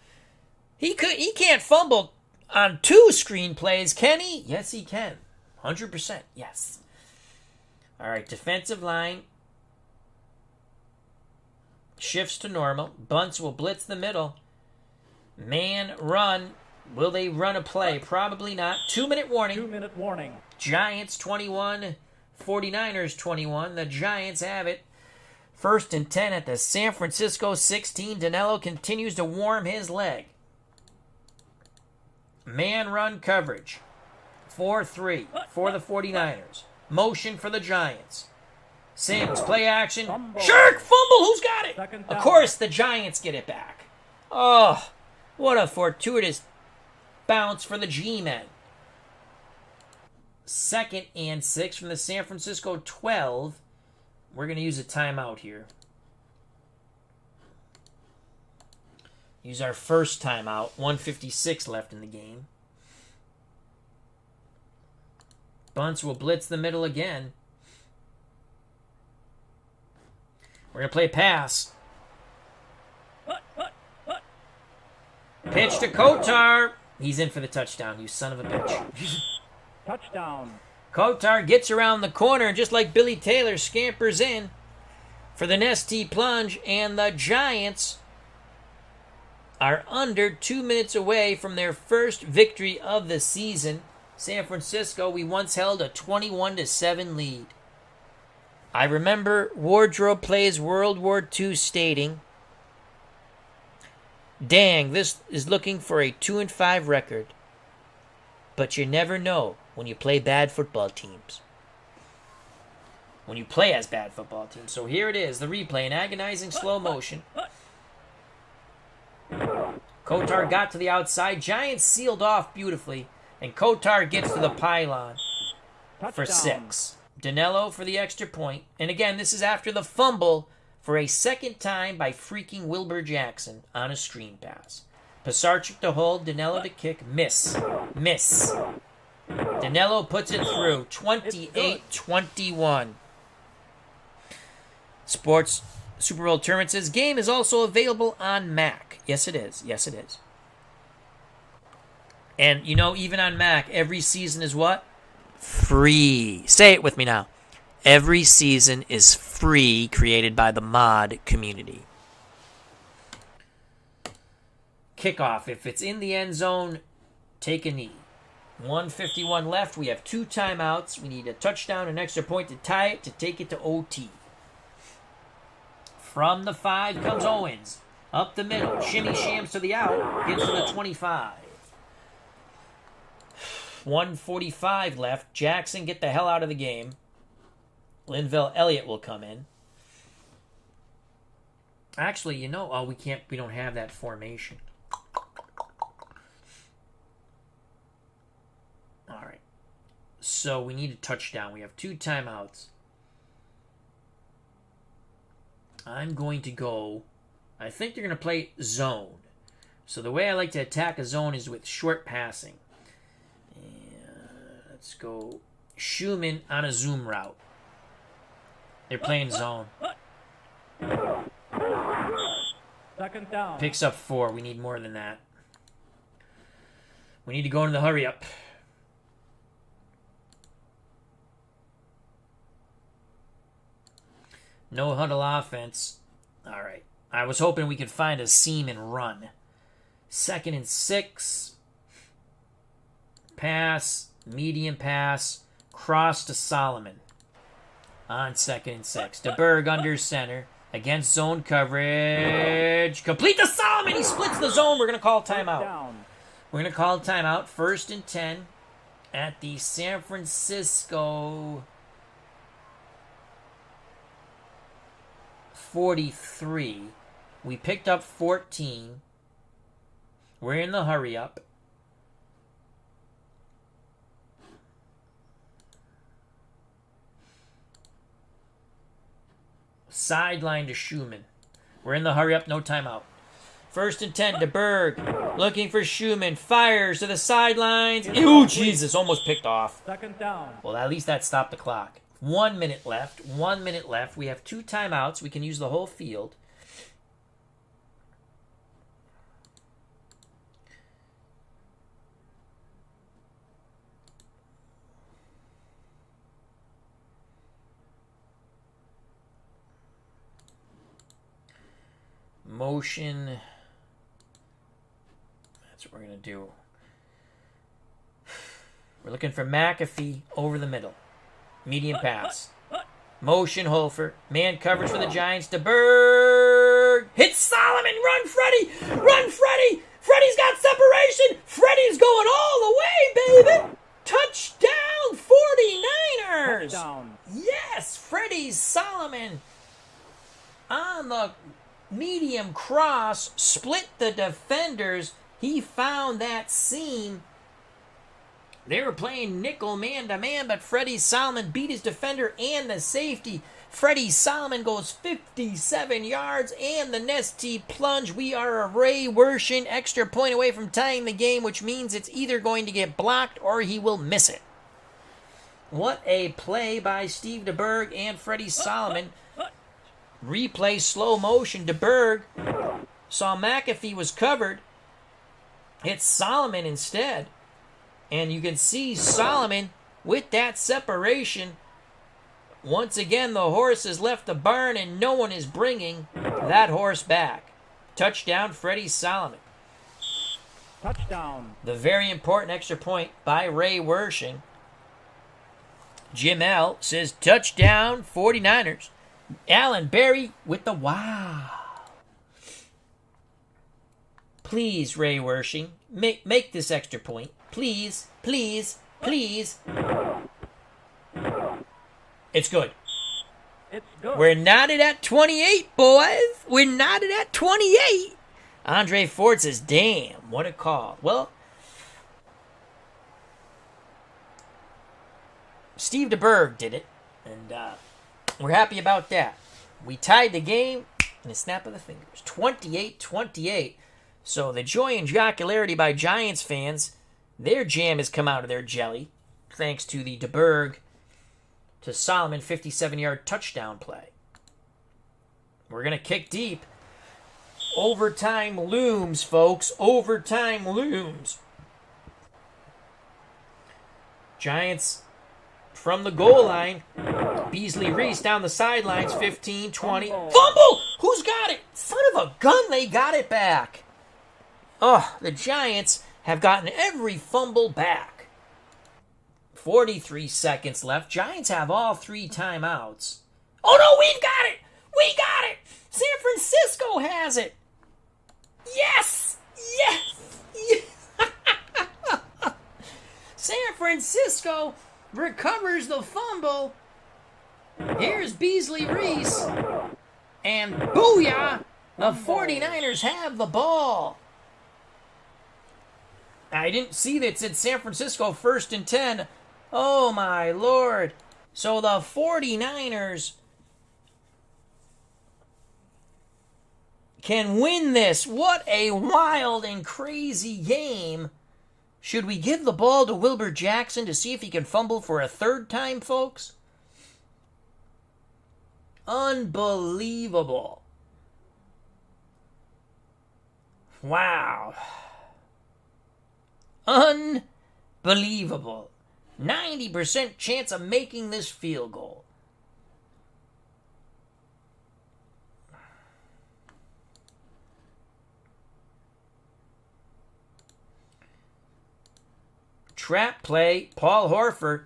Speaker 1: He can't fumble on 2 screenplays, can he? Yes, he can. 100%, yes. All right, defensive line shifts to normal. Bunts will blitz the middle. Man run. Will they run a play? Probably not. 2-minute warning.
Speaker 2: 2-minute warning.
Speaker 1: Giants 21, 49ers 21. The Giants have it. 1st and 10 at the San Francisco 16. Danilo continues to warm his leg. Man run coverage. 4-3 for the 49ers. Motion for the Giants. Sims, play action. Shirk, fumble. Who's got it?
Speaker 2: 2nd
Speaker 1: Of
Speaker 2: down.
Speaker 1: course, the Giants get it back. Oh, what a fortuitous bounce for the G-men. 2nd and 6 from the San Francisco 12. We're going to use a timeout here. Use our first timeout. 1:56 left in the game. Bunts will blitz the middle again. We're going to play pass. Pitch to Kotar. He's in for the touchdown, you son of a bitch.
Speaker 2: Touchdown.
Speaker 1: Kotar gets around the corner, and just like Billy Taylor, scampers in for the Nestea plunge, and the Giants are under 2 minutes away from their first victory of the season. San Francisco, we once held a 21-7 lead. I remember Wardrobe Plays World War II stating, "Dang, this is looking for a 2-5 record. But you never know when you play bad football teams." When you play as bad football teams. So here it is, the replay in agonizing slow motion. Kotar got to the outside. Giants sealed off beautifully. And Kotar gets to the pylon for
Speaker 2: Touchdown.
Speaker 1: 6. Danilo for the extra point. And again, this is after the fumble for a second time by freaking Wilbur Jackson on a screen pass. Pisarcik to hold, Danilo to kick. Miss. Danilo puts it through. 28-21. Sports Super Bowl Tournament says game is also available on Mac. Yes, it is. Yes, it is. And, you know, even on Mac, every season is what? Free. Say it with me now. Every season is free, created by the mod community. Kickoff. If it's in the end zone, take a knee. 1:51 left. We have 2 timeouts. We need a touchdown, an extra point to tie it, to take it to OT. From the 5 comes Owens. Up the middle. Shimmy shams to the out. Gets to the 25. 1:45 left. Jackson, get the hell out of the game. Linville Elliott will come in. Actually, you know, we don't have that formation. All right. So we need a touchdown. We have 2 timeouts. I'm going to go... I think they're going to play zone. So the way I like to attack a zone is with short passing. And let's go Schumann on a zoom route. They're playing zone.
Speaker 2: Second down.
Speaker 1: Picks up 4. We need more than that. We need to go into the hurry up. No huddle offense. All right. I was hoping we could find a seam and run. 2nd and 6. Pass. Medium pass. Cross to Solomon. On 2nd and 6. DeBerg under center. Against zone coverage. Complete to Solomon. He splits the zone. We're going to call timeout. We're going to call timeout. 1st and 10 at the San Francisco 43. We picked up 14. We're in the hurry up. Sideline to Schumann. We're in the hurry up, no timeout. 1st and 10, DeBerg looking for Schumann. Fires to the sidelines. Ew, Jesus, almost picked off.
Speaker 2: 2nd down.
Speaker 1: Well, at least that stopped the clock. 1 minute left. 1 minute left. We have 2 timeouts. We can use the whole field. Motion. That's what we're going to do. We're looking for McAfee over the middle. Medium pass. Motion Hofer. Man coverage for the Giants. DeBerg. Hits Solomon. Run, Freddie. Run, Freddie. Freddie's got separation. Freddie's going all the way, baby. Touchdown, 49ers.
Speaker 2: Touchdown.
Speaker 1: Yes, Freddie Solomon on the medium cross, split the defenders. He found that seam. They were playing nickel man-to-man, but Freddie Solomon beat his defender and the safety. Freddie Solomon goes 57 yards and the Nesty plunge. We are a Ray Wershin extra point away from tying the game, which means it's either going to get blocked or he will miss it. What a play by Steve DeBerg and Freddie Solomon. Replay slow motion. DeBerg saw McAfee was covered. Hit Solomon instead. And you can see Solomon with that separation. Once again, the horse has left the barn and no one is bringing that horse back. Touchdown, Freddie Solomon.
Speaker 2: Touchdown.
Speaker 1: The very important extra point by Ray Wershin. Jim L. says touchdown, 49ers. Alan Berry with the wow. Please, Ray Wershin, make this extra point. Please, please, please. It's good.
Speaker 2: It's good.
Speaker 1: We're knotted at 28, boys. We're knotted at 28. Andre Ford says, damn, what a call. Well, Steve DeBerg did it, and we're happy about that. We tied the game in a snap of the fingers. 28-28. So the joy and jocularity by Giants fans, their jam has come out of their jelly, thanks to the DeBerg to Solomon 57-yard touchdown play. We're going to kick deep. Overtime looms, folks. Overtime looms. Giants from the goal line. Beasley Reese down the sidelines. 15, 20. Fumble! Who's got it? Son of a gun, they got it back. Oh, the Giants have gotten every fumble back. 43 seconds left. Giants have all 3 timeouts. Oh no, we've got it! We got it! San Francisco has it! Yes! Yes! Yes! San Francisco recovers the fumble. Here's Beasley Reese. And booyah! The 49ers have the ball. I didn't see that it said San Francisco 1st and 10. Oh my Lord. So the 49ers can win this. What a wild and crazy game. Should we give the ball to Wilbur Jackson to see if he can fumble for a third time, folks? Unbelievable. Wow. Unbelievable. 90% chance of making this field goal. Trap play, Paul Horford.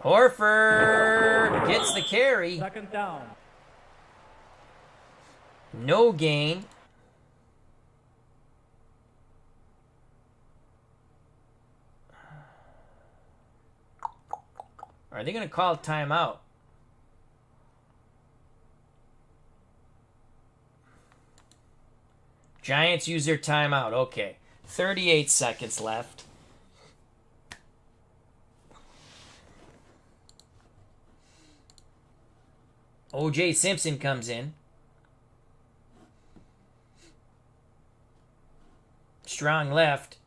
Speaker 1: Horford gets the carry.
Speaker 2: Second down.
Speaker 1: No gain. Are they going to call timeout? Giants use their timeout. Okay. 38 seconds left. O.J. Simpson comes in. Strong left.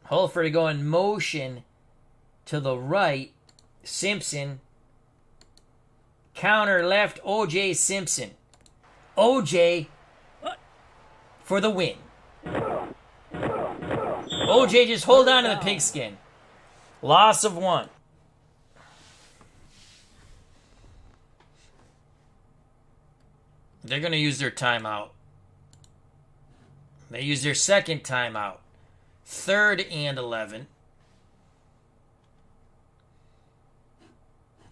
Speaker 1: Holford to go in motion to the right. Simpson. Counter left. O.J. Simpson. O.J. for the win. O.J. just hold on to the pigskin. Loss of 1. They're going to use their timeout. They use their second timeout. 3rd and 11.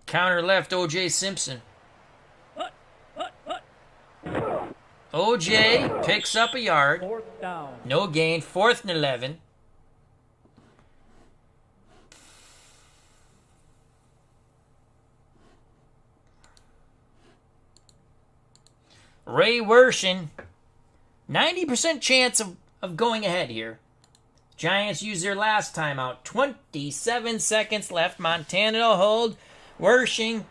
Speaker 1: Counter left, O.J. Simpson. O.J. picks up a yard.
Speaker 2: Fourth down.
Speaker 1: No gain. 4th and 11. Ray Wershin. 90% chance of going ahead here. Giants use their last timeout. 27 seconds left. Montana to hold. Wershing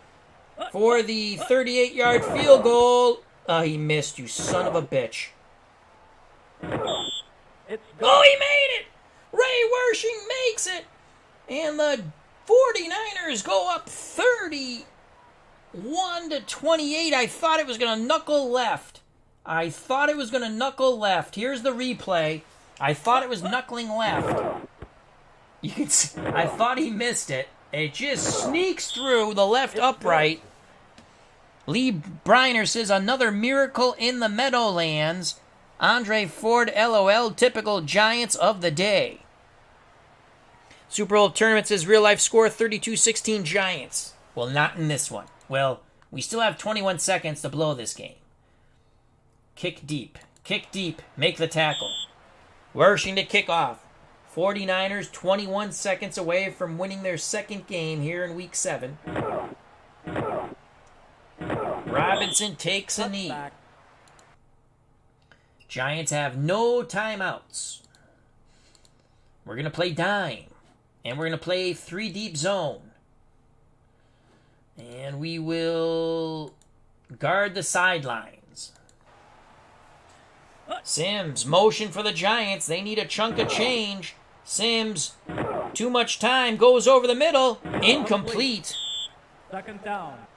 Speaker 1: for the 38-yard field goal. Oh, he missed, you son of a bitch.
Speaker 2: It's
Speaker 1: Oh, he made it! Ray Wershing makes it! And the 49ers go up 31-28. I thought it was going to knuckle left. Here's the replay. I thought it was knuckling left. You can see, I thought he missed it. It just sneaks through the left upright. Lee Briner says, another miracle in the Meadowlands. Andre Ford, LOL, typical Giants of the day. Super Bowl Tournament says, real life score 32-16 Giants. Well, not in this one. Well, we still have 21 seconds to blow this game. Kick deep, make the tackle. Wershing to kick off. 49ers 21 seconds away from winning their second game here in Week 7. Robinson takes a knee. Giants have no timeouts. We're going to play dime. And we're going to play 3 deep zone. And we will guard the sidelines. Sims, motion for the Giants. They need a chunk of change. Sims, too much time, goes over the middle. Incomplete.
Speaker 2: Second down.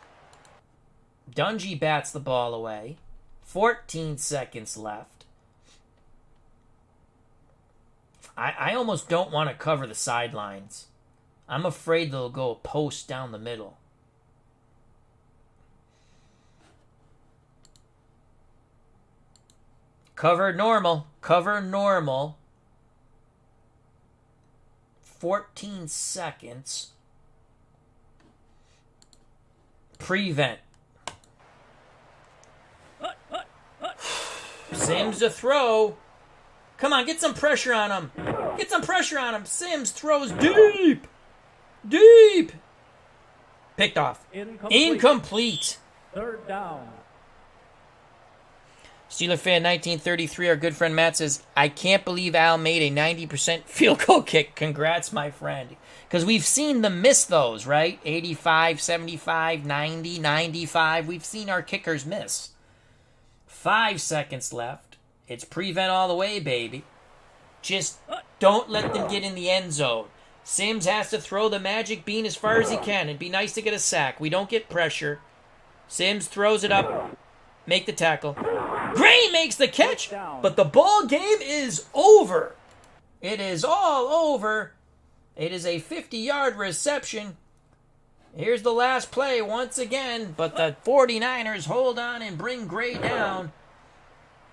Speaker 1: Dungy bats the ball away. 14 seconds left. I almost don't want to cover the sidelines. I'm afraid they'll go post down the middle. Cover normal. 14 seconds. Prevent. Sims to throw. Come on, get some pressure on him. Sims throws deep. Picked off. Incomplete.
Speaker 2: Third down.
Speaker 1: Steeler fan 1933, our good friend Matt says, I can't believe Al made a 90% field goal kick. Congrats, my friend. Because we've seen them miss those, right? 85, 75, 90, 95. We've seen our kickers miss. 5 seconds left. It's prevent all the way, baby. Just don't let them get in the end zone. Sims has to throw the magic bean as far as he can. It'd be nice to get a sack. We don't get pressure. Sims throws it up. Make the tackle. Gray makes the catch, but the ball game is over. It is all over. It is a 50-yard reception. Here's the last play once again, but the 49ers hold on and bring Gray down.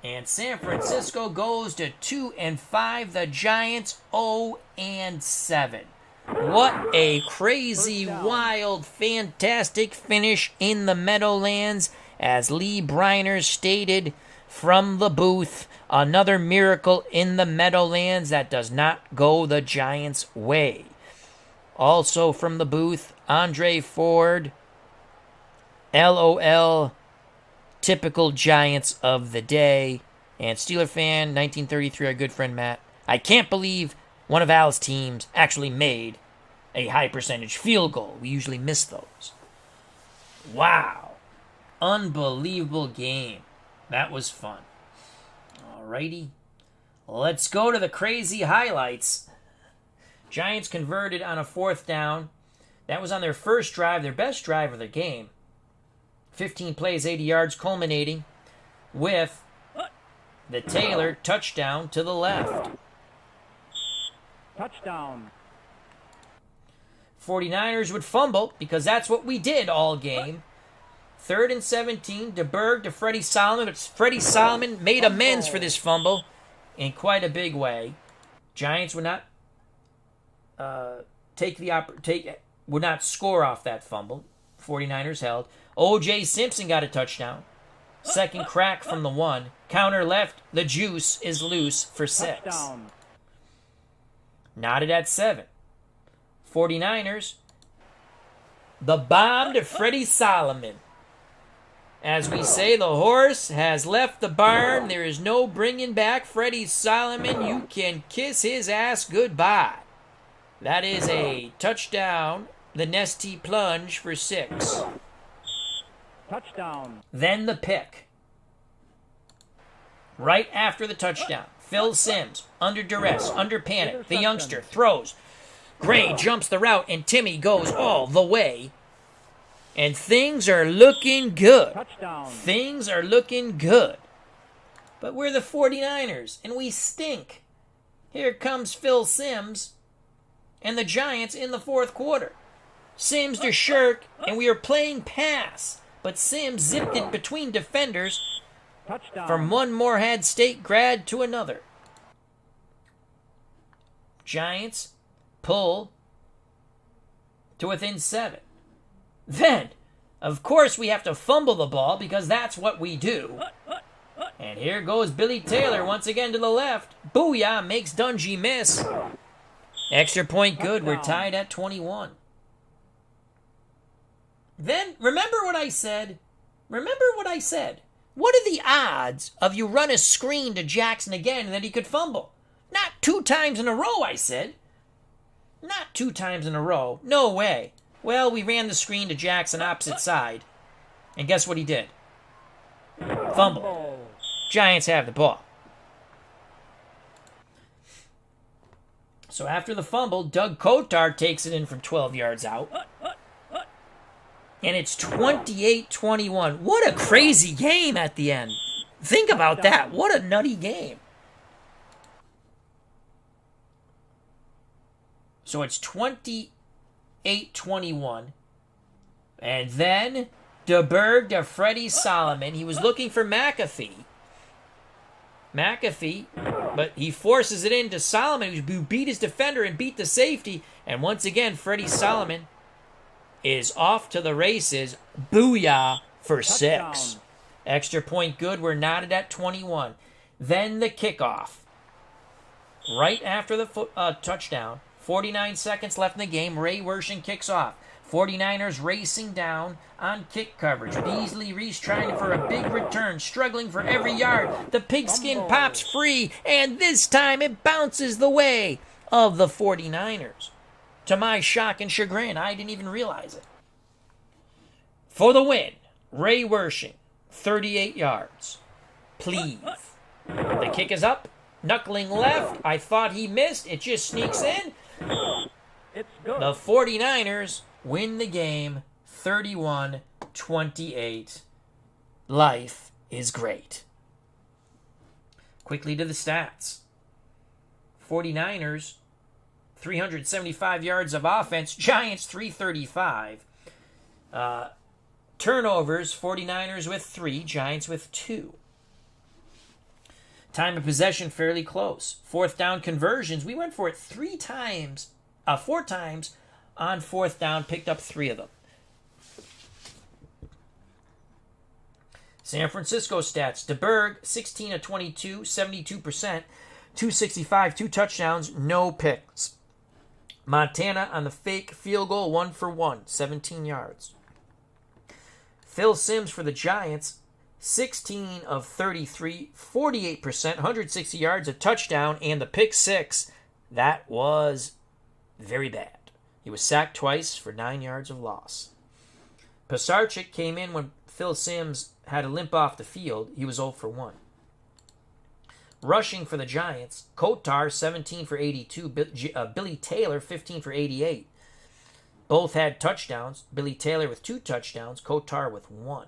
Speaker 1: And San Francisco goes to 2-5. The Giants 0-7. What a crazy, wild, fantastic finish in the Meadowlands. As Lee Briner stated from the booth, another miracle in the Meadowlands that does not go the Giants' way. Also from the booth, Andre Ford, LOL, typical Giants of the day. And Steeler fan 1933, our good friend Matt, I can't believe one of Al's teams actually made a high percentage field goal. We usually miss those. Wow. Unbelievable game. That was fun. Alrighty. Let's go to the crazy highlights. Giants converted on a 4th down. That was on their first drive, their best drive of the game. 15 plays, 80 yards, culminating with the Taylor touchdown to the left.
Speaker 2: Touchdown.
Speaker 1: 49ers would fumble because that's what we did all game. 3rd and 17, DeBerg to Freddie Solomon, but Freddie Solomon made amends for this fumble in quite a big way. Giants would not would not score off that fumble. 49ers held. O.J. Simpson got a touchdown. Second crack from the 1. Counter left. The juice is loose for 6.
Speaker 2: Touchdown.
Speaker 1: Knotted at 7. 49ers. The bomb to Freddie Solomon. As we say, the horse has left the barn. There is no bringing back Freddie Solomon. You can kiss his ass goodbye. That is a touchdown. The Nesty plunge for 6.
Speaker 2: Touchdown.
Speaker 1: Then the pick. Right after the touchdown. Phil Simms, under duress, under panic. The youngster throws. Gray jumps the route, and Timmy goes all the way. And things are looking good.
Speaker 2: Touchdown.
Speaker 1: Things are looking good. But we're the 49ers, and we stink. Here comes Phil Simms and the Giants in the 4th quarter. Simms to Shirk, and we are playing pass. But Simms zipped it between defenders.
Speaker 2: Touchdown.
Speaker 1: From one Moorhead State grad to another. Giants pull to within 7. Then, of course, we have to fumble the ball because that's what we do. And here goes Billy Taylor once again to the left. Booyah, makes Dungy miss. Extra point good. We're tied at 21. Then, remember what I said? What are the odds of you run a screen to Jackson again and that he could fumble? Not 2 times in a row, I said. Not 2 times in a row. No way. Well, we ran the screen to Jackson opposite side. And guess what he did? Fumble. Giants have the ball. So after the fumble, Doug Kotar takes it in from 12 yards out. And it's 28-21. What a crazy game at the end. Think about that. What a nutty game. So it's 28-21. And then DeBerg to Freddie Solomon. He was looking for McAfee, but he forces it into Solomon, who beat his defender and beat the safety. And once again, Freddie Solomon is off to the races. Booyah for 6. Extra point good. We're knotted at 21. Then the kickoff. Right after the touchdown. 49 seconds left in the game. Ray Wershing kicks off. 49ers racing down on kick coverage. Beasley Reese trying for a big return, struggling for every yard. The pigskin pops free, and this time it bounces the way of the 49ers. To my shock and chagrin, I didn't even realize it. For the win, Ray Wershing, 38 yards. Please. The kick is up, knuckling left. I thought he missed. It just sneaks in.
Speaker 2: It's good.
Speaker 1: The 49ers win the game 31-28. Life is great. Quickly to the stats. 49ers, 375 yards of offense. Giants, 335. Turnovers, 49ers with 3, Giants with 2. Time of possession, fairly close. Fourth down conversions, we went for it 4 times on fourth down, picked up 3 of them. San Francisco stats. DeBerg, 16 of 22, 72%, 265, 2 touchdowns, no picks. Montana on the fake field goal, 1 for 1, 17 yards. Phil Simms for the Giants, 16 of 33, 48%, 160 yards, a touchdown, and the pick 6. That was very bad. He was sacked twice for 9 yards of loss. Pisarcik came in when Phil Simms had to limp off the field. He was 0 for 1. Rushing for the Giants, Kotar, 17 for 82, Billy Taylor, 15 for 88. Both had touchdowns. Billy Taylor with 2 touchdowns, Kotar with 1.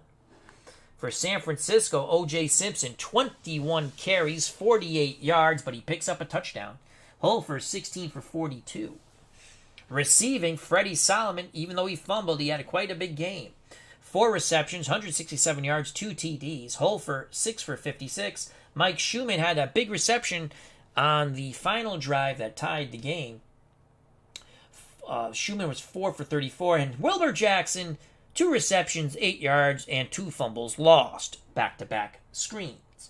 Speaker 1: For San Francisco, O.J. Simpson, 21 carries, 48 yards, but he picks up a touchdown. Holfer, 16 for 42. Receiving, Freddie Solomon, even though he fumbled, he had quite a big game. 4 receptions, 167 yards, 2 TDs. Holfer, 6 for 56. Mike Schumann had a big reception on the final drive that tied the game. Schumann was 4 for 34. And Wilbur Jackson, 2 receptions, 8 yards, and 2 fumbles lost. Back-to-back screens.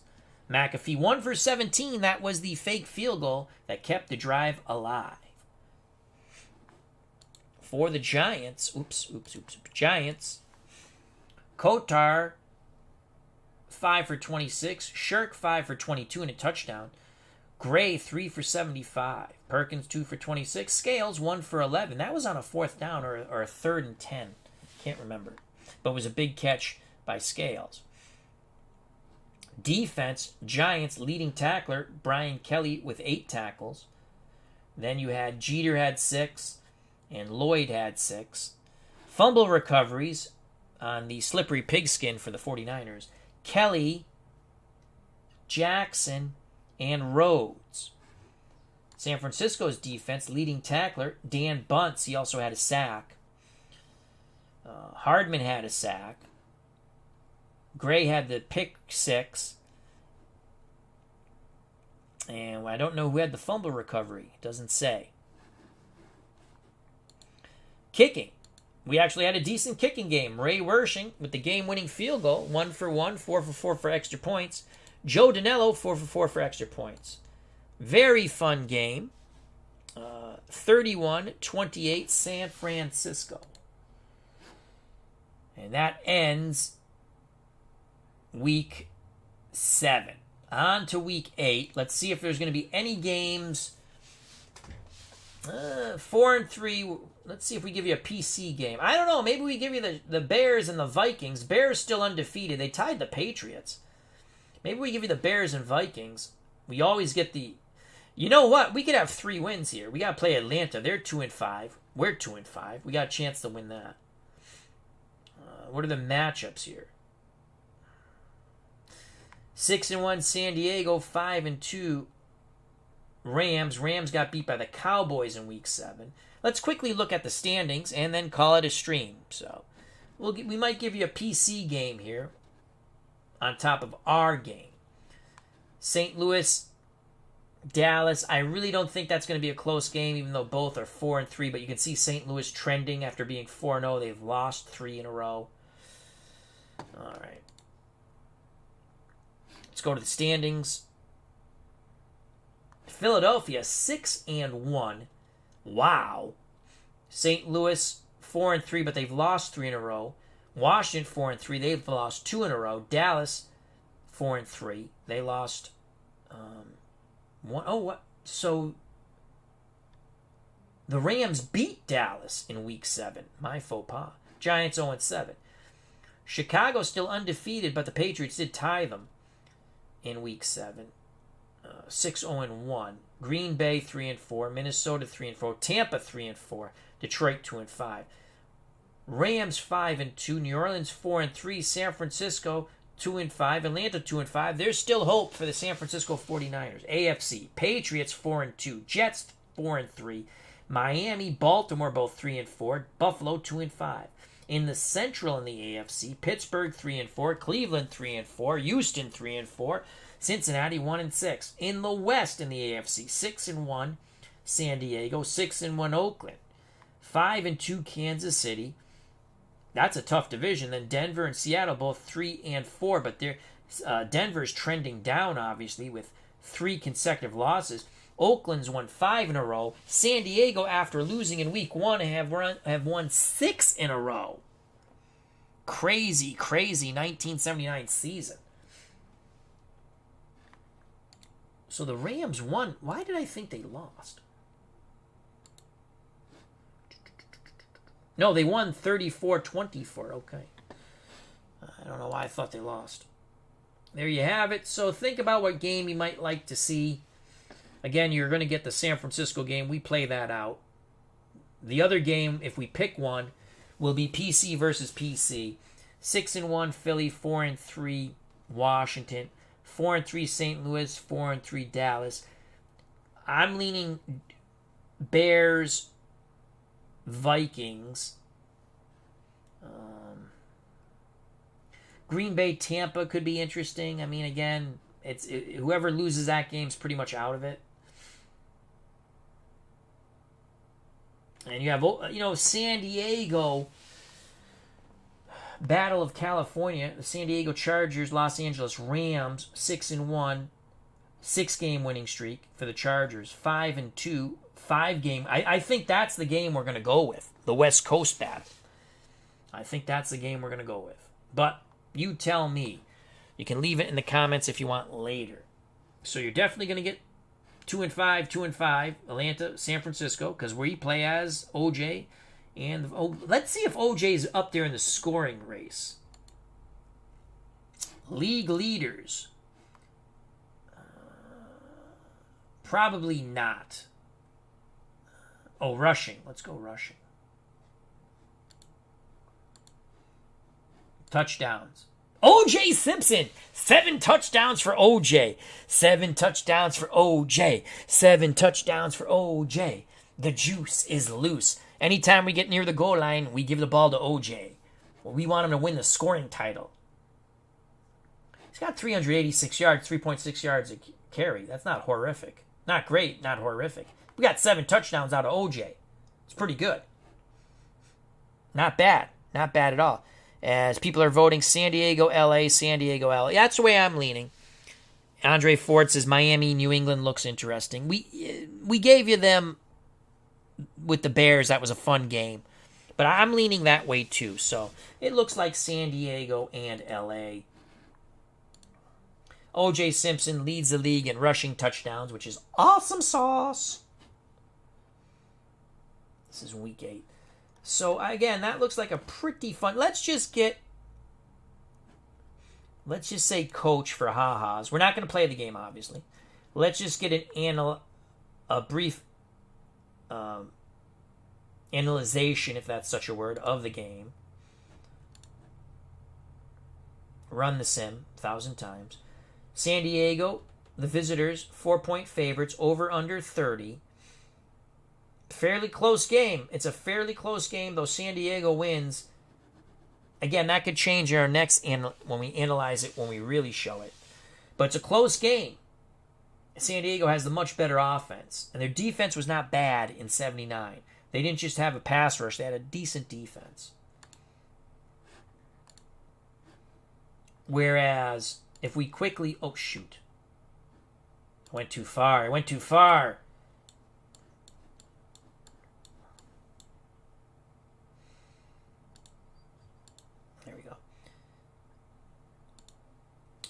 Speaker 1: McAfee, 1 for 17. That was the fake field goal that kept the drive alive. For the Giants, Giants, Kotar, 5 for 26. Shirk, 5 for 22 and a touchdown. Gray, 3 for 75. Perkins, 2 for 26. Scales, 1 for 11. That was on a 4th down or a 3rd and 10. Can't remember. But it was a big catch by Scales. Defense, Giants leading tackler, Brian Kelly with 8 tackles. Then you had Jeter had 6, and Lloyd had 6. Fumble recoveries on the slippery pigskin for the 49ers. Kelly, Jackson, and Rhodes. San Francisco's defense, leading tackler, Dan Bunce. He also had a sack. Hardman had a sack. Gray had the pick 6. And I don't know who had the fumble recovery. It doesn't say. Kicking. We actually had a decent kicking game. Ray Wershing with the game-winning field goal. 1 for 1, 4 for 4 for extra points. Joe Danello, 4 for 4 for extra points. Very fun game. 31-28 San Francisco. And that ends week 7. On to week 8. Let's see if there's going to be any games. 4-3. Let's see if we give you a PC game. I don't know. Maybe we give you the Bears and the Vikings. Bears still undefeated. They tied the Patriots. Maybe we give you the Bears and Vikings. We always get the... You know what? We could have 3 wins here. We got to play Atlanta. They're 2-5. We're 2-5. We got a chance to win that. What are the matchups here? 6-1 San Diego, 5-2 Rams. Rams got beat by the Cowboys in week 7. Let's quickly look at the standings and then call it a stream. So we might give you a PC game here on top of our game. St. Louis, Dallas. I really don't think that's going to be a close game, even though both are 4-3. But you can see St. Louis trending after being 4-0. They've lost 3 in a row. All right. Let's go to the standings. Philadelphia, 6-1. Wow. St. Louis 4-3, but they've lost 3 in a row. Washington 4-3, they've lost 2 in a row. Dallas 4-3, they lost one. Oh, what? So the Rams beat Dallas in Week 7. My faux pas. Giants 0-7. Chicago still undefeated, but the Patriots did tie them in Week 7. 6-0-1. Green Bay 3-4. Minnesota 3-4. Tampa 3-4. Detroit 2-5. Rams 5-2. New Orleans 4-3. San Francisco 2-5. Atlanta 2-5. There's still hope for the San Francisco 49ers. AFC. Patriots 4-2. Jets 4-3. Miami, Baltimore both 3-4. Buffalo 2-5. In the Central in the AFC, Pittsburgh 3-4. Cleveland 3-4. Houston 3-4. Cincinnati 1-6. In the West in the AFC, 6-1 San Diego, 6-1 Oakland, 5-2 Kansas City. That's a tough division. Then Denver and Seattle both 3-4, but Denver's trending down obviously with 3 consecutive losses. Oakland's won 5 in a row. San Diego, after losing in Week 1, have won 6 in a row. Crazy 1979 season. So the Rams won. Why did I think they lost? No, they won 34-24. Okay. I don't know why I thought they lost. There you have it. So think about what game you might like to see. Again, you're going to get the San Francisco game. We play that out. The other game, if we pick one, will be PC versus PC. 6-1 Philly, 4-3 Washington, 4-3 St. Louis, 4-3 Dallas. I'm leaning Bears, Vikings. Green Bay, Tampa could be interesting. I mean, again, whoever loses that game is pretty much out of it. And you have, San Diego, Battle of California, the San Diego Chargers, Los Angeles Rams, 6-1, 6-game winning streak for the Chargers, 5-2, 5-game. I think that's the game we're going to go with, the West Coast battle. I think that's the game we're going to go with. But you tell me. You can leave it in the comments if you want later. So you're definitely going to get 2-5, 2-5, Atlanta, San Francisco, because we play as OJ. And let's see if OJ's up there in the scoring race. League leaders. Probably not. Rushing. Let's go rushing. Touchdowns. OJ Simpson. 7 touchdowns for OJ. 7 touchdowns for OJ. 7 touchdowns for OJ. The juice is loose. Anytime we get near the goal line, we give the ball to OJ. Well, we want him to win the scoring title. He's got 386 yards, 3.6 yards a carry. That's not horrific. Not great, not horrific. We got 7 touchdowns out of OJ. It's pretty good. Not bad. Not bad at all. As people are voting San Diego, LA, San Diego, LA. That's the way I'm leaning. Andre Ford says Miami, New England looks interesting. We gave you them with the Bears. That was a fun game. But I'm leaning that way too. So it looks like San Diego and LA. O.J. Simpson leads the league in rushing touchdowns, which is awesome sauce. This is week 8. So again, that looks like a pretty fun. Let's just say coach for ha-has. We're not going to play the game, obviously. Let's just get a brief analyzation, if that's such a word, of the game. Run the sim 1,000 times. San Diego, the visitors, 4-point favorites, over under 30. Fairly close game. It's a fairly close game, though San Diego wins. Again, that could change in our next when we analyze it, when we really show it. But it's a close game. San Diego has the much better offense, and their defense was not bad in 79. They didn't just have a pass rush, they had a decent defense. Whereas, if we quickly... Oh, shoot. I went too far.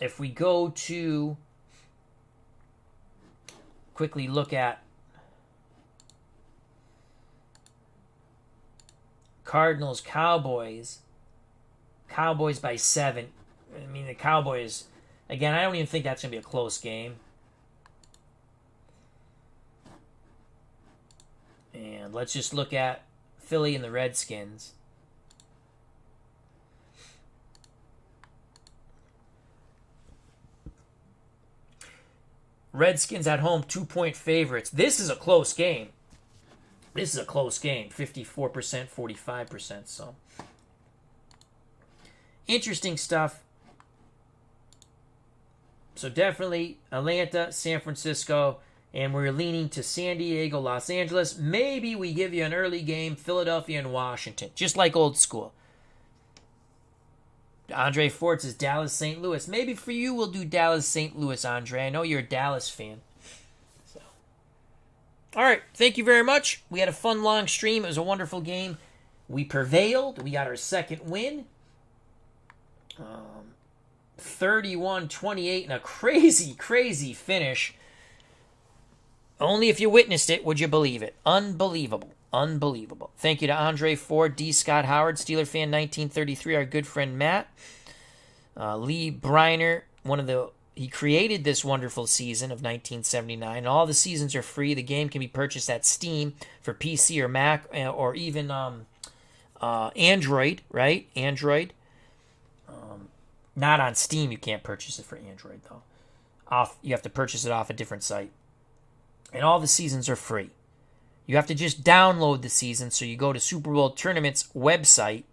Speaker 1: if we go to quickly look at Cardinals, Cowboys by 7. I mean, the Cowboys, again, I don't even think that's going to be a close game. And let's just look at Philly and the Redskins. Redskins at home, 2-point favorites. This is a close game. 54%, 45%. So, interesting stuff. So definitely Atlanta, San Francisco, and we're leaning to San Diego, Los Angeles. Maybe we give you an early game, Philadelphia and Washington, just like old school. Andre Ford says Dallas, St. Louis. Maybe for you we'll do Dallas, St. Louis, Andre. I know you're a Dallas fan. So, all right, thank you very much. We had a fun, long stream. It was a wonderful game. We prevailed. We got our second win. 31-28 in a crazy, crazy finish. Only if you witnessed it would you believe it. Unbelievable. Unbelievable. Thank you to Andre Ford, D. Scott Howard, Steeler fan 1933, our good friend Matt. Lee Briner, he created this wonderful season of 1979. All the seasons are free. The game can be purchased at Steam for PC or Mac or even Android, right? Android. Not on Steam. You can't purchase it for Android, though. You have to purchase it off a different site. And all the seasons are free. You have to just download the season. So you go to Super Bowl Tournament's website,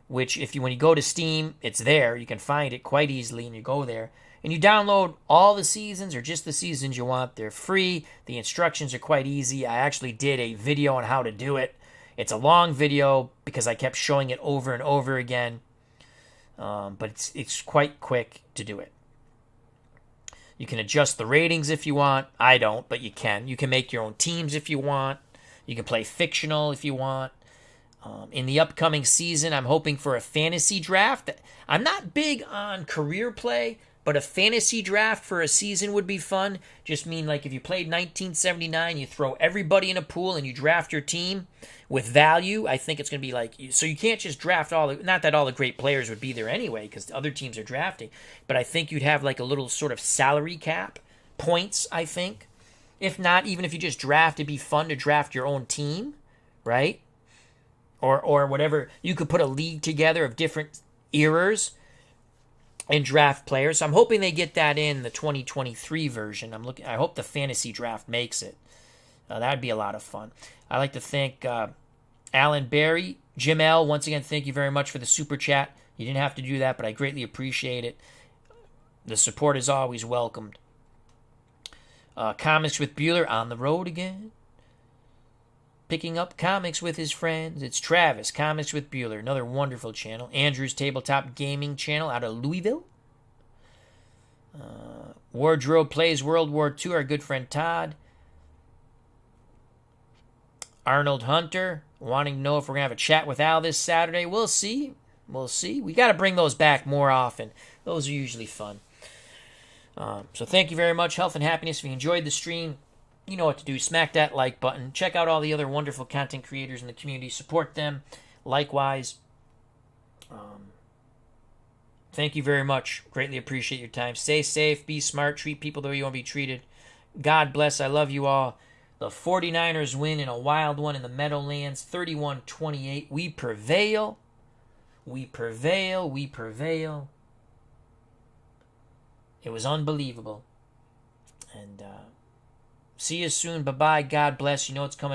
Speaker 1: which when you go to Steam, it's there. You can find it quite easily, and you go there. And you download all the seasons or just the seasons you want. They're free. The instructions are quite easy. I actually did a video on how to do it. It's a long video because I kept showing it over and over again. But it's quite quick to do it. You can adjust the ratings if you want. I don't, but you can. You can make your own teams if you want. You can play fictional if you want. In the upcoming season, I'm hoping for a fantasy draft. I'm not big on career play, but a fantasy draft for a season would be fun. Just mean like if you played 1979, you throw everybody in a pool and you draft your team with value. I think it's going to be like, so you can't just draft not that all the great players would be there anyway because other teams are drafting, but I think you'd have like a little sort of salary cap points, I think. If not, even if you just draft, it'd be fun to draft your own team, right? Or whatever. You could put a league together of different eras and draft players. So I'm hoping they get that in the 2023 version. I hope the fantasy draft makes it. That'd be a lot of fun. I'd like to thank Alan Barry, Jim L. Once again, thank you very much for the super chat. You didn't have to do that, but I greatly appreciate it. The support is always welcomed. Comics with Bueller on the road again. Picking up comics with his friends. It's Travis, Comics with Bueller, another wonderful channel. Andrew's Tabletop Gaming channel out of Louisville. Wardrobe Plays World War II, our good friend Todd. Arnold Hunter, wanting to know if we're going to have a chat with Al this Saturday. We'll see. We got to bring those back more often. Those are usually fun. So thank you very much. Health and happiness. If you enjoyed the stream, you know what to do. Smack that like button. Check out all the other wonderful content creators in the community. Support them. Likewise. Thank you very much. Greatly appreciate your time. Stay safe. Be smart. Treat people the way you want to be treated. God bless. I love you all. The 49ers win in a wild one in the Meadowlands. 31-28. We prevail. We prevail. We prevail. It was unbelievable. And see you soon. Bye-bye. God bless. You know it's coming.